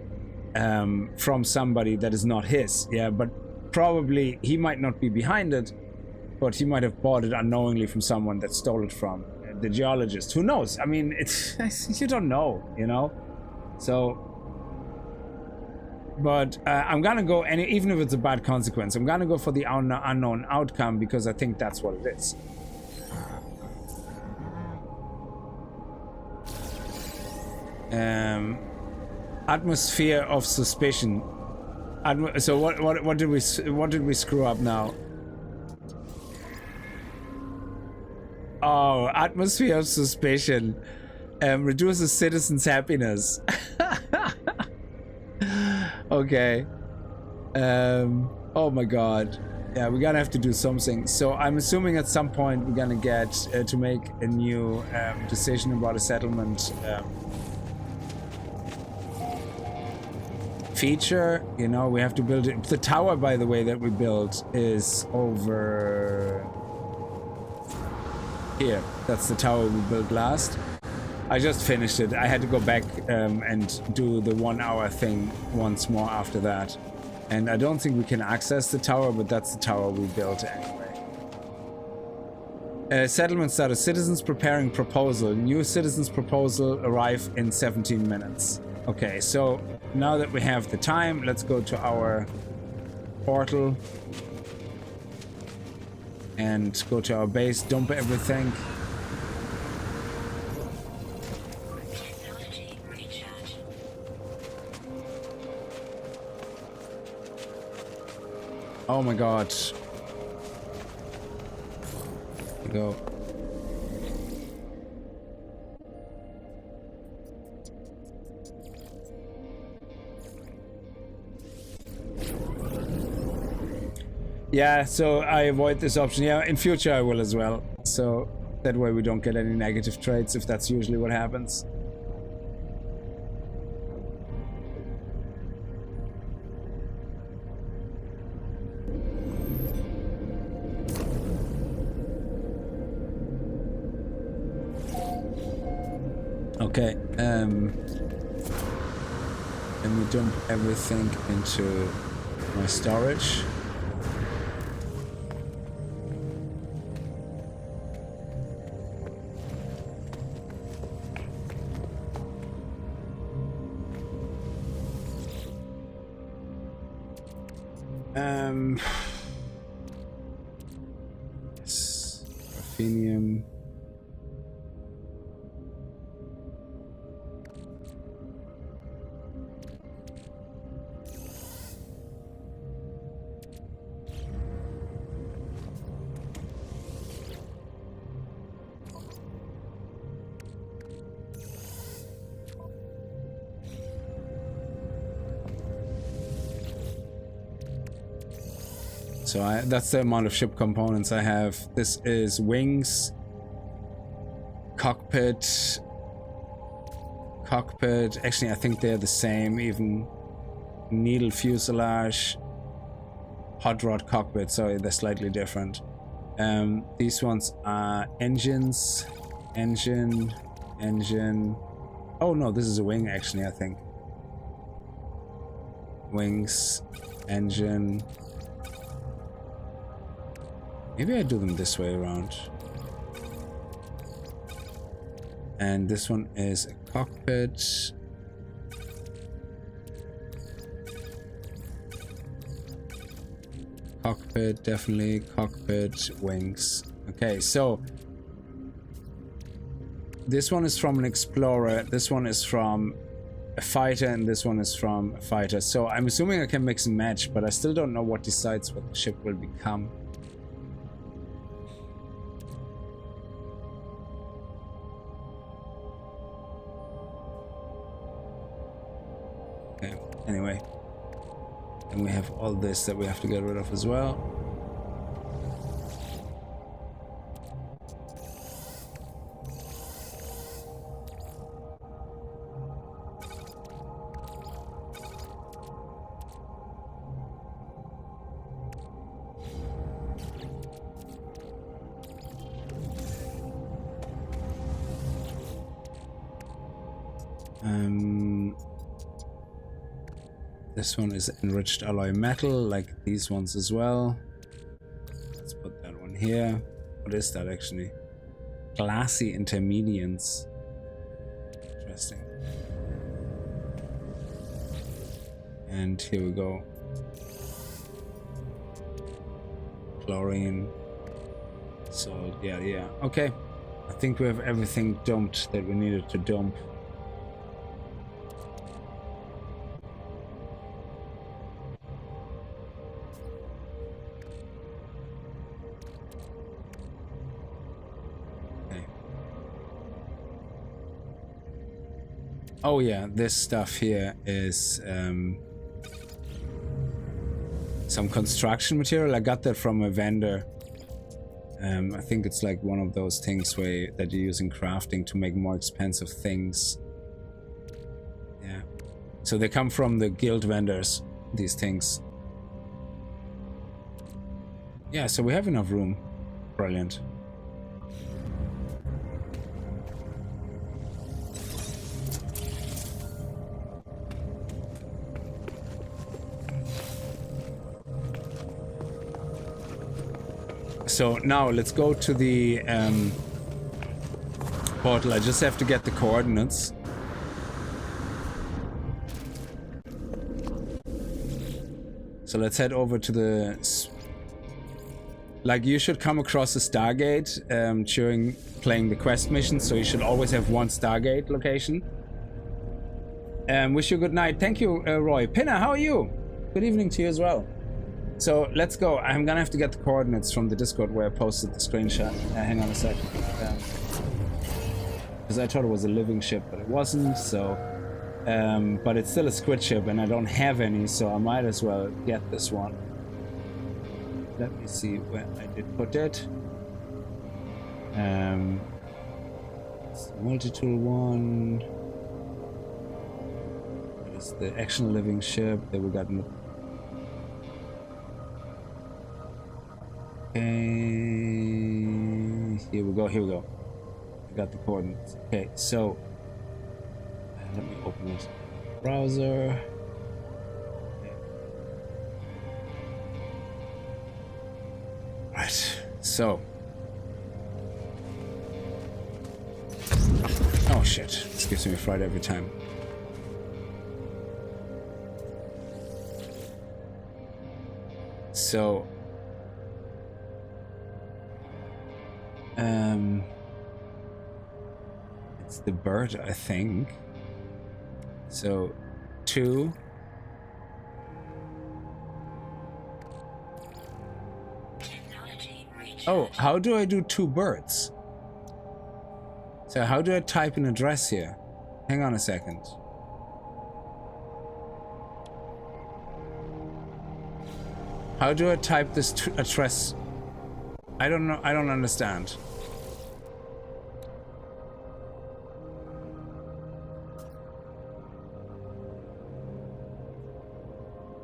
from somebody that is not his. Yeah, but probably he might not be behind it, but he might have bought it unknowingly from someone that stole it from the geologist. Who knows? I mean, it's you don't know, you know? So... But I'm gonna go, and even if it's a bad consequence, I'm gonna go for the unknown outcome, because I think that's what it is. Atmosphere of suspicion. So what did we screw up now? Oh, atmosphere of suspicion reduces citizens' happiness. Okay. Oh my god. Yeah, we're gonna have to do something. So I'm assuming at some point we're gonna get to make a new decision about a settlement feature. You know, we have to build it. The tower, by the way, that we built is over here. That's the tower we built last. I just finished it. I had to go back and do the 1 hour thing once more after that. And I don't think we can access the tower, but that's the tower we built anyway. Settlement status. Citizens preparing proposal. New citizens proposal arrive in 17 minutes. Okay, so now that we have the time, let's go to our portal. And go to our base, dump everything. Oh my god. Here we go. Yeah, so I avoid this option. Yeah, in future I will as well. So that way we don't get any negative traits, if that's usually what happens. Okay, let me dump everything into my storage. Graphenium. So that's the amount of ship components I have. This is wings, cockpit. Actually, I think they're the same. Even needle fuselage, hot rod cockpit. Sorry, they're slightly different. These ones are engines, engine. Oh no, this is a wing actually. I think wings, engine. Maybe I do them this way around. And this one is a cockpit. Cockpit, definitely. Cockpit, wings. Okay, so this one is from an explorer, this one is from a fighter, and this one is from a fighter. So I'm assuming I can mix and match, but I still don't know what decides what the ship will become. Anyway, and we have all this that we have to get rid of as well. This one is enriched alloy metal, like these ones as well. Let's put that one here. What is that actually? Glassy intermediates. Interesting. And here we go. Chlorine. Salt, yeah. Okay. I think we have everything dumped that we needed to dump. Oh yeah, this stuff here is some construction material. I got that from a vendor. I think it's like one of those things that you use in crafting to make more expensive things. Yeah. So they come from the guild vendors, these things. Yeah, so we have enough room. Brilliant. So now let's go to the portal. I just have to get the coordinates. So let's head over to the... Like, you should come across a Stargate during playing the quest mission, so you should always have one Stargate location. Wish you a good night. Thank you, Roy. Pinna, how are you? Good evening to you as well. So let's go. I'm gonna have to get the coordinates from the Discord where I posted the screenshot. Hang on a sec. Because I thought it was a living ship, but it wasn't. So, but it's still a squid ship, and I don't have any, so I might as well get this one. Let me see where I did put it. It's the multi-tool one. It's the actual living ship that we got in the... Okay, here we go, here we go. I got the coordinates. Okay, so let me open this browser. Okay. Right, so. Oh shit, this gives me a fright every time. So it's the bird, I think. So 2. Oh, how do I do 2 birds? So how do I type an address here? Hang on a second. How do I type this address? I don't know. I don't understand.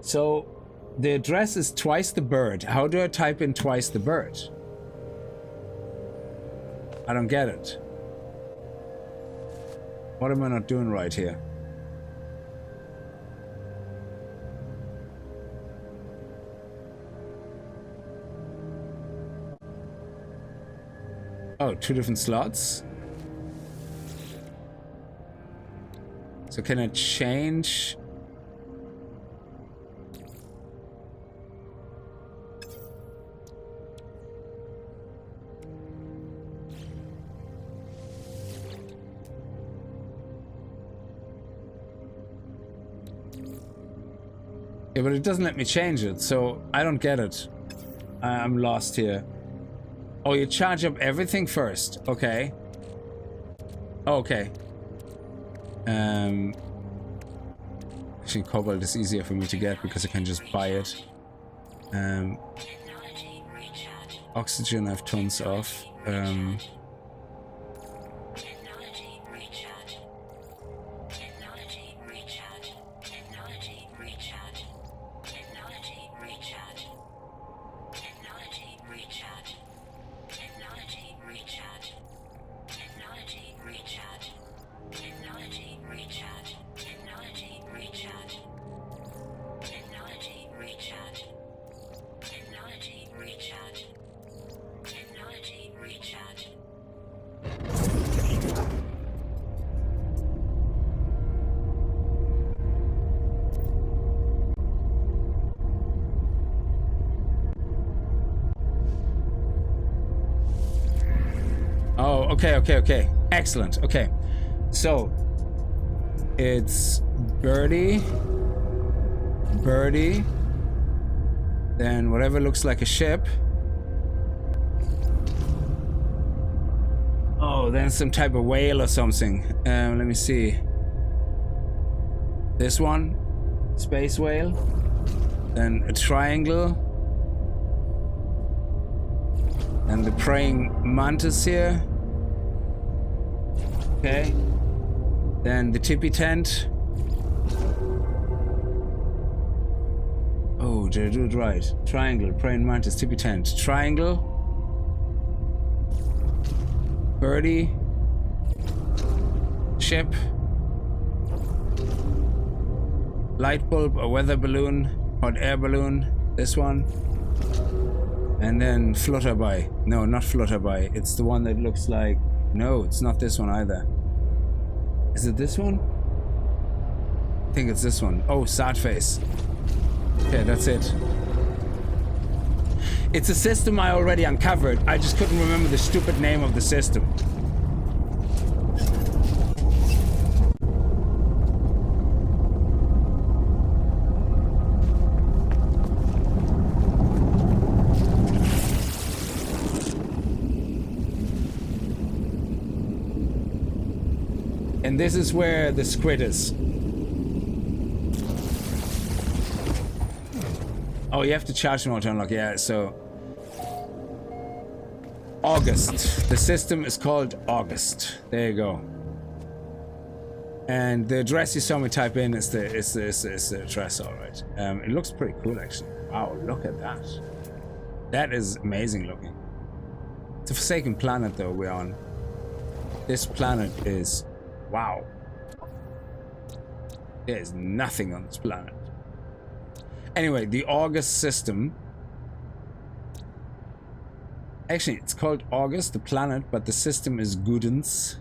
So the address is twice the bird. How do I type in twice the bird? I don't get it. What am I not doing right here? Oh, 2 different slots. So can I change? Yeah, but it doesn't let me change it, so I don't get it. I'm lost here. Oh, you charge up everything first. Okay. Okay. Actually, cobalt is easier for me to get because I can just buy it. Oxygen I have tons of. Okay. Excellent. Okay. So it's birdie, then whatever looks like a ship. Oh, then some type of whale or something. Let me see. This one, space whale. Then a triangle. And the praying mantis here. Okay. Then the tippy tent. Oh, did I do it right? Triangle, praying mantis, tippy tent. Triangle. Birdie. Ship. Light bulb or weather balloon. Hot air balloon. This one. And then flutterby. No, not flutterby. It's the one that looks like... No, it's not this one either. Is it this one? I think it's this one. Oh, sad face. Okay, that's it. It's a system I already uncovered. I just couldn't remember the stupid name of the system. And this is where the squid is. Oh, you have to charge in order to unlock. Yeah, so August. The system is called August. There you go. And the address you saw me type in is the address, all right. It looks pretty cool, actually. Wow, look at that. That is amazing looking. It's a forsaken planet, though, we're on. This planet is... wow. There's nothing on this planet. Anyway, the August system... actually, it's called August, the planet, but the system is Gudens.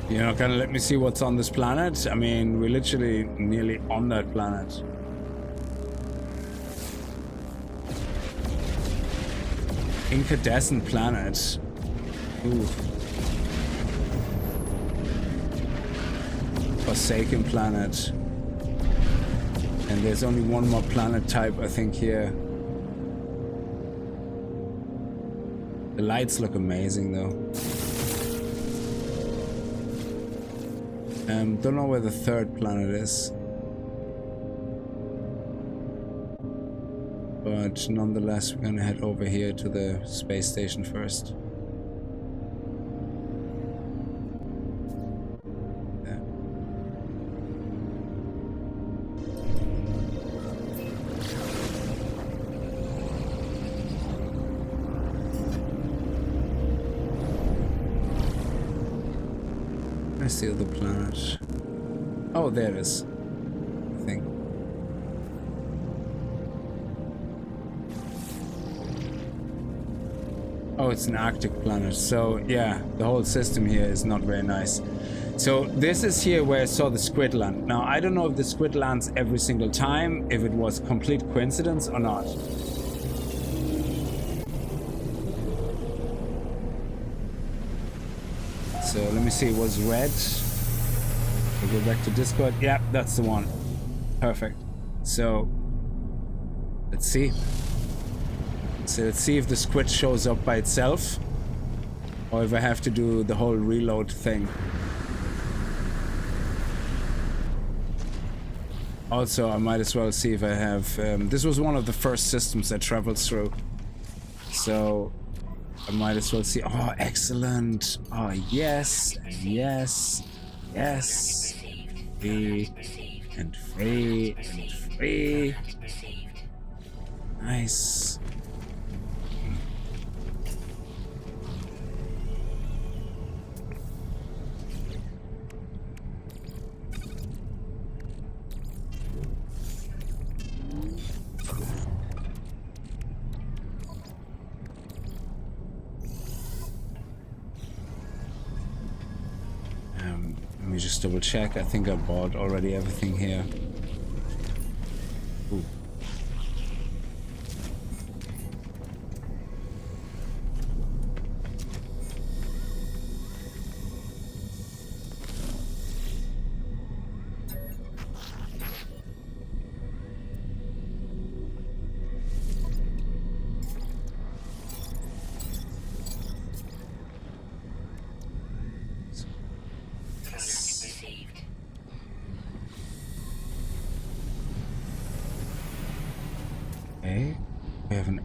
You're not gonna let me see what's on this planet? I mean, we're literally nearly on that planet. Incandescent planet. Ooh. Forsaken planet. And there's only one more planet type, I think, here. The lights look amazing, though. Don't know where the third planet is. But nonetheless, we're gonna head over here to the space station first. Yeah. Where's the other planet? Oh, there it is, I think. Oh, it's an Arctic planet. So, yeah, the whole system here is not very nice. So, this is here where I saw the squid land. Now, I don't know if the squid lands every single time, if it was complete coincidence or not. So, let me see, it was red. We'll go back to Discord. Yeah, that's the one. Perfect. So, let's see. So let's see if the squid shows up by itself, or if I have to do the whole reload thing. Also, I might as well see if I have... this was one of the first systems I traveled through. So, I might as well see... oh, excellent! Oh, yes, and yes, yes. Free, and free, and free. Nice. Let me just double check. I think I bought already everything here. Ooh.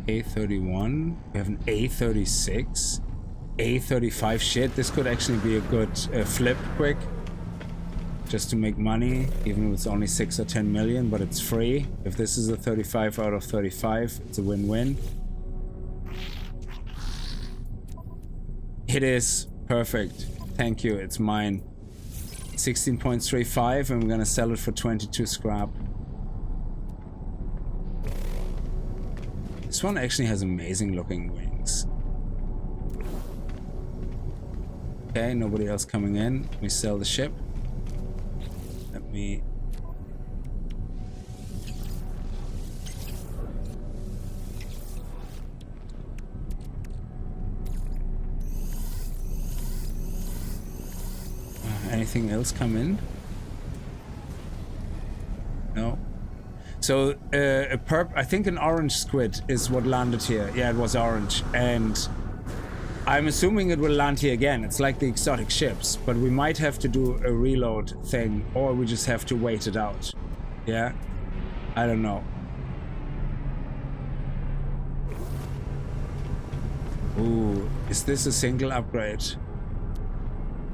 A31. We have an A36. A35. Shit, this could actually be a good flip quick. Just to make money, even if it's only 6 or 10 million, but it's free. If this is a 35 out of 35, it's a win-win. It is. Perfect. Thank you, it's mine. 16.35, and we're gonna sell it for 22 scrap. This one actually has amazing looking wings. Okay, nobody else coming in. We sell the ship. Let me... anything else come in? No. So, I think an orange squid is what landed here. Yeah, it was orange. And I'm assuming it will land here again. It's like the exotic ships, but we might have to do a reload thing, or we just have to wait it out. Yeah? I don't know. Ooh, is this a single upgrade?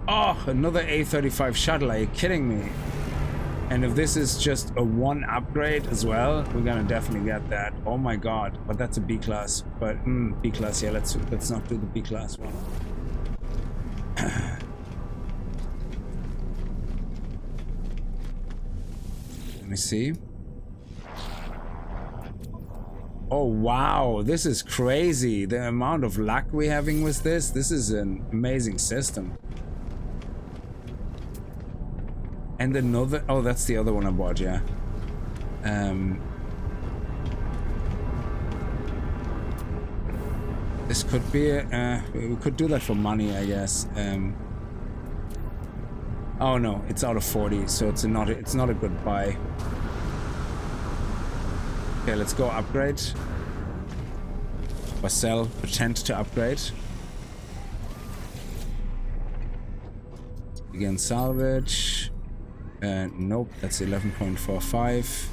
Oh, another A35 shuttle, are you kidding me? And if this is just a one upgrade as well, we're gonna definitely get that. Oh my god, but that's a B class. But B class, yeah, let's not do the B class one. Let me see. Oh wow, this is crazy. The amount of luck we're having with this is an amazing system. And another, oh, that's the other one I bought, yeah. This could be, we could do that for money, I guess. Oh no, it's out of 40, so it's not a good buy. Okay, let's go upgrade. Or sell, pretend to upgrade. Again, salvage. Nope, that's 11.45.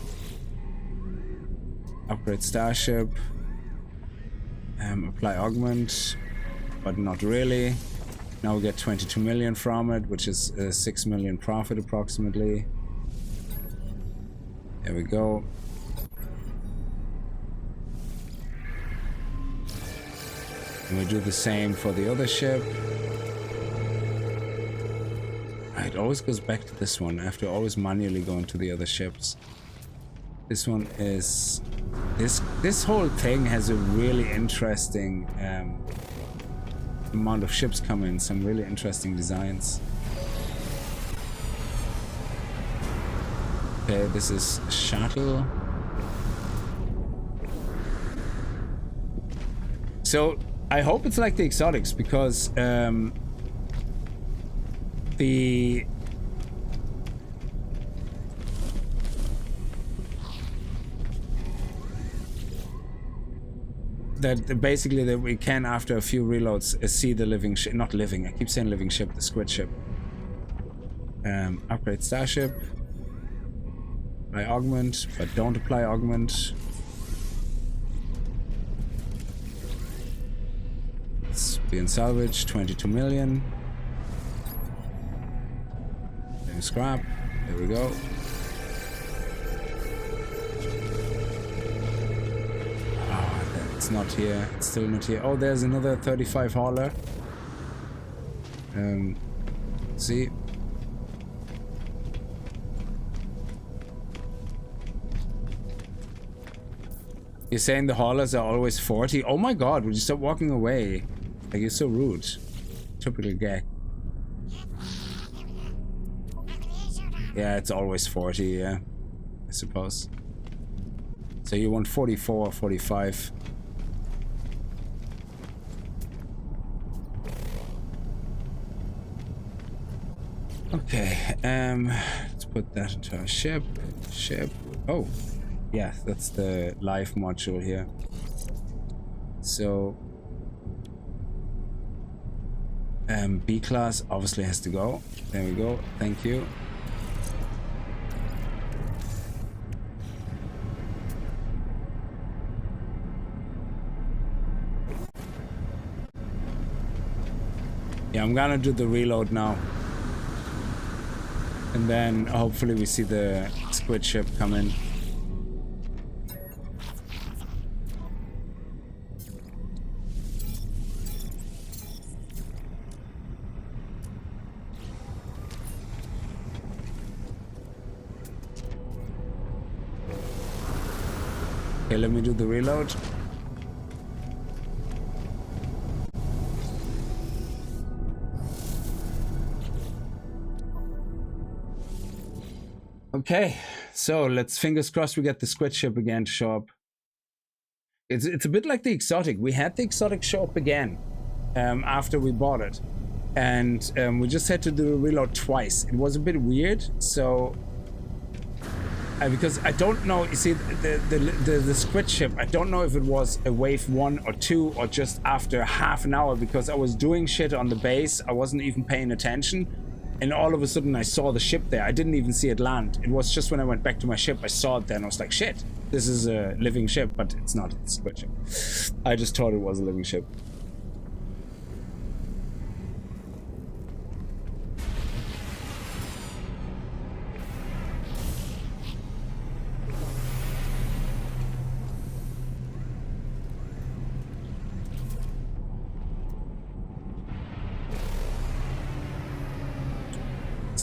Upgrade Starship. Apply augment, but not really. Now we get 22 million from it, which is 6 million profit approximately. There we go. And we do the same for the other ship. It always goes back to this one. I have to always manually go into the other ships. This one is... This whole thing has a really interesting amount of ships coming. Some really interesting designs. Okay, this is a shuttle. So, I hope it's like the exotics, because basically that we can, after a few reloads, see the living ship, not living, I keep saying living ship, the squid ship. Upgrade Starship. Apply augment, but don't apply augment. Let's be in salvage, 22 million. Scrap. There we go. Oh, it's not here. It's still not here. Oh, there's another 35 hauler. See. You're saying the haulers are always 40? Oh my god, would you stop walking away? Like, you're so rude. Typical gag. Yeah, it's always 40, yeah, I suppose. So you want 44, 45. Okay, let's put that into our ship. Oh, yeah, that's the live module here. So, B class obviously has to go. There we go, thank you. Yeah, I'm gonna do the reload now. And then hopefully we see the squid ship come in. Okay, let me do the reload. Okay, so let's fingers crossed we get the squid ship again to show up. It's a bit like the exotic. We had the exotic show up again after we bought it, and we just had to do a reload twice. It was a bit weird, so because I don't know. You see, the squid ship. I don't know if it was a wave 1 or 2 or just after half an hour, because I was doing shit on the base. I wasn't even paying attention. And all of a sudden I saw the ship there. I didn't even see it land. It was just when I went back to my ship, I saw it there and I was like, shit, this is a living ship, but it's not. It's a squid ship. I just thought it was a living ship.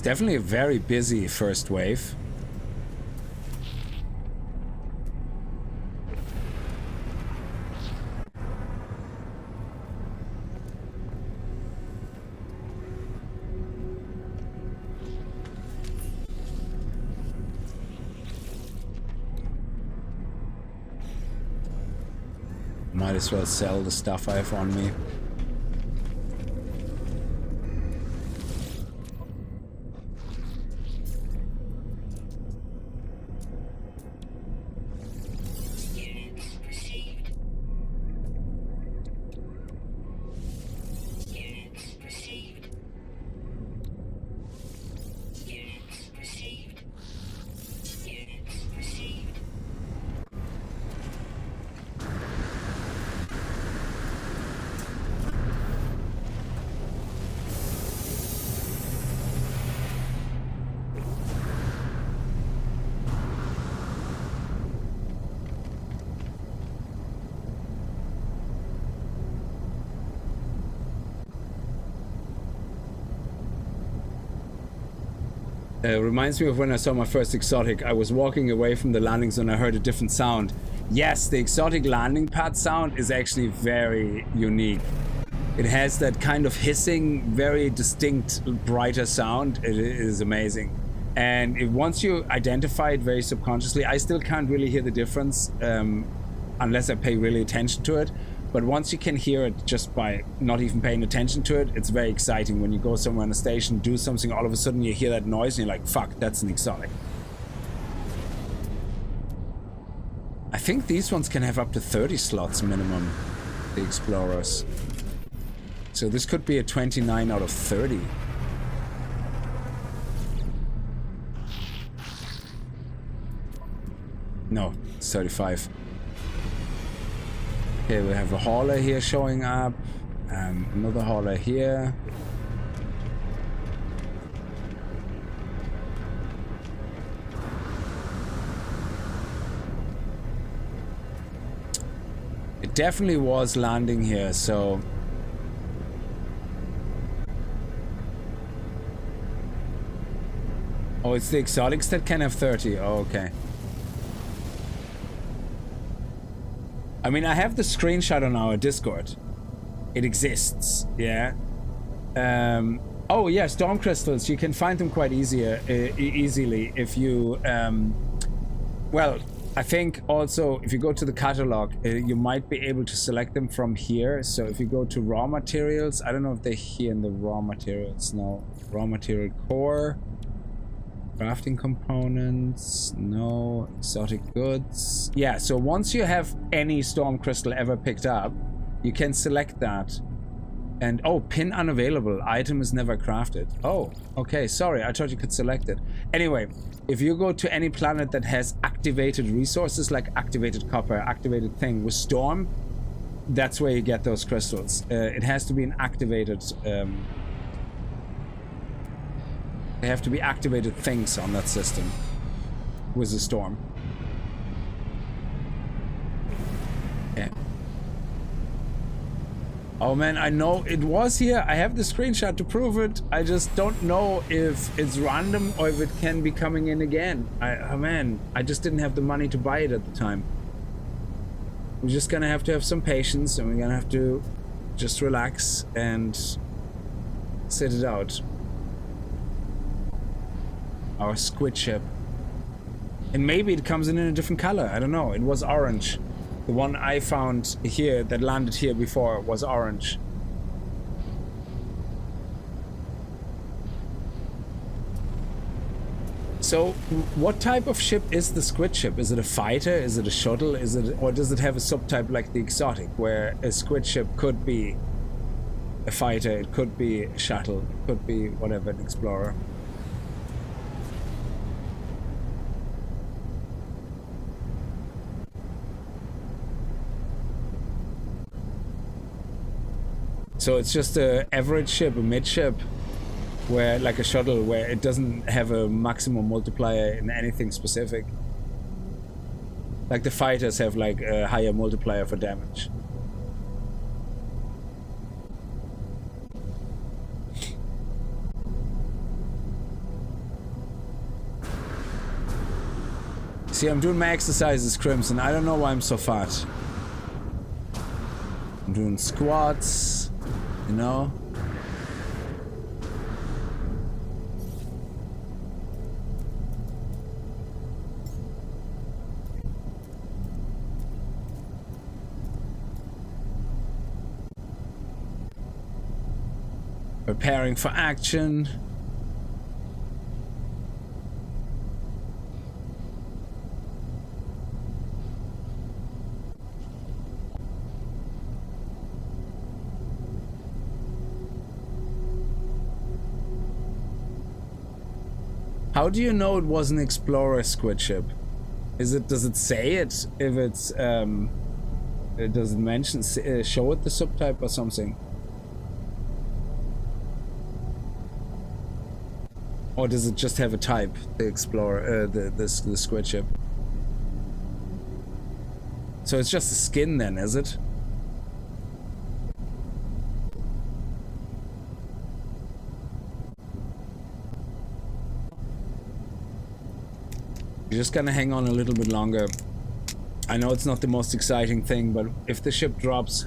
Definitely a very busy first wave. Might as well sell the stuff I have on me. Reminds me of when I saw my first exotic. I was walking away from the landing zone and I heard a different sound. Yes, the exotic landing pad sound is actually very unique. It has that kind of hissing, very distinct, brighter sound. It is amazing. And once you identify it very subconsciously, I still can't really hear the difference unless I pay really attention to it. But once you can hear it just by not even paying attention to it, it's very exciting. When you go somewhere on a station, do something, all of a sudden you hear that noise and you're like, fuck, that's an exotic. I think these ones can have up to 30 slots minimum, the Explorers. So this could be a 29 out of 30. No, it's 35. Okay, we have a hauler here showing up. Another hauler here. It definitely was landing here, so... Oh, it's the exotics that can have 30. Oh, okay. I mean, I have the screenshot on our Discord. It exists, yeah. Oh yeah, storm crystals. You can find them quite easily if you. Well, I think also if you go to the catalog, you might be able to select them from here. So if you go to raw materials, I don't know if they're here in the raw materials. No, raw material core. Crafting components, no. Exotic goods. Yeah, so once you have any storm crystal ever picked up, you can select that. And oh, pin unavailable. Item is never crafted. Oh, okay, sorry, I thought you could select it. Anyway, if you go to any planet that has activated resources like activated copper, activated thing with storm, that's where you get those crystals. It has to be an activated They have to be activated things on that system with the storm. Yeah. Oh man, I know it was here. I have the screenshot to prove it. I just don't know if it's random or if it can be coming in again. Oh man, I just didn't have the money to buy it at the time. We're just gonna have to have some patience, and we're gonna have to just relax and sit it out. Our squid ship. And maybe it comes in a different color. I don't know. It was orange. The one I found here that landed here before was orange. So, what type of ship is the squid ship? Is it a fighter? Is it a shuttle? Is it, or does it have a subtype like the exotic, where a squid ship could be a fighter, it could be a shuttle, it could be whatever, an explorer? So it's just a average ship, a mid ship, where like a shuttle, where it doesn't have a maximum multiplier in anything specific. Like the fighters have like a higher multiplier for damage. See, I'm doing my exercises, Crimson. I don't know why I'm so fat. I'm doing squats, you know. Preparing for action. How do you know it was an explorer squid ship? Does it say it? If it's does it mention, show it the subtype or something? Or does it just have a type, the explorer, the squid ship? So it's just a skin then, is it? You're just gonna hang on a little bit longer. I know it's not the most exciting thing, but if the ship drops,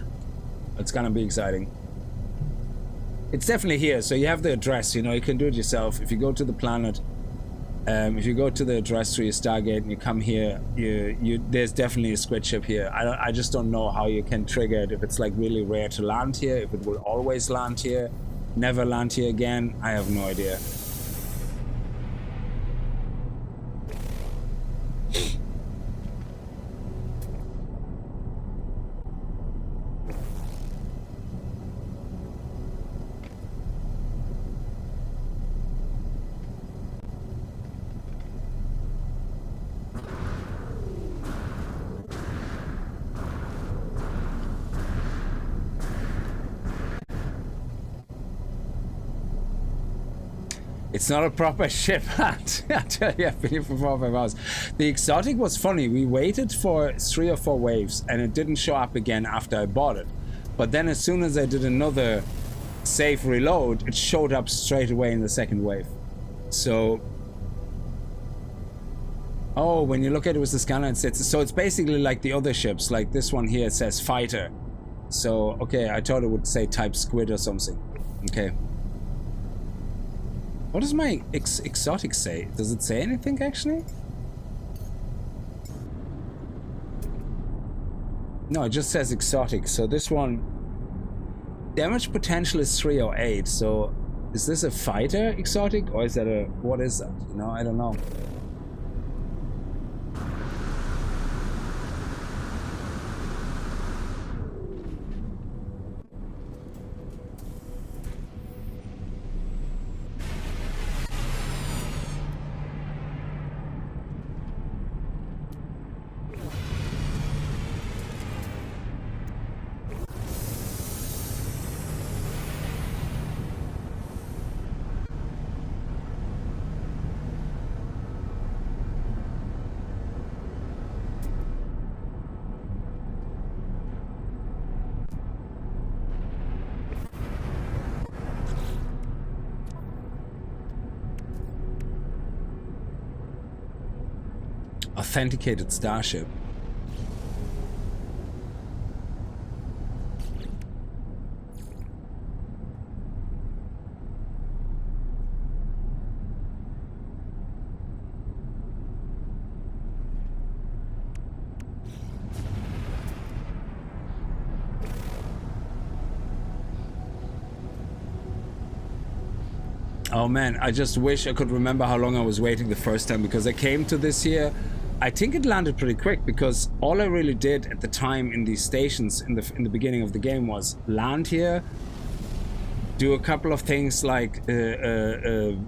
it's gonna be exciting. It's definitely here, so you have the address, you know, you can do it yourself. If you go to the planet, if you go to the address through your Stargate and you come here, there's definitely a squid ship here. I just don't know how you can trigger it, if it's like really rare to land here, if it will always land here, never land here again. I have no idea. It's not a proper ship. I tell you, I've been here for 4 or 5 hours. The exotic was funny. We waited for 3 or 4 waves and it didn't show up again after I bought it. But then as soon as I did another save reload, it showed up straight away in the second wave. So... oh, when you look at it with the scanner, it says... so it's basically like the other ships. Like this one here, it says fighter. So, okay, I thought it would say type squid or something. Okay. What does my exotic say? Does it say anything, actually? No, it just says exotic. So this one... damage potential is 308. So is this a fighter exotic? Or is that a... what is that? You know, I don't know. authenticated starship. Oh man, I just wish I could remember how long I was waiting the first time, because I came to this here. I think it landed pretty quick, because all I really did at the time in these stations in the beginning of the game was land here, do a couple of things like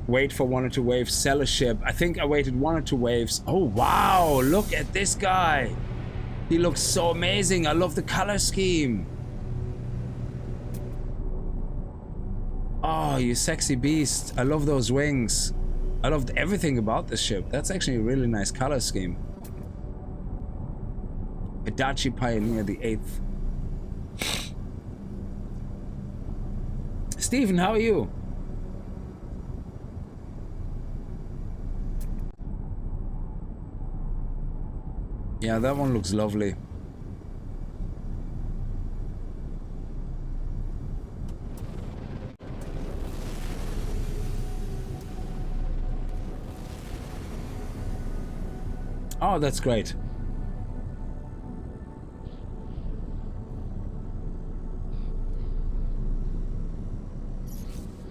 wait for 1 or 2 waves, sell a ship. I think I waited 1 or 2 waves. Oh wow, look at this guy. He looks so amazing. I love the color scheme. Oh, you sexy beast. I love those wings. I loved everything about this ship. That's actually a really nice color scheme. Adachi Pioneer the 8th. Stephen, how are you? Yeah, that one looks lovely. Oh, that's great.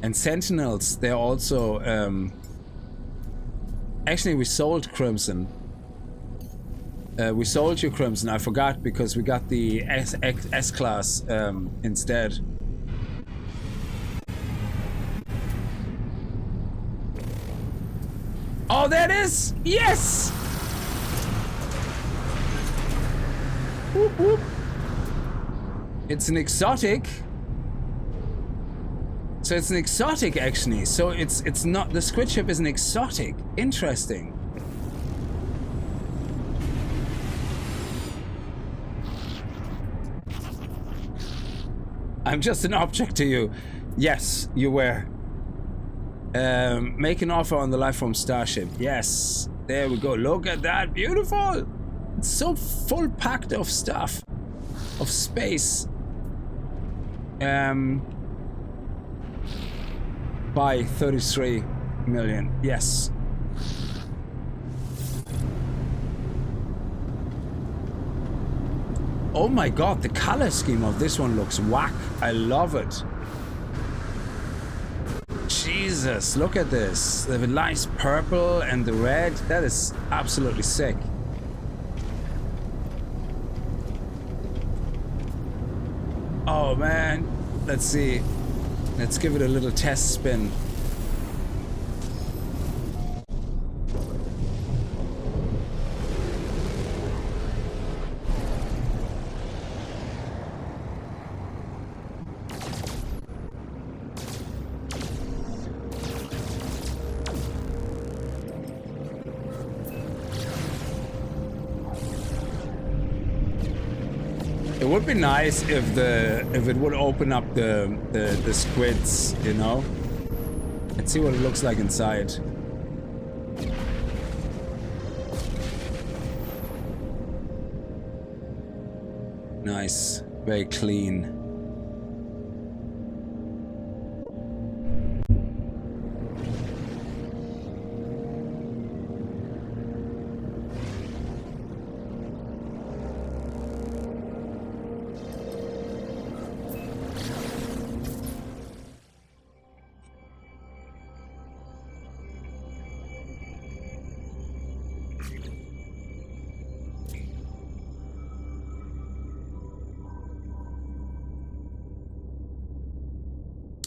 And Sentinels, they're also... Actually, we sold Crimson. We sold you Crimson, I forgot, because we got the S-Class instead. Oh, there it is! Yes! Whoop, whoop. It's an exotic. So it's an exotic actually. So it's not, the squid ship is an exotic. Interesting. I'm just an object to you. Yes, you were. Make an offer on the Lifeform Starship. Yes. There we go. Look at that. Beautiful. It's so full packed of stuff. Of space. By 33 million. Yes. Oh my god, the color scheme of this one looks whack. I love it. Jesus, look at this. The nice purple and the red. That is absolutely sick. Oh man. Let's see. Let's give it a little test spin. It would be nice if it would open up the squids, you know. Let's see what it looks like inside. Nice, very clean.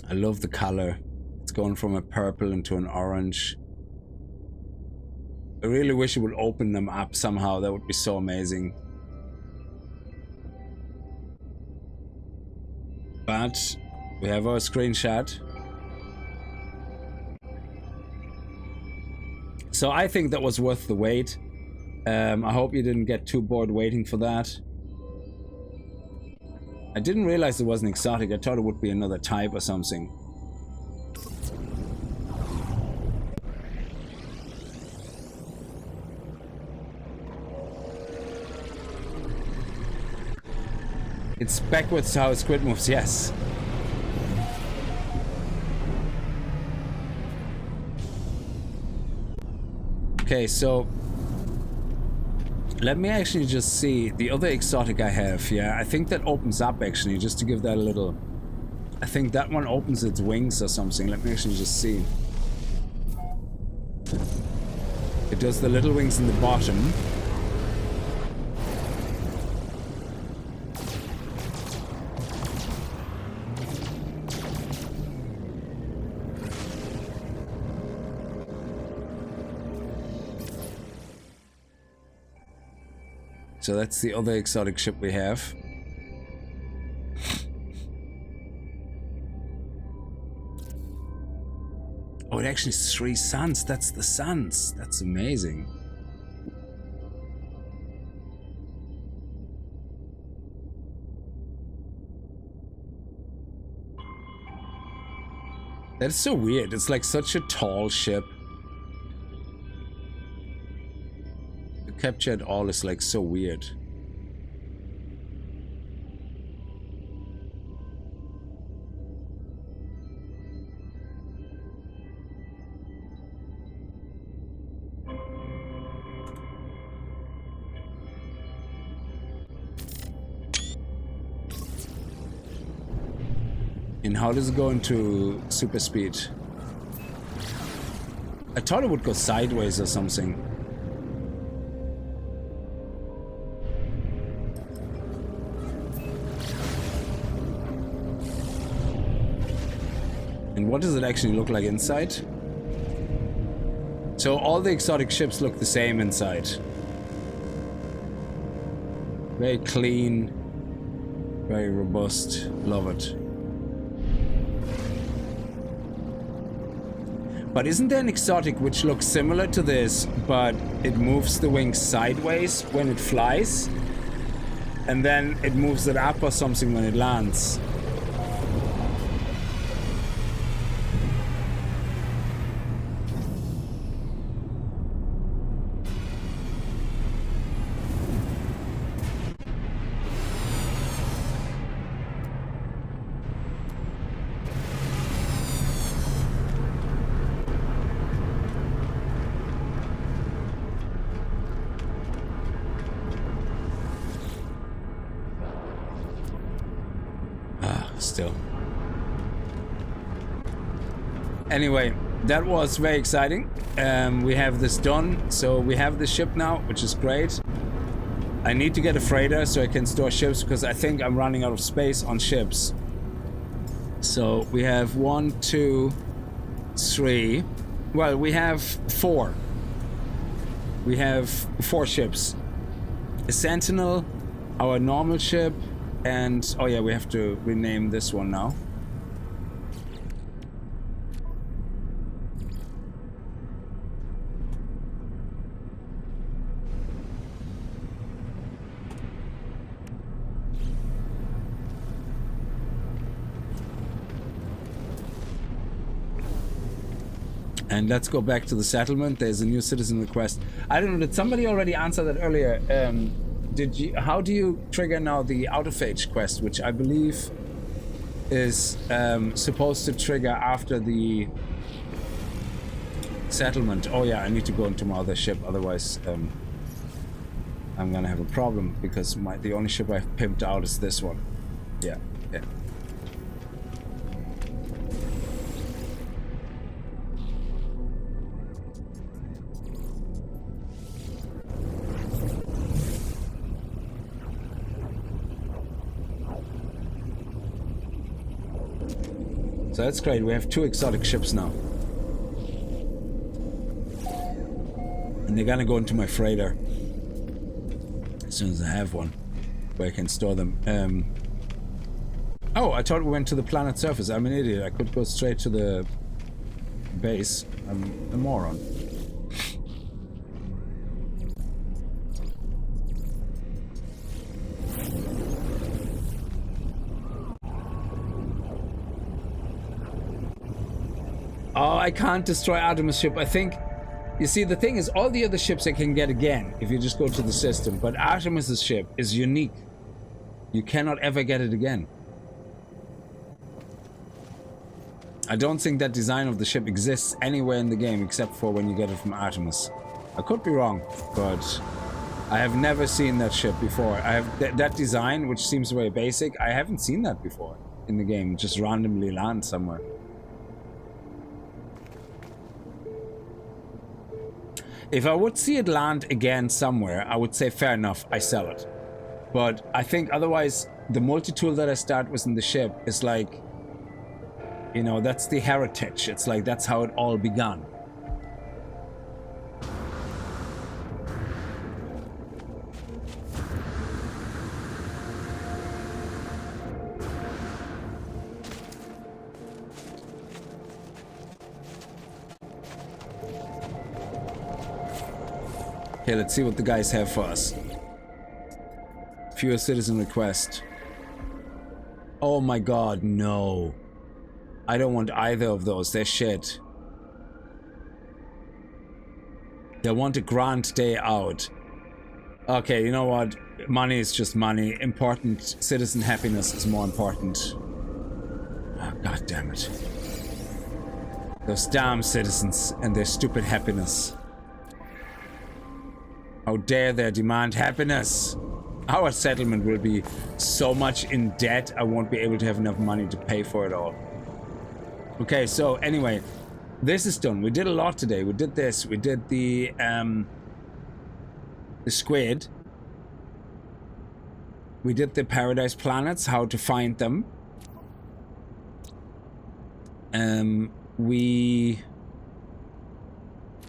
I love the color. It's going from a purple into an orange. I really wish it would open them up somehow. That would be so amazing. But we have our screenshot. So I think that was worth the wait. I hope you didn't get too bored waiting for that. I didn't realize it wasn't exotic. I thought it would be another type or something. It's backwards to how a squid moves, yes. Okay, so let me actually just see the other exotic I have. Yeah, I think that opens up actually, just to give that a little... I think that one opens its wings or something. Let me actually just see. It does the little wings in the bottom. So that's the other exotic ship we have. Oh, it actually is 3 suns. That's the suns. That's amazing. That's so weird. It's like such a tall ship. The capture at all is like so weird. And how does it go into super speed? I thought it would go sideways or something. And what does it actually look like inside? So all the exotic ships look the same inside. Very clean, very robust. Love it. But isn't there an exotic which looks similar to this, but it moves the wings sideways when it flies? And then it moves it up or something when it lands? Still. Anyway, that was very exciting. We have this done, so we have the ship now, which is great. I need to get a freighter so I can store ships, because I think I'm running out of space on ships. So we have 1, 2, 3. Well, we have 4. We have 4 ships. A Sentinel, our normal ship, and oh yeah, we have to rename this one now. And let's go back to the settlement. There's a new citizen request. I don't know, did somebody already answer that earlier? How do you trigger now the autophage quest, which I believe is supposed to trigger after the settlement? Oh yeah, I need to go into my other ship, otherwise I'm gonna have a problem, because the only ship I've pimped out is this one. Yeah. So that's great, we have 2 exotic ships now. And they're gonna go into my freighter as soon as I have one, where I can store them. Oh, I thought we went to the planet surface. I'm an idiot. I could go straight to the base. I'm a moron. Oh, I can't destroy Artemis' ship. I think, you see, the thing is, all the other ships I can get again if you just go to the system, but Artemis' ship is unique. You cannot ever get it again. I don't think that design of the ship exists anywhere in the game except for when you get it from Artemis. I could be wrong, but I have never seen that ship before. I have that design, which seems very basic. I haven't seen that before in the game. Just randomly land somewhere. If I would see it land again somewhere, I would say fair enough, I sell it. But I think otherwise, the multi-tool that I start with in the ship is like, you know, that's the heritage. It's like, that's how it all began. Okay, let's see what the guys have for us. Fewer citizen request. Oh my god, no. I don't want either of those. They're shit. They want a grand day out. Okay, you know what? Money is just money. Important citizen happiness is more important. Oh, god damn it. Those damn citizens and their stupid happiness. How dare they demand happiness? Our settlement will be so much in debt, I won't be able to have enough money to pay for it all. Okay, so anyway, this is done. We did a lot today. We did this. We did the squid. We did the paradise planets, how to find them. We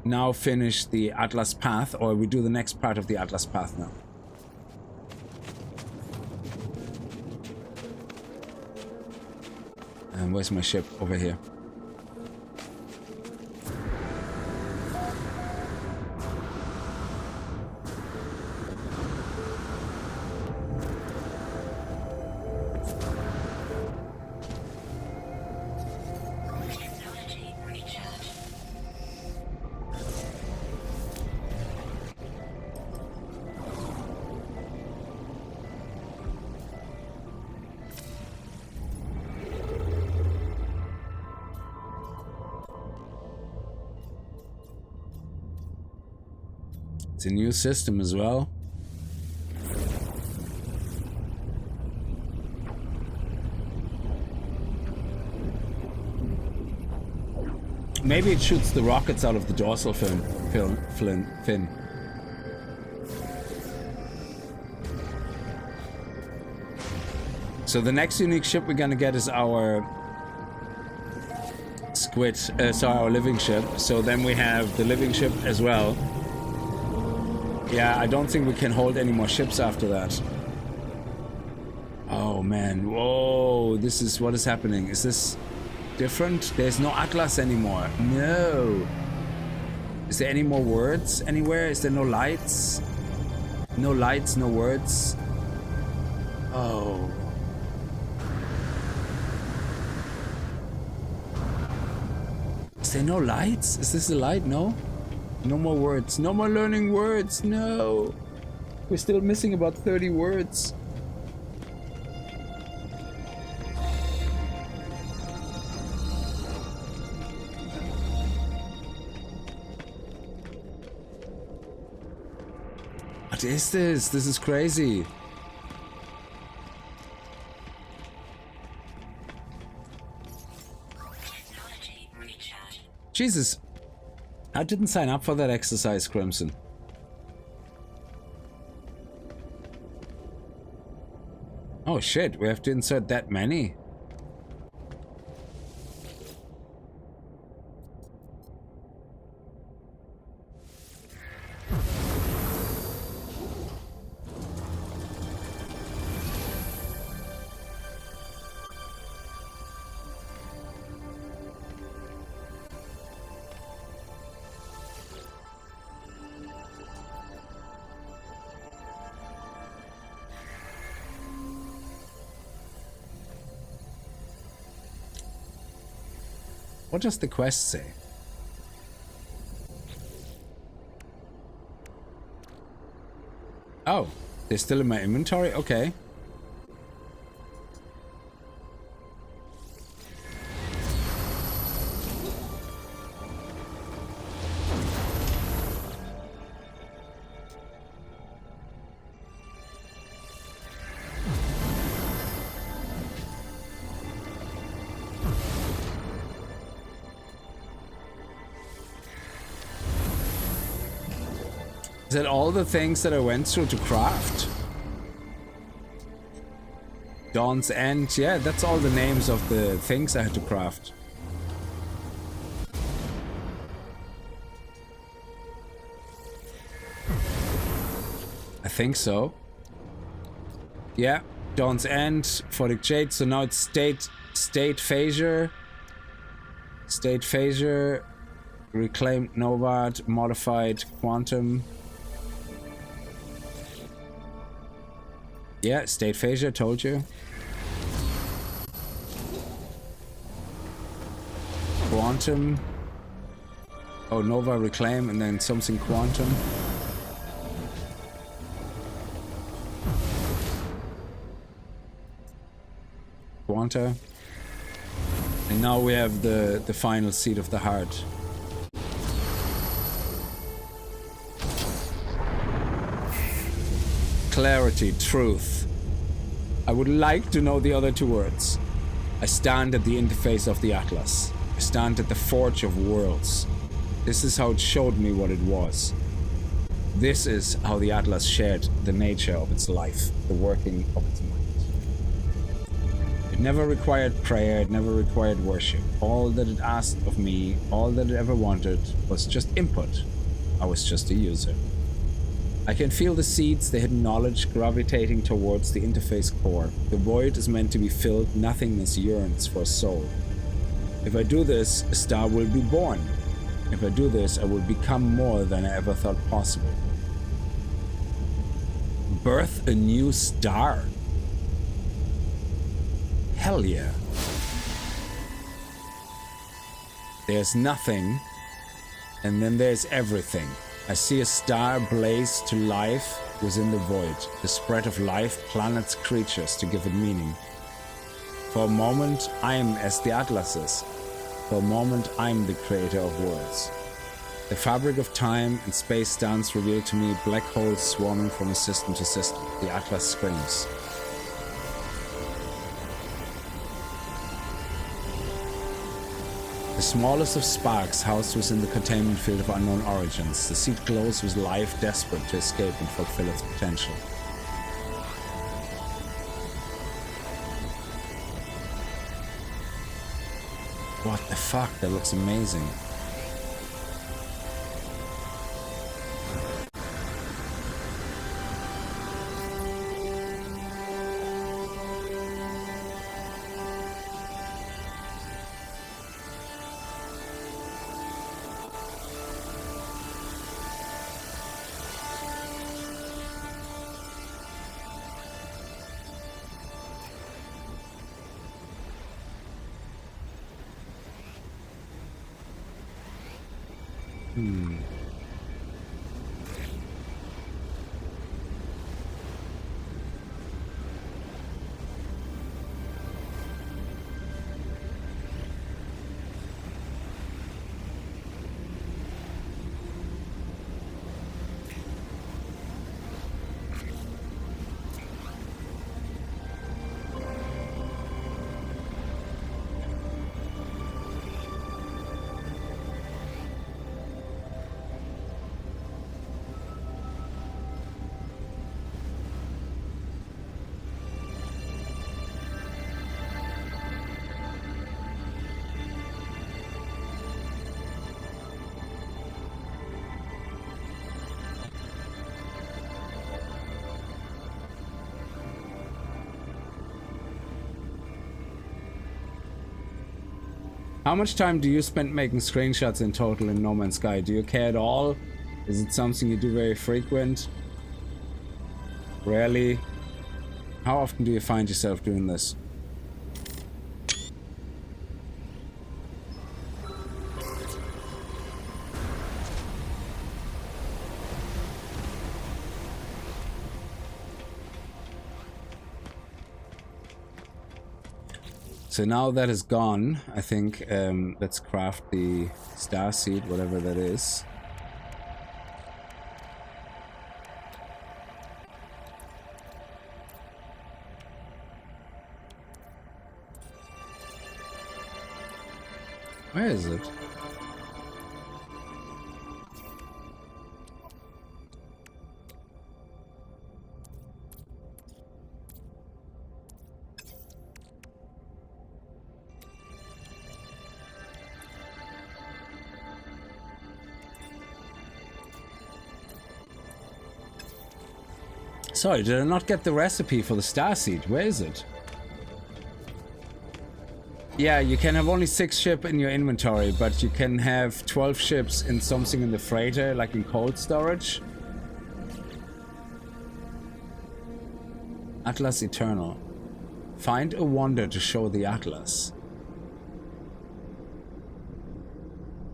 now finish the Atlas Path, or we do the next part of the Atlas Path now. And where's my ship? Over here. Technology recharge. It's a new system as well. Maybe it shoots the rockets out of the dorsal fin. So the next unique ship we're gonna get is our squid, our living ship. So then we have the living ship as well. Yeah, I don't think we can hold any more ships after that. Oh man, whoa, this is what is happening. Is this different? There's no Atlas anymore. No. Is there any more words anywhere? Is there no lights? No lights, no words. Oh. Is there no lights? Is this a light? No? No more words. No more learning words. No. We're still missing about 30 words. What is this? This is crazy. Technology recharge. Jesus. I didn't sign up for that exercise, Crimson. Oh shit, we have to insert that many. What does the quest say? Oh, they're still in my inventory? Okay. Is it all the things that I went through to craft? Dawn's End, yeah, that's all the names of the things I had to craft. I think so. Yeah, Dawn's End, Photic Jade, so now it's state phasure. State phasure, reclaimed Novad, modified quantum. Yeah, state phasure, told you. Quantum. Oh, Nova reclaim and then something quantum. Quanta. And now we have the final seed of the heart. Clarity, truth. I would like to know the other two words. I stand at the interface of the Atlas. I stand at the forge of worlds. This is how it showed me what it was. This is how the Atlas shared the nature of its life, the working of its mind. It never required prayer, it never required worship. All that it asked of me, all that it ever wanted, was just input. I was just a user. I can feel the seeds, the hidden knowledge, gravitating towards the interface core. The void is meant to be filled, nothingness yearns for a soul. If I do this, a star will be born. If I do this, I will become more than I ever thought possible. Birth a new star. Hell yeah. There's nothing, and then there's everything. I see a star blaze to life within the void, the spread of life, planets, creatures to give it meaning. For a moment, I'm as the Atlas is. For a moment, I'm the creator of worlds. The fabric of time and space dance reveal to me black holes swarming from system to system. The Atlas screams. The smallest of sparks housed within the containment field of unknown origins. The seed glows with life, desperate to escape and fulfill its potential. What the fuck? That looks amazing. How much time do you spend making screenshots in total in No Man's Sky? Do you care at all? Is it something you do very frequent? Rarely? How often do you find yourself doing this? So now that is gone, I think let's craft the star seed, whatever that is. Where is it? Sorry, did I not get the recipe for the starseed? Where is it? Yeah, you can have only 6 ships in your inventory, but you can have 12 ships in something in the freighter, like in cold storage. Atlas Eternal. Find a wonder to show the Atlas.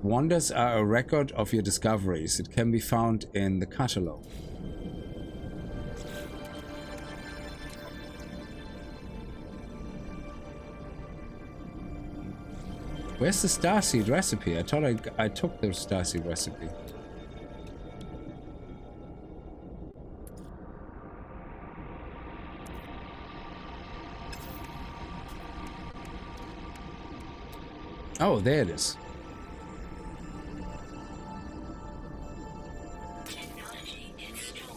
Wonders are a record of your discoveries. It can be found in the catalog. Where's the starseed recipe? I thought I took the starseed recipe. Oh, there it is. Technology installed.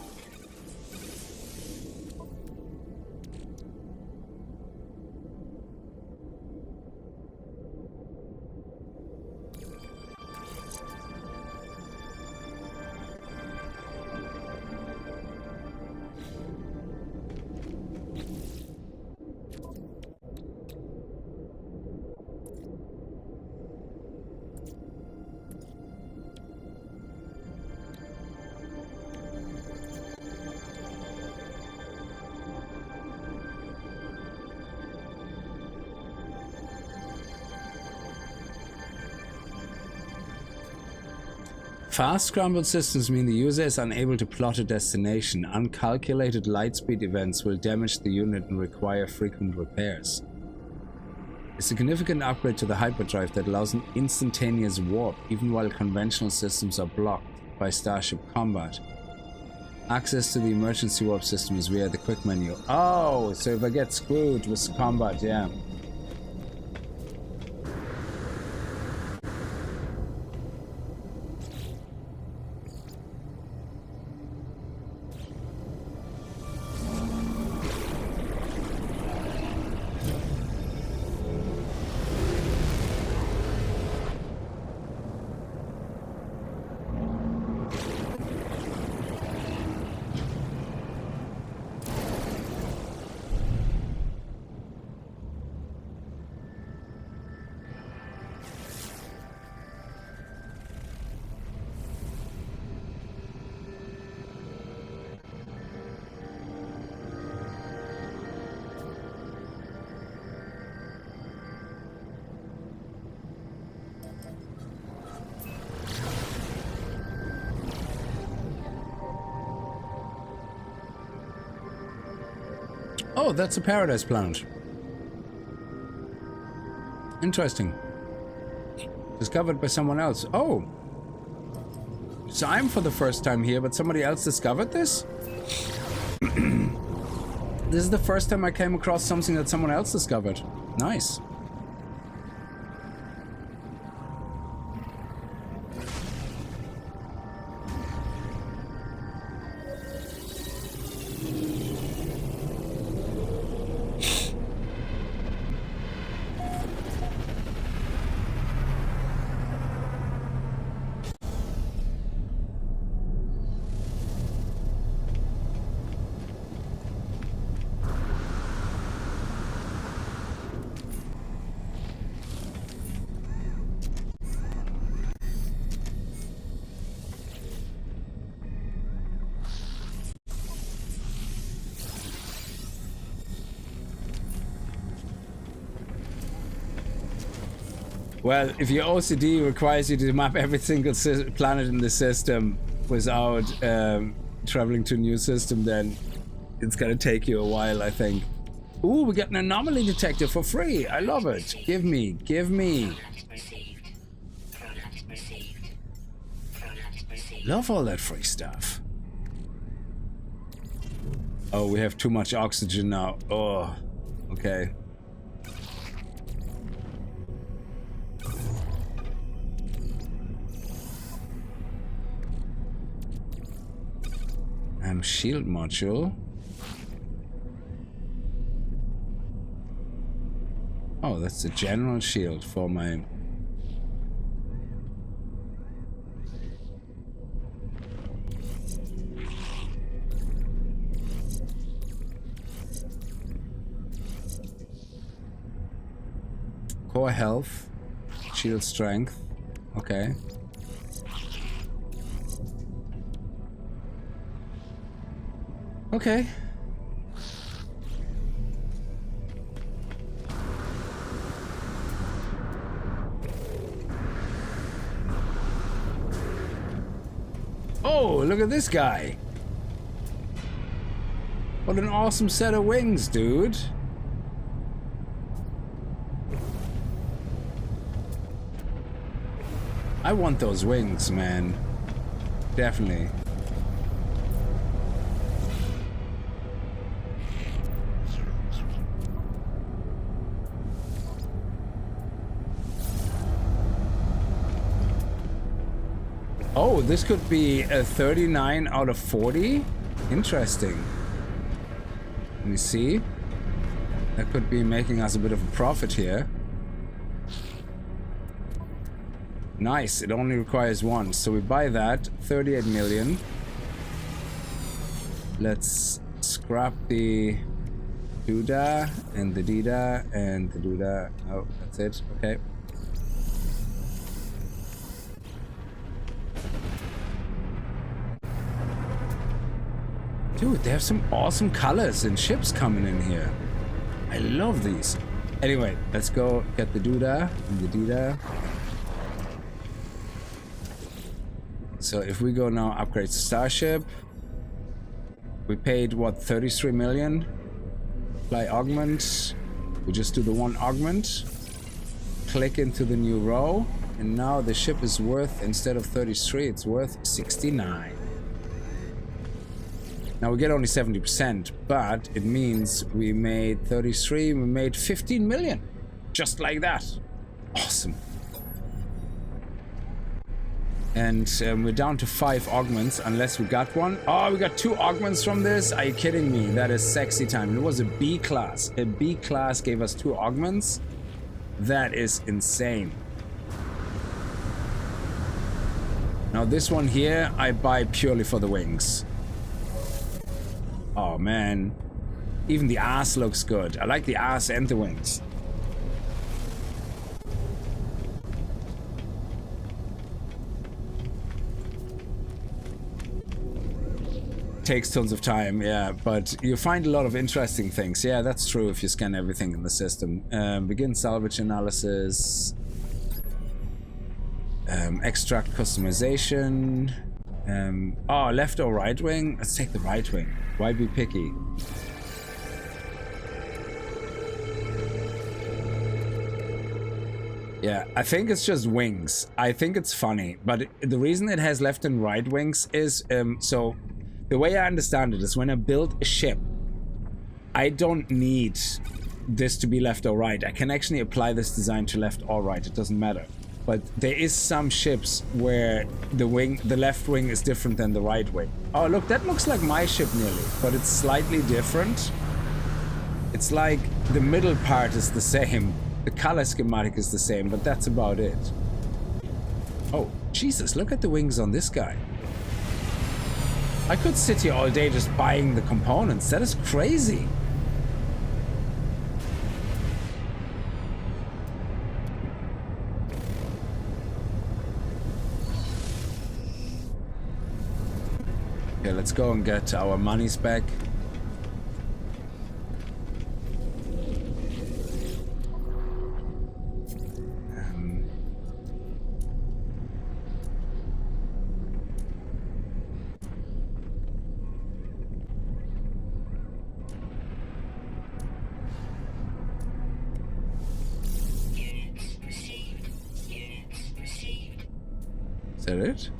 Fast scrambled systems mean the user is unable to plot a destination. Uncalculated lightspeed events will damage the unit and require frequent repairs. A significant upgrade to the hyperdrive that allows an instantaneous warp, even while conventional systems are blocked by starship combat. Access to the emergency warp system is via the quick menu. Oh, so if I get screwed with combat, yeah. Oh, that's a paradise planet. Interesting. Discovered by someone else. Oh. So I'm for the first time here, but somebody else discovered this? This is the first time I came across something that someone else discovered. Nice. Well, if your OCD requires you to map every single planet in the system without traveling to a new system, then it's gonna take you a while, I think. Ooh, we got an anomaly detector for free. I love it. Give me. Love all that free stuff. Oh, we have too much oxygen now. Oh, okay. Shield module. Oh, that's the general shield for my... Core health. Shield strength. Okay. Okay. Oh, look at this guy. What an awesome set of wings, dude. I want those wings, man. Definitely. Oh, this could be a 39 out of 40? Interesting. Let me see. That could be making us a bit of a profit here. Nice, it only requires one. So we buy that, 38 million. Let's scrap the doodah and the dida and the doodah. Oh, that's it. Okay. Dude, they have some awesome colors and ships coming in here. I love these. Anyway, let's go get the doodah and the dida. So if we go now upgrade to Starship, we paid what, 33 million? Apply augment. We just do the one augment. Click into the new row, and now the ship is worth, instead of 33, it's worth 69. Now we get only 70%, but it means we made 33, we made 15 million. Just like that. Awesome. And we're down to 5 augments, unless we got one. Oh, we got 2 augments from this? Are you kidding me? That is sexy time. It was a B class. A B class gave us 2 augments. That is insane. Now this one here, I buy purely for the wings. Oh man. Even the ass looks good. I like the ass and the wings. Takes tons of time, yeah, but you find a lot of interesting things. Yeah, that's true if you scan everything in the system. Begin salvage analysis. Extract customization. Oh, left or right wing? Let's take the right wing. Why be picky? Yeah, I think it's just wings. I think it's funny, but the reason it has left and right wings is, so the way I understand it is when I build a ship, I don't need this to be left or right. I can actually apply this design to left or right. It doesn't matter. But there is some ships where the left wing is different than the right wing. Oh, look, that looks like my ship nearly, but it's slightly different. It's like the middle part is the same. The color schematic is the same, but that's about it. Oh, Jesus, look at the wings on this guy. I could sit here all day just buying the components. That is crazy. Okay, let's go and get our monies back. Is that it?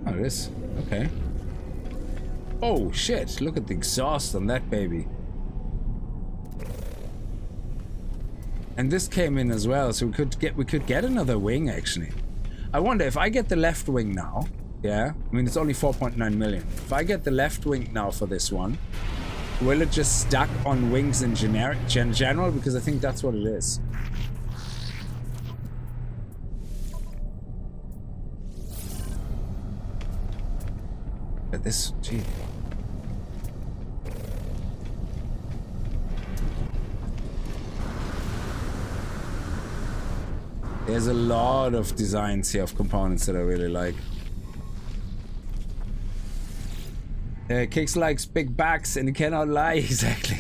Oh, it is. Okay. Oh shit! Look at the exhaust on that baby. And this came in as well, so we could get another wing actually. I wonder if I get the left wing now. Yeah, I mean it's only 4.9 million. If I get the left wing now for this one, will it just stack on wings in general? Because I think that's what it is. But this, gee. There's a lot of designs here of components that I really like. Kickz likes big backs and he cannot lie. Exactly.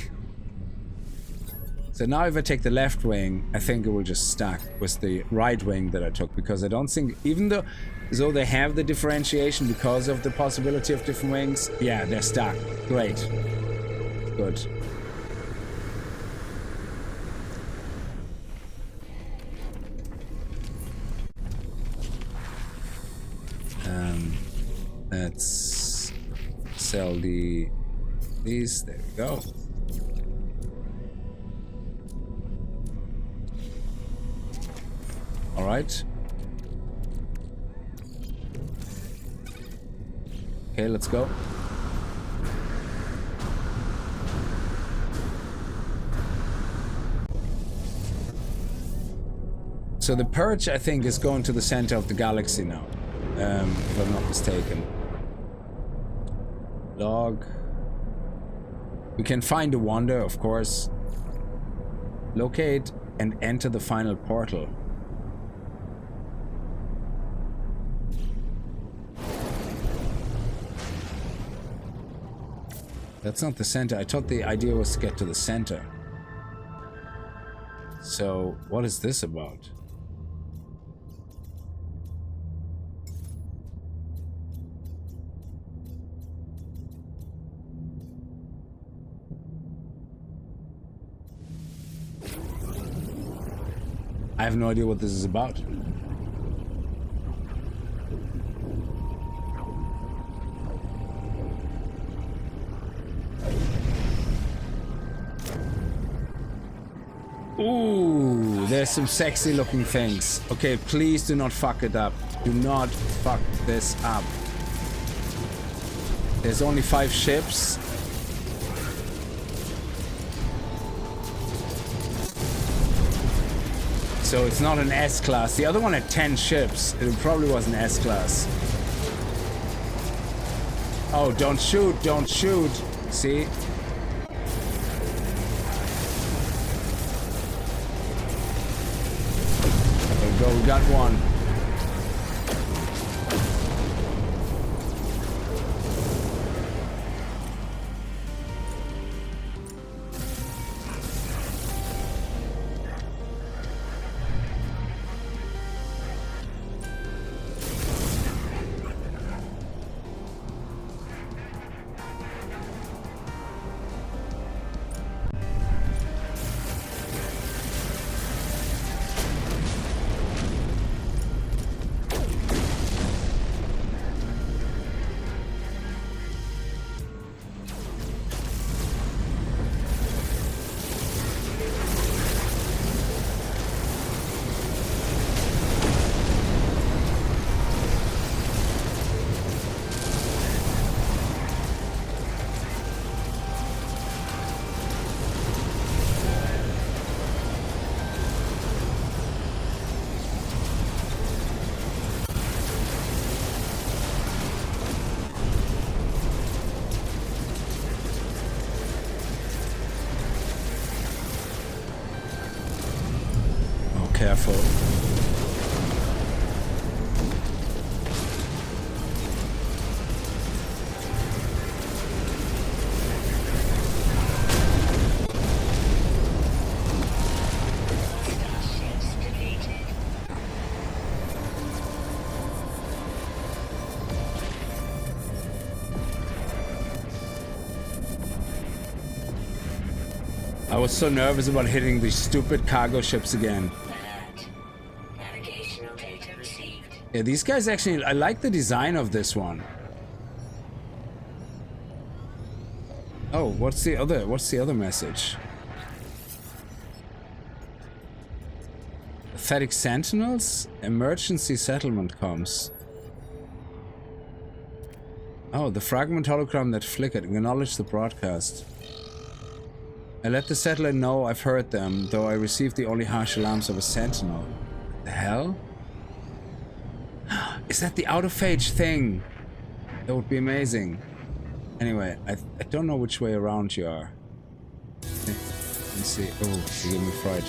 So now if I take the left wing, I think it will just stack with the right wing that I took, because I don't think, even though they have the differentiation because of the possibility of different wings, yeah, they're stacked. Great. Good. Let's sell these. There we go. All right. Okay, let's go. So the Purge, I think, is going to the center of the galaxy now, if I'm not mistaken. Log. We can find the Wonder, of course. Locate and enter the final portal. That's not the center. I thought the idea was to get to the center. So, what is this about? I have no idea what this is about. Ooh, there's some sexy looking things. Okay, please do not fuck it up. Do not fuck this up. There's only 5 ships. So it's not an S-class. The other one had 10 ships. It probably was an S-class. Oh, don't shoot, don't shoot. See? There we go, we got one. Careful. I was so nervous about hitting these stupid cargo ships again. Yeah, these guys actually, I like the design of this one. Oh, what's the other message? Pathetic Sentinels? Emergency settlement comes. Oh, the fragment hologram that flickered. Acknowledge the broadcast. I let the settler know I've heard them, though I received the only harsh alarms of a sentinel. The hell? Is that the out-of-phage thing? That would be amazing. Anyway, I don't know which way around you are. Let's see. Oh, you give me fright.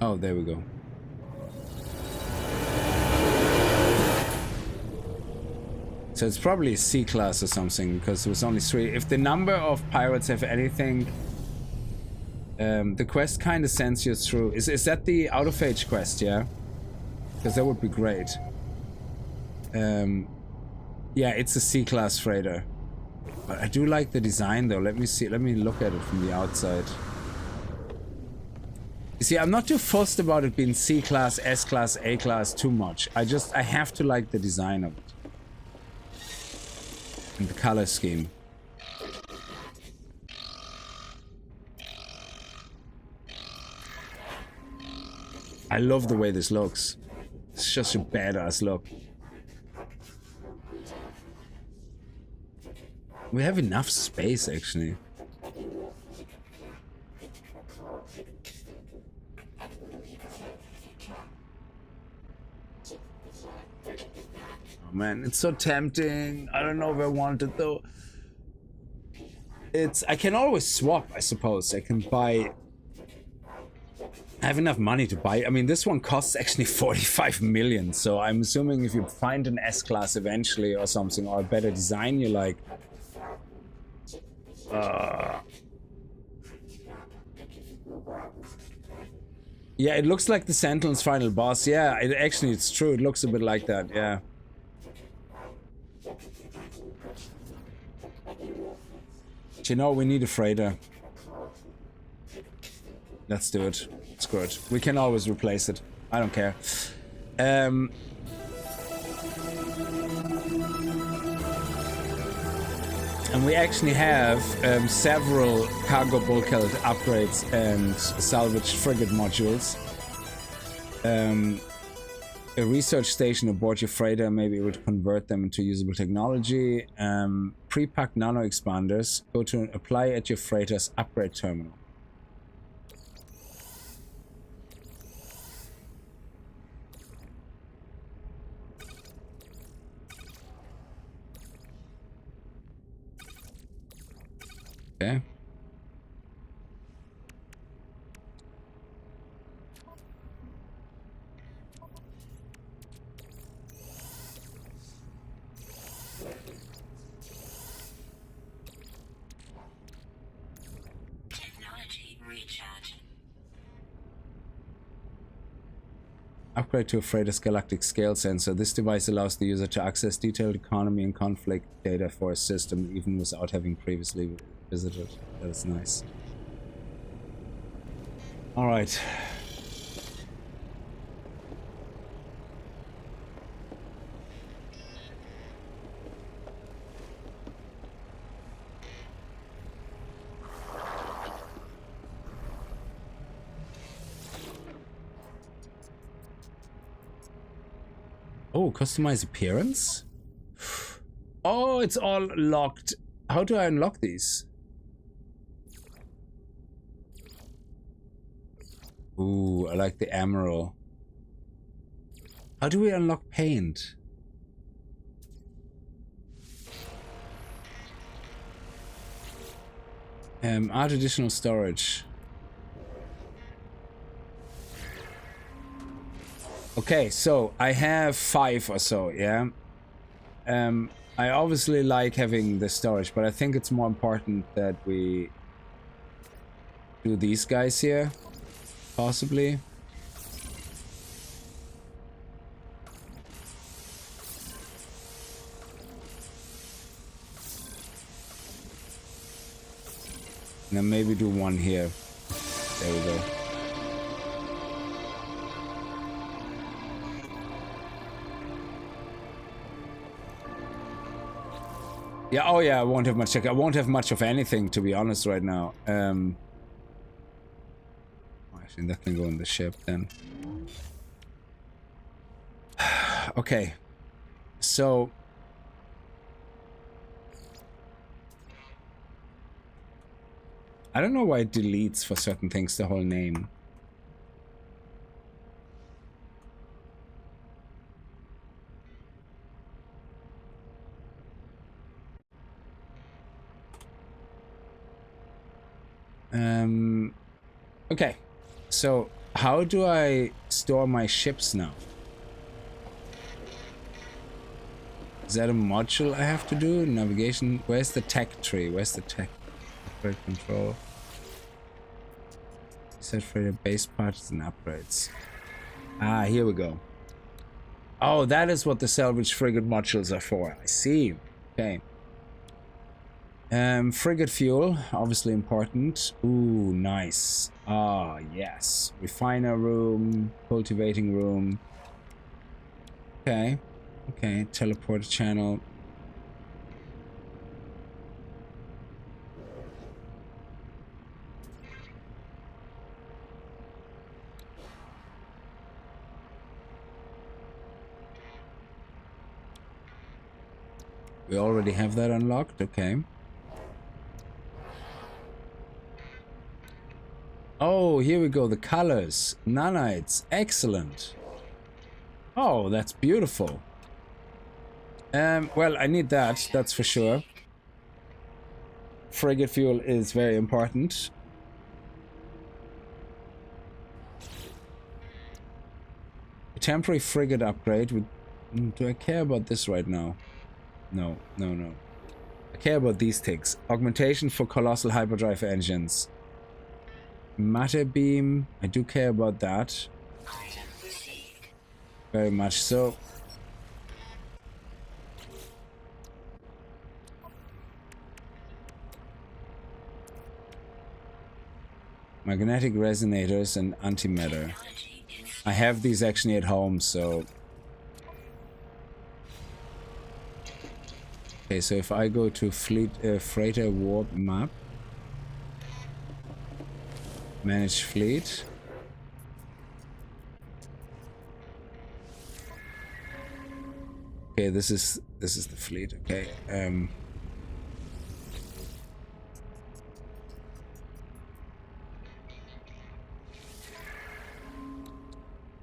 Oh, there we go. So it's probably a C class or something, because there was only 3. If the number of pirates have anything, the quest kind of sends you through. Is that the out of age quest? Yeah, because that would be great. Yeah, it's a C class freighter, but I do like the design though. Let me see. Let me look at it from the outside. You see, I'm not too fussed about it being C class, S class, A class too much. I have to like the design of it. And the color scheme. I love the way this looks. It's just a badass look. We have enough space, actually. Oh man, it's so tempting. I don't know if I want it though. I can always swap, I suppose. I can buy... I have enough money to buy. I mean, this one costs actually 45 million. So I'm assuming if you find an S-Class eventually or something, or a better design you like... Yeah, it looks like the Sentinel's final boss. Yeah, it's true. It looks a bit like that, yeah. But you know, we need a freighter. Let's do it. Screw it. We can always replace it. I don't care. And we actually have several cargo bulkhead upgrades and salvaged frigate modules. A research station aboard your freighter may be able to convert them into usable technology. Pre-packed nano expanders. Go to apply at your freighter's upgrade terminal. Okay. Technology recharge. Upgrade to a freighter's galactic scale sensor. This device allows the user to access detailed economy and conflict data for a system even without having previously visited. That is nice. All right. Oh, customize appearance? Oh, it's all locked. How do I unlock these? Ooh, I like the emerald. How do we unlock paint? Add additional storage. Okay, so I have 5 or so, yeah? I obviously like having the storage, but I think it's more important that we do these guys here, possibly. And then maybe do one here. There we go. Yeah, oh yeah, I won't have much. I won't have much of anything, to be honest, right now. Actually, that can go in the ship then. Okay, so I don't know why it deletes for certain things the whole name. Okay, so How do I store my ships now? Is that a module I have to do? Navigation. Where's the tech tree? Where's the tech? Upgrade control. Set for the base parts and upgrades. Ah, here we go. Oh, that is what the salvage frigate modules are for. I see. Okay. Frigate fuel, obviously important. Ooh, nice. Ah, yes. Refiner room, cultivating room. Okay. Okay, teleporter channel. We already have that unlocked, okay. Oh, here we go, the colors. Nanites, excellent. Oh, that's beautiful. Well, I need that, that's for sure. Frigate fuel is very important. A temporary frigate upgrade. Do I care about this right now? No, no, no. I care about these things. Augmentation for colossal hyperdrive engines. Matter beam. I do care about that. Very much so. Magnetic resonators and antimatter. I have these actually at home, so... Okay, so if I go to freighter warp map, manage fleet. Okay, this is the fleet. Okay.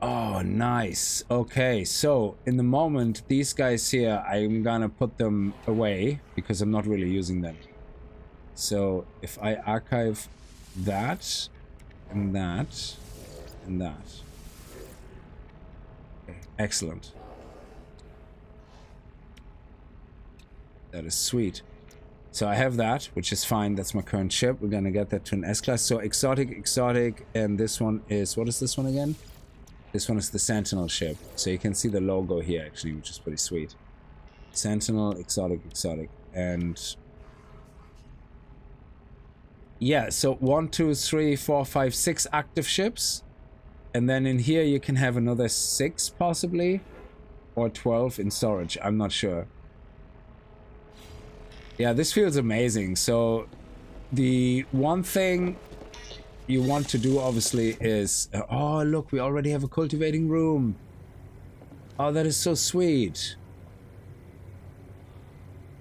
Oh, nice. Okay, so in the moment, these guys here, I'm gonna put them away because I'm not really using them. So if I archive that and that and that. Okay, excellent. That is sweet. So I have that, which is fine. That's my current ship. We're gonna get that to an S-class. So exotic, and this one is, what is this one again? This one is the Sentinel ship. So you can see the logo here actually, which is pretty sweet. Sentinel, exotic. And yeah, so 1, 2, 3, 4, 5, 6 active ships. And then in here you can have another 6 possibly. Or 12 in storage, I'm not sure. Yeah, this feels amazing. So the one thing you want to do obviously is oh look, we already have a cultivating room. Oh, that is so sweet.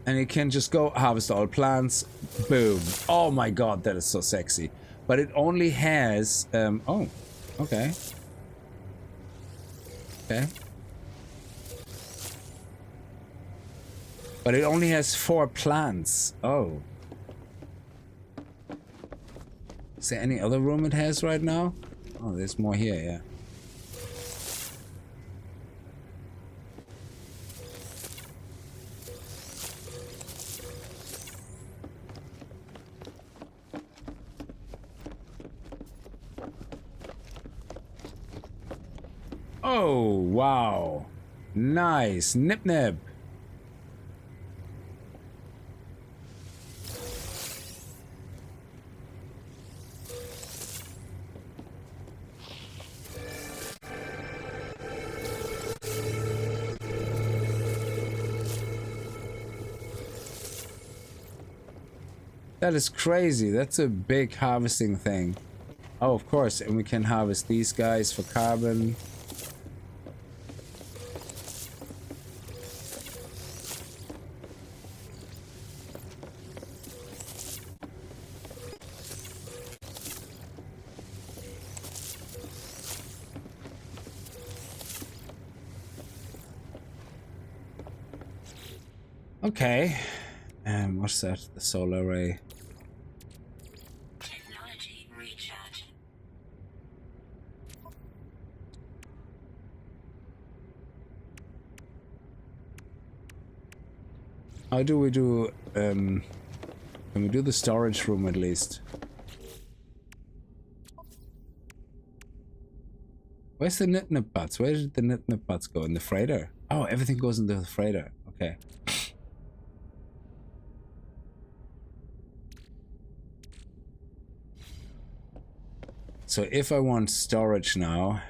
And you can just go harvest all plants. Boom. Oh my god, that is so sexy. But it only has oh, okay. Okay. But it only has 4 plants. Oh. Is there any other room it has right now? Oh, there's more here, yeah. Oh, wow. Nice. Nip nip. That is crazy. That's a big harvesting thing. Oh, of course. And we can harvest these guys for carbon. Okay. What's that? The solar array. Technology recharge. How do we do, can we do the storage room at least? Where's the nip butts? Where did the nip butts go? In the freighter? Oh, everything goes into the freighter. Okay. So if I want storage now,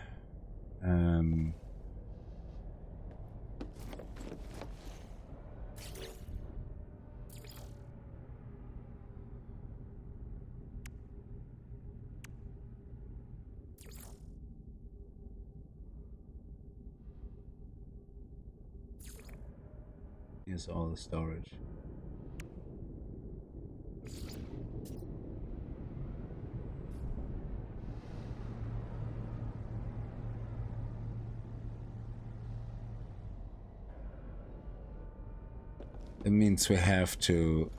here's all the storage. It means we have to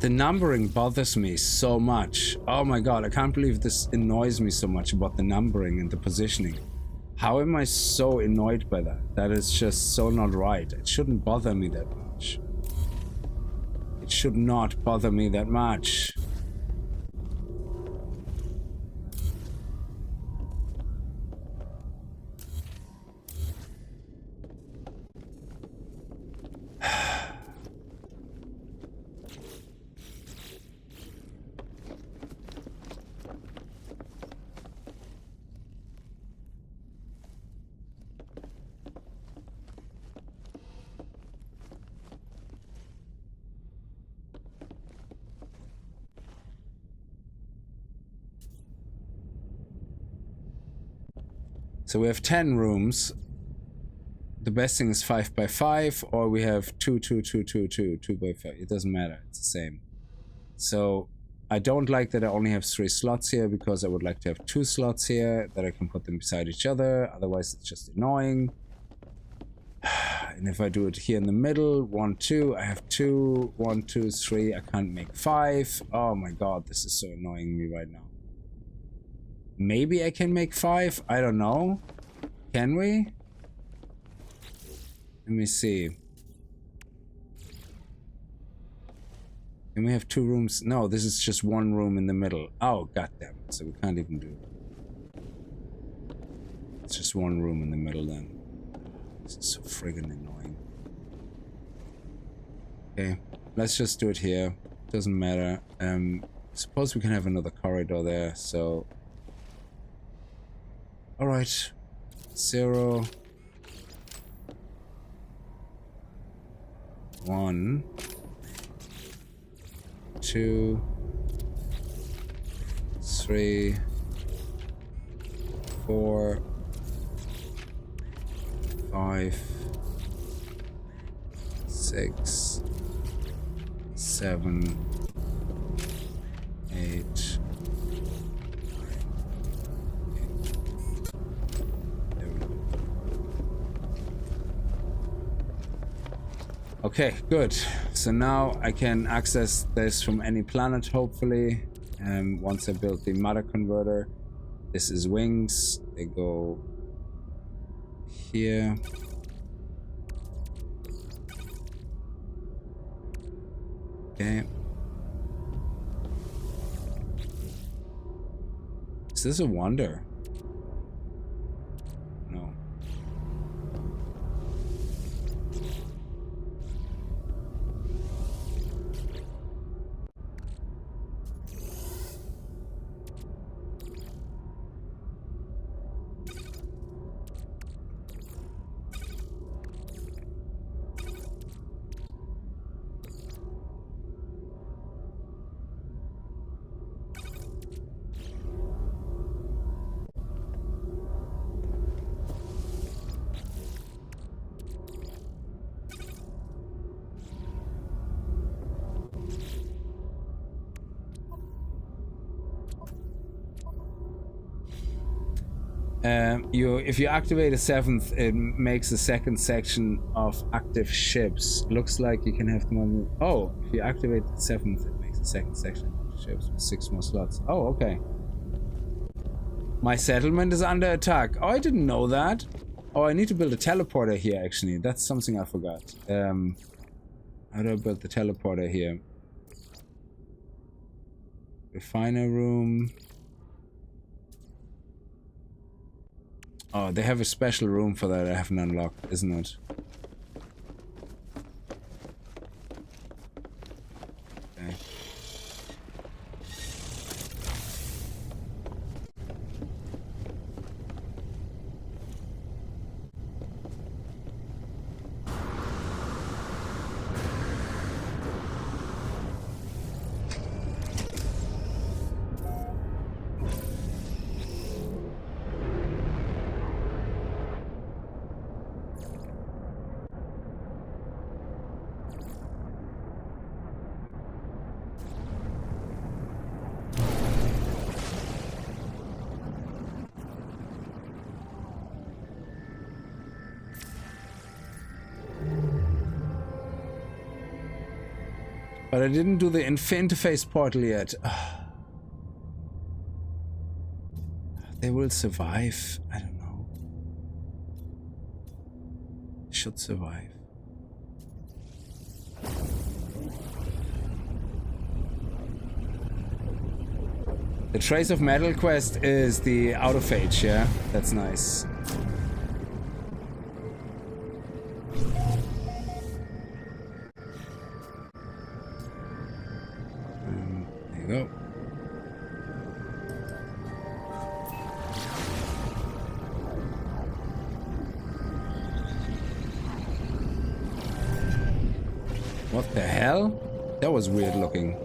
the numbering bothers me so much. Oh my god, I can't believe this annoys me so much about the numbering and the positioning. How am I so annoyed by that? That is just so not right. It shouldn't bother me that much. It should not bother me that much. So we have 10 rooms. The best thing is 5 by 5, or we have 2, 2, 2, 2, 2, 2 by 5. It doesn't matter. It's the same. So I don't like that I only have 3 slots here, because I would like to have 2 slots here that I can put them beside each other. Otherwise, it's just annoying. And if I do it here in the middle, 1, 2, I have 2, 1, 2, 3. I can't make 5. Oh my god, this is so annoying me right now. Maybe I can make 5. I don't know. Can we? Let me see. Can we have 2 rooms? No, this is just 1 room in the middle. Oh, goddamn. So we can't even do it. It's just 1 room in the middle then. This is so friggin' annoying. Okay, let's just do it here. Doesn't matter. Suppose we can have another corridor there, so... Alright. 0. 1. 2. 3. 4. 5. 6. 7. 8. There we go. Okay, good. So now I can access this from any planet, hopefully. Once I build the matter converter. This is wings. They go here. Okay. Is this a wonder? No. If you activate a 7th, it makes the 2nd section of active ships. Looks like you can have them on. Oh, if you activate the 7th, it makes the 2nd section of ships with 6 more slots. Oh, okay. My settlement is under attack. Oh, I didn't know that. Oh, I need to build a teleporter here. Actually, that's something I forgot. How do I build the teleporter here? Refiner room. Oh, they have a special room for that I haven't unlocked, isn't it? Okay. But I didn't do the interface portal yet. They will survive. I don't know. Should survive. The Trace of Metal quest is the autophage, yeah? That's nice. There you go. What the hell? That was weird looking.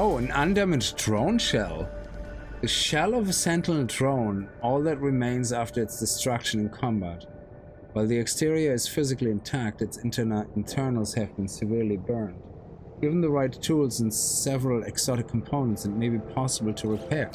Oh, an undamaged drone shell. The shell of a sentinel drone, all that remains after its destruction in combat. While the exterior is physically intact, its internals have been severely burned. Given the right tools and several exotic components, it may be possible to repair.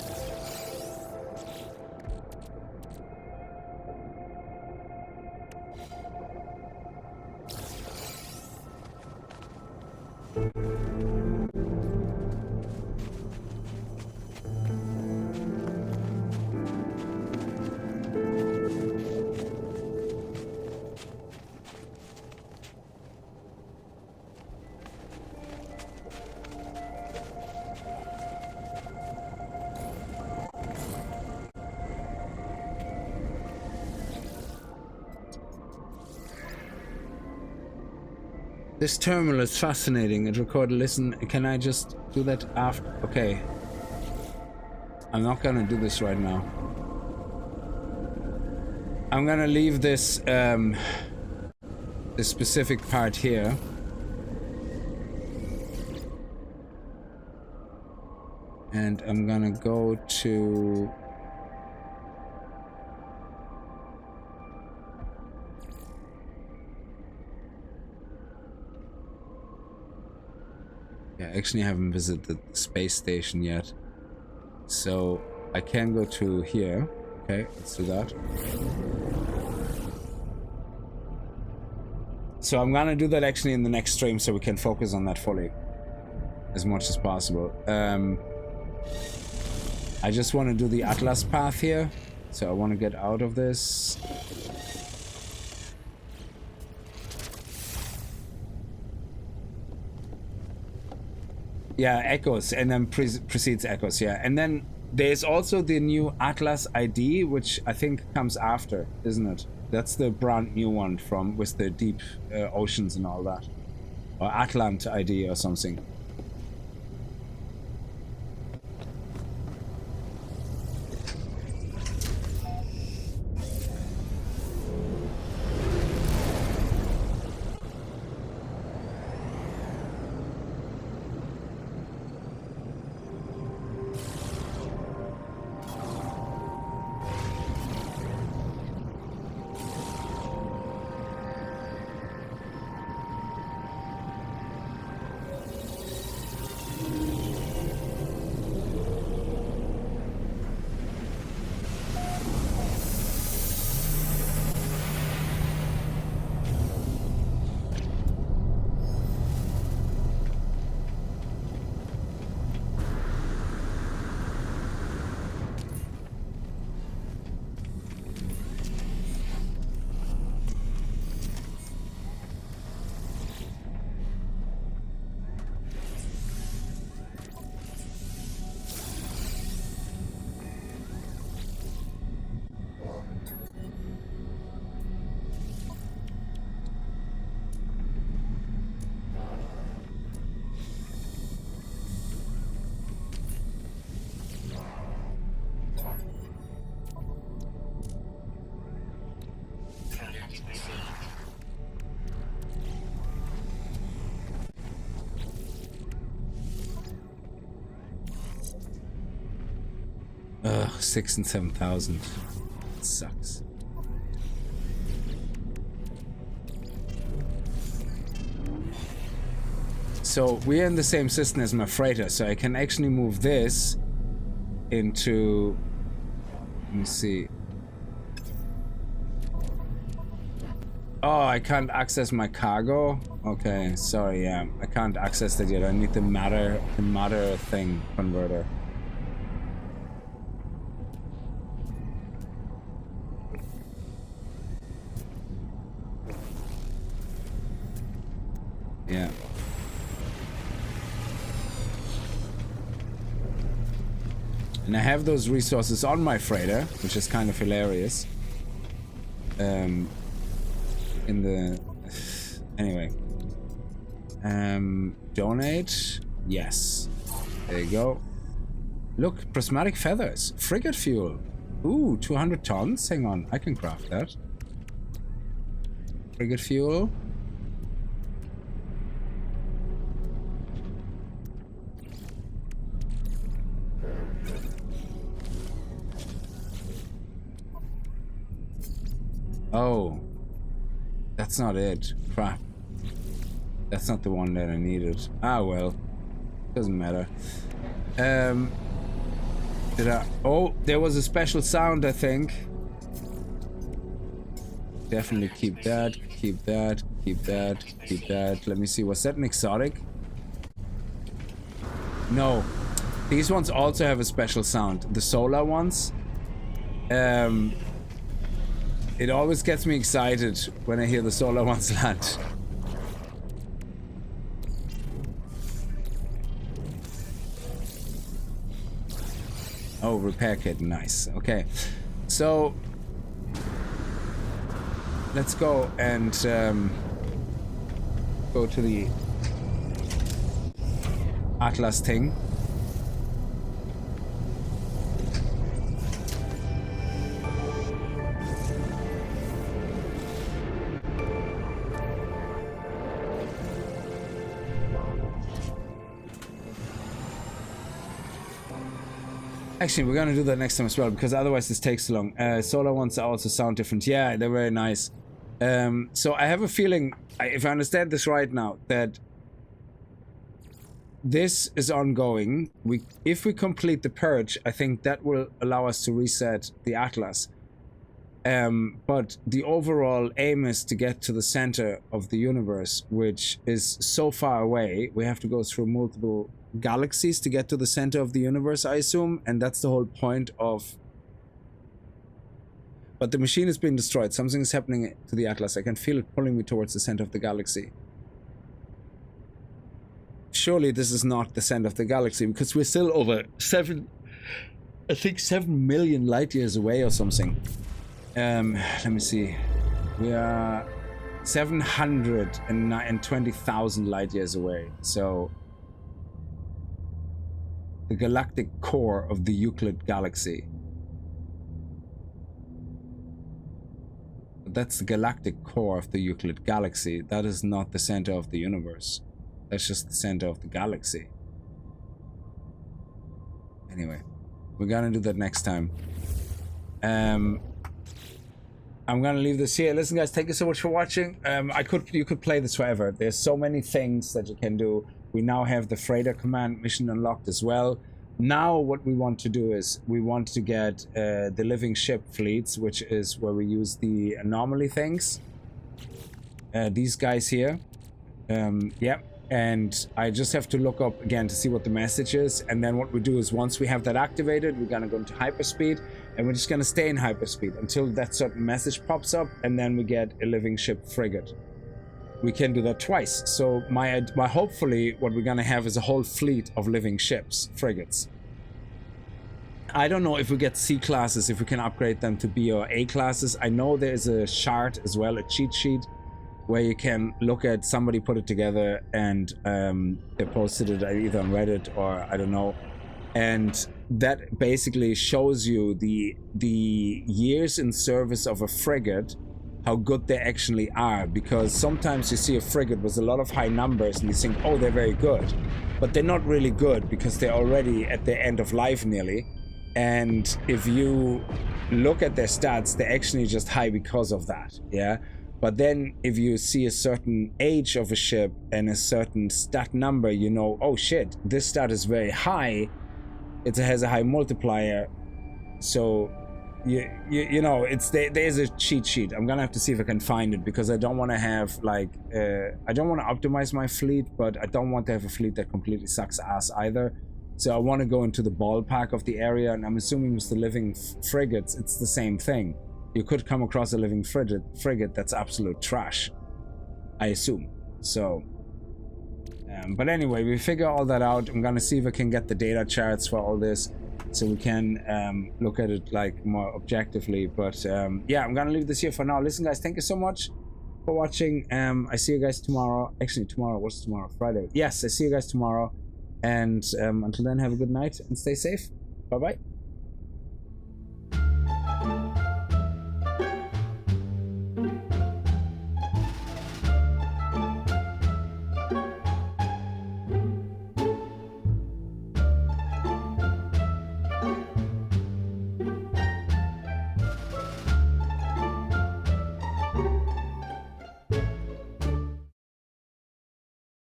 This terminal is fascinating. It recorded. Listen, can I just do that after? Okay. I'm not gonna do this right now. I'm gonna leave this this specific part here. And I'm gonna go to actually I haven't visited the space station yet, so I can go to here. Okay, let's do that. So I'm gonna do that actually in the next stream so we can focus on that fully as much as possible. I just want to do the Atlas path here, so I want to get out of this. Yeah, Echoes, and then precedes Echoes, yeah. And then there's also the new Atlas ID, which I think comes after, isn't it? That's the brand new one from with the deep oceans and all that. Or Atlant ID or something. Ugh, 6,000 and 7,000. It sucks. So we're in the same system as my freighter, so I can actually move this into. Let me see. Oh, I can't access my cargo. Okay, sorry. Yeah, I can't access that yet. I need the matter thing converter. Yeah. And I have those resources on my freighter, which is kind of hilarious. In the... Anyway. Donate? Yes. There you go. Look, prismatic feathers. Frigate fuel. Ooh, 200 tons? Hang on, I can craft that. Frigate fuel. Oh. That's not it. Crap. That's not the one that I needed. Ah, well. Doesn't matter. Did I... Oh, there was a special sound, I think. Definitely keep that, keep that, keep that, keep that. Let me see, was that an exotic? No. These ones also have a special sound. The solar ones. It always gets me excited when I hear the solar ones land. Oh, repair kit, nice. Okay, so let's go and go to the Atlas thing. Actually, we're gonna do that next time as well, because otherwise this takes too long. Solar ones also sound different. Yeah, they're very nice. So I have a feeling, if I understand this right now, that this is ongoing. If we complete the purge, I think that will allow us to reset the Atlas. But the overall aim is to get to the center of the universe, which is so far away. We have to go through multiple galaxies to get to the center of the universe, I assume, and that's the whole point of... But the machine is being destroyed. Something is happening to the Atlas. I can feel it pulling me towards the center of the galaxy. Surely this is not the center of the galaxy, because we're still over 7 million light years away or something. Let me see. We are 720,000 light years away. So the galactic core of the Euclid galaxy. That's the galactic core of the Euclid galaxy. That is not the center of the universe. That's just the center of the galaxy. Anyway, we're gonna do that next time. I'm gonna leave this here. Listen, guys, thank you so much for watching. You could play this forever. There's so many things that you can do. We now have the freighter command mission unlocked as well. Now what we want to do is we want to get the living ship fleets, which is where we use the anomaly things. These guys here. Yeah. And I just have to look up again to see what the message is. And then what we do is once we have that activated, we're gonna go into hyperspeed, and we're just gonna stay in hyperspeed until that certain message pops up, and then we get a living ship frigate. We can do that twice. So my hopefully what we're gonna have is a whole fleet of living ships, frigates. I don't know if we get C classes, if we can upgrade them to B or A classes. I know there's a chart as well, a cheat sheet, where you can look at, somebody put it together and they posted it either on Reddit or I don't know, and that basically shows you the years in service of a frigate, how good they actually are, because sometimes you see a frigate with a lot of high numbers and you think, oh, they're very good, but they're not really good because they're already at the end of life nearly. And if you look at their stats, they're actually just high because of that. Yeah. But then if you see a certain age of a ship and a certain stat number, you know, oh shit, this stat is very high. It has a high multiplier. So you know, it's there's a cheat sheet. I'm gonna have to see if I can find it, because I don't want to have like I don't want to optimize my fleet, but I don't want to have a fleet that completely sucks ass either. So I want to go into the ballpark of the area, and I'm assuming with the living frigates, it's the same thing. You could come across a living frigate that's absolute trash, I assume. So, but anyway, we figure all that out. I'm gonna see if I can get the data charts for all this, so we can look at it like more objectively. But yeah, I'm gonna leave this here for now. Listen, guys, thank you so much for watching. I see you guys tomorrow. Actually, tomorrow, what's tomorrow? Friday. Yes, I see you guys tomorrow. And until then, have a good night and stay safe. Bye bye.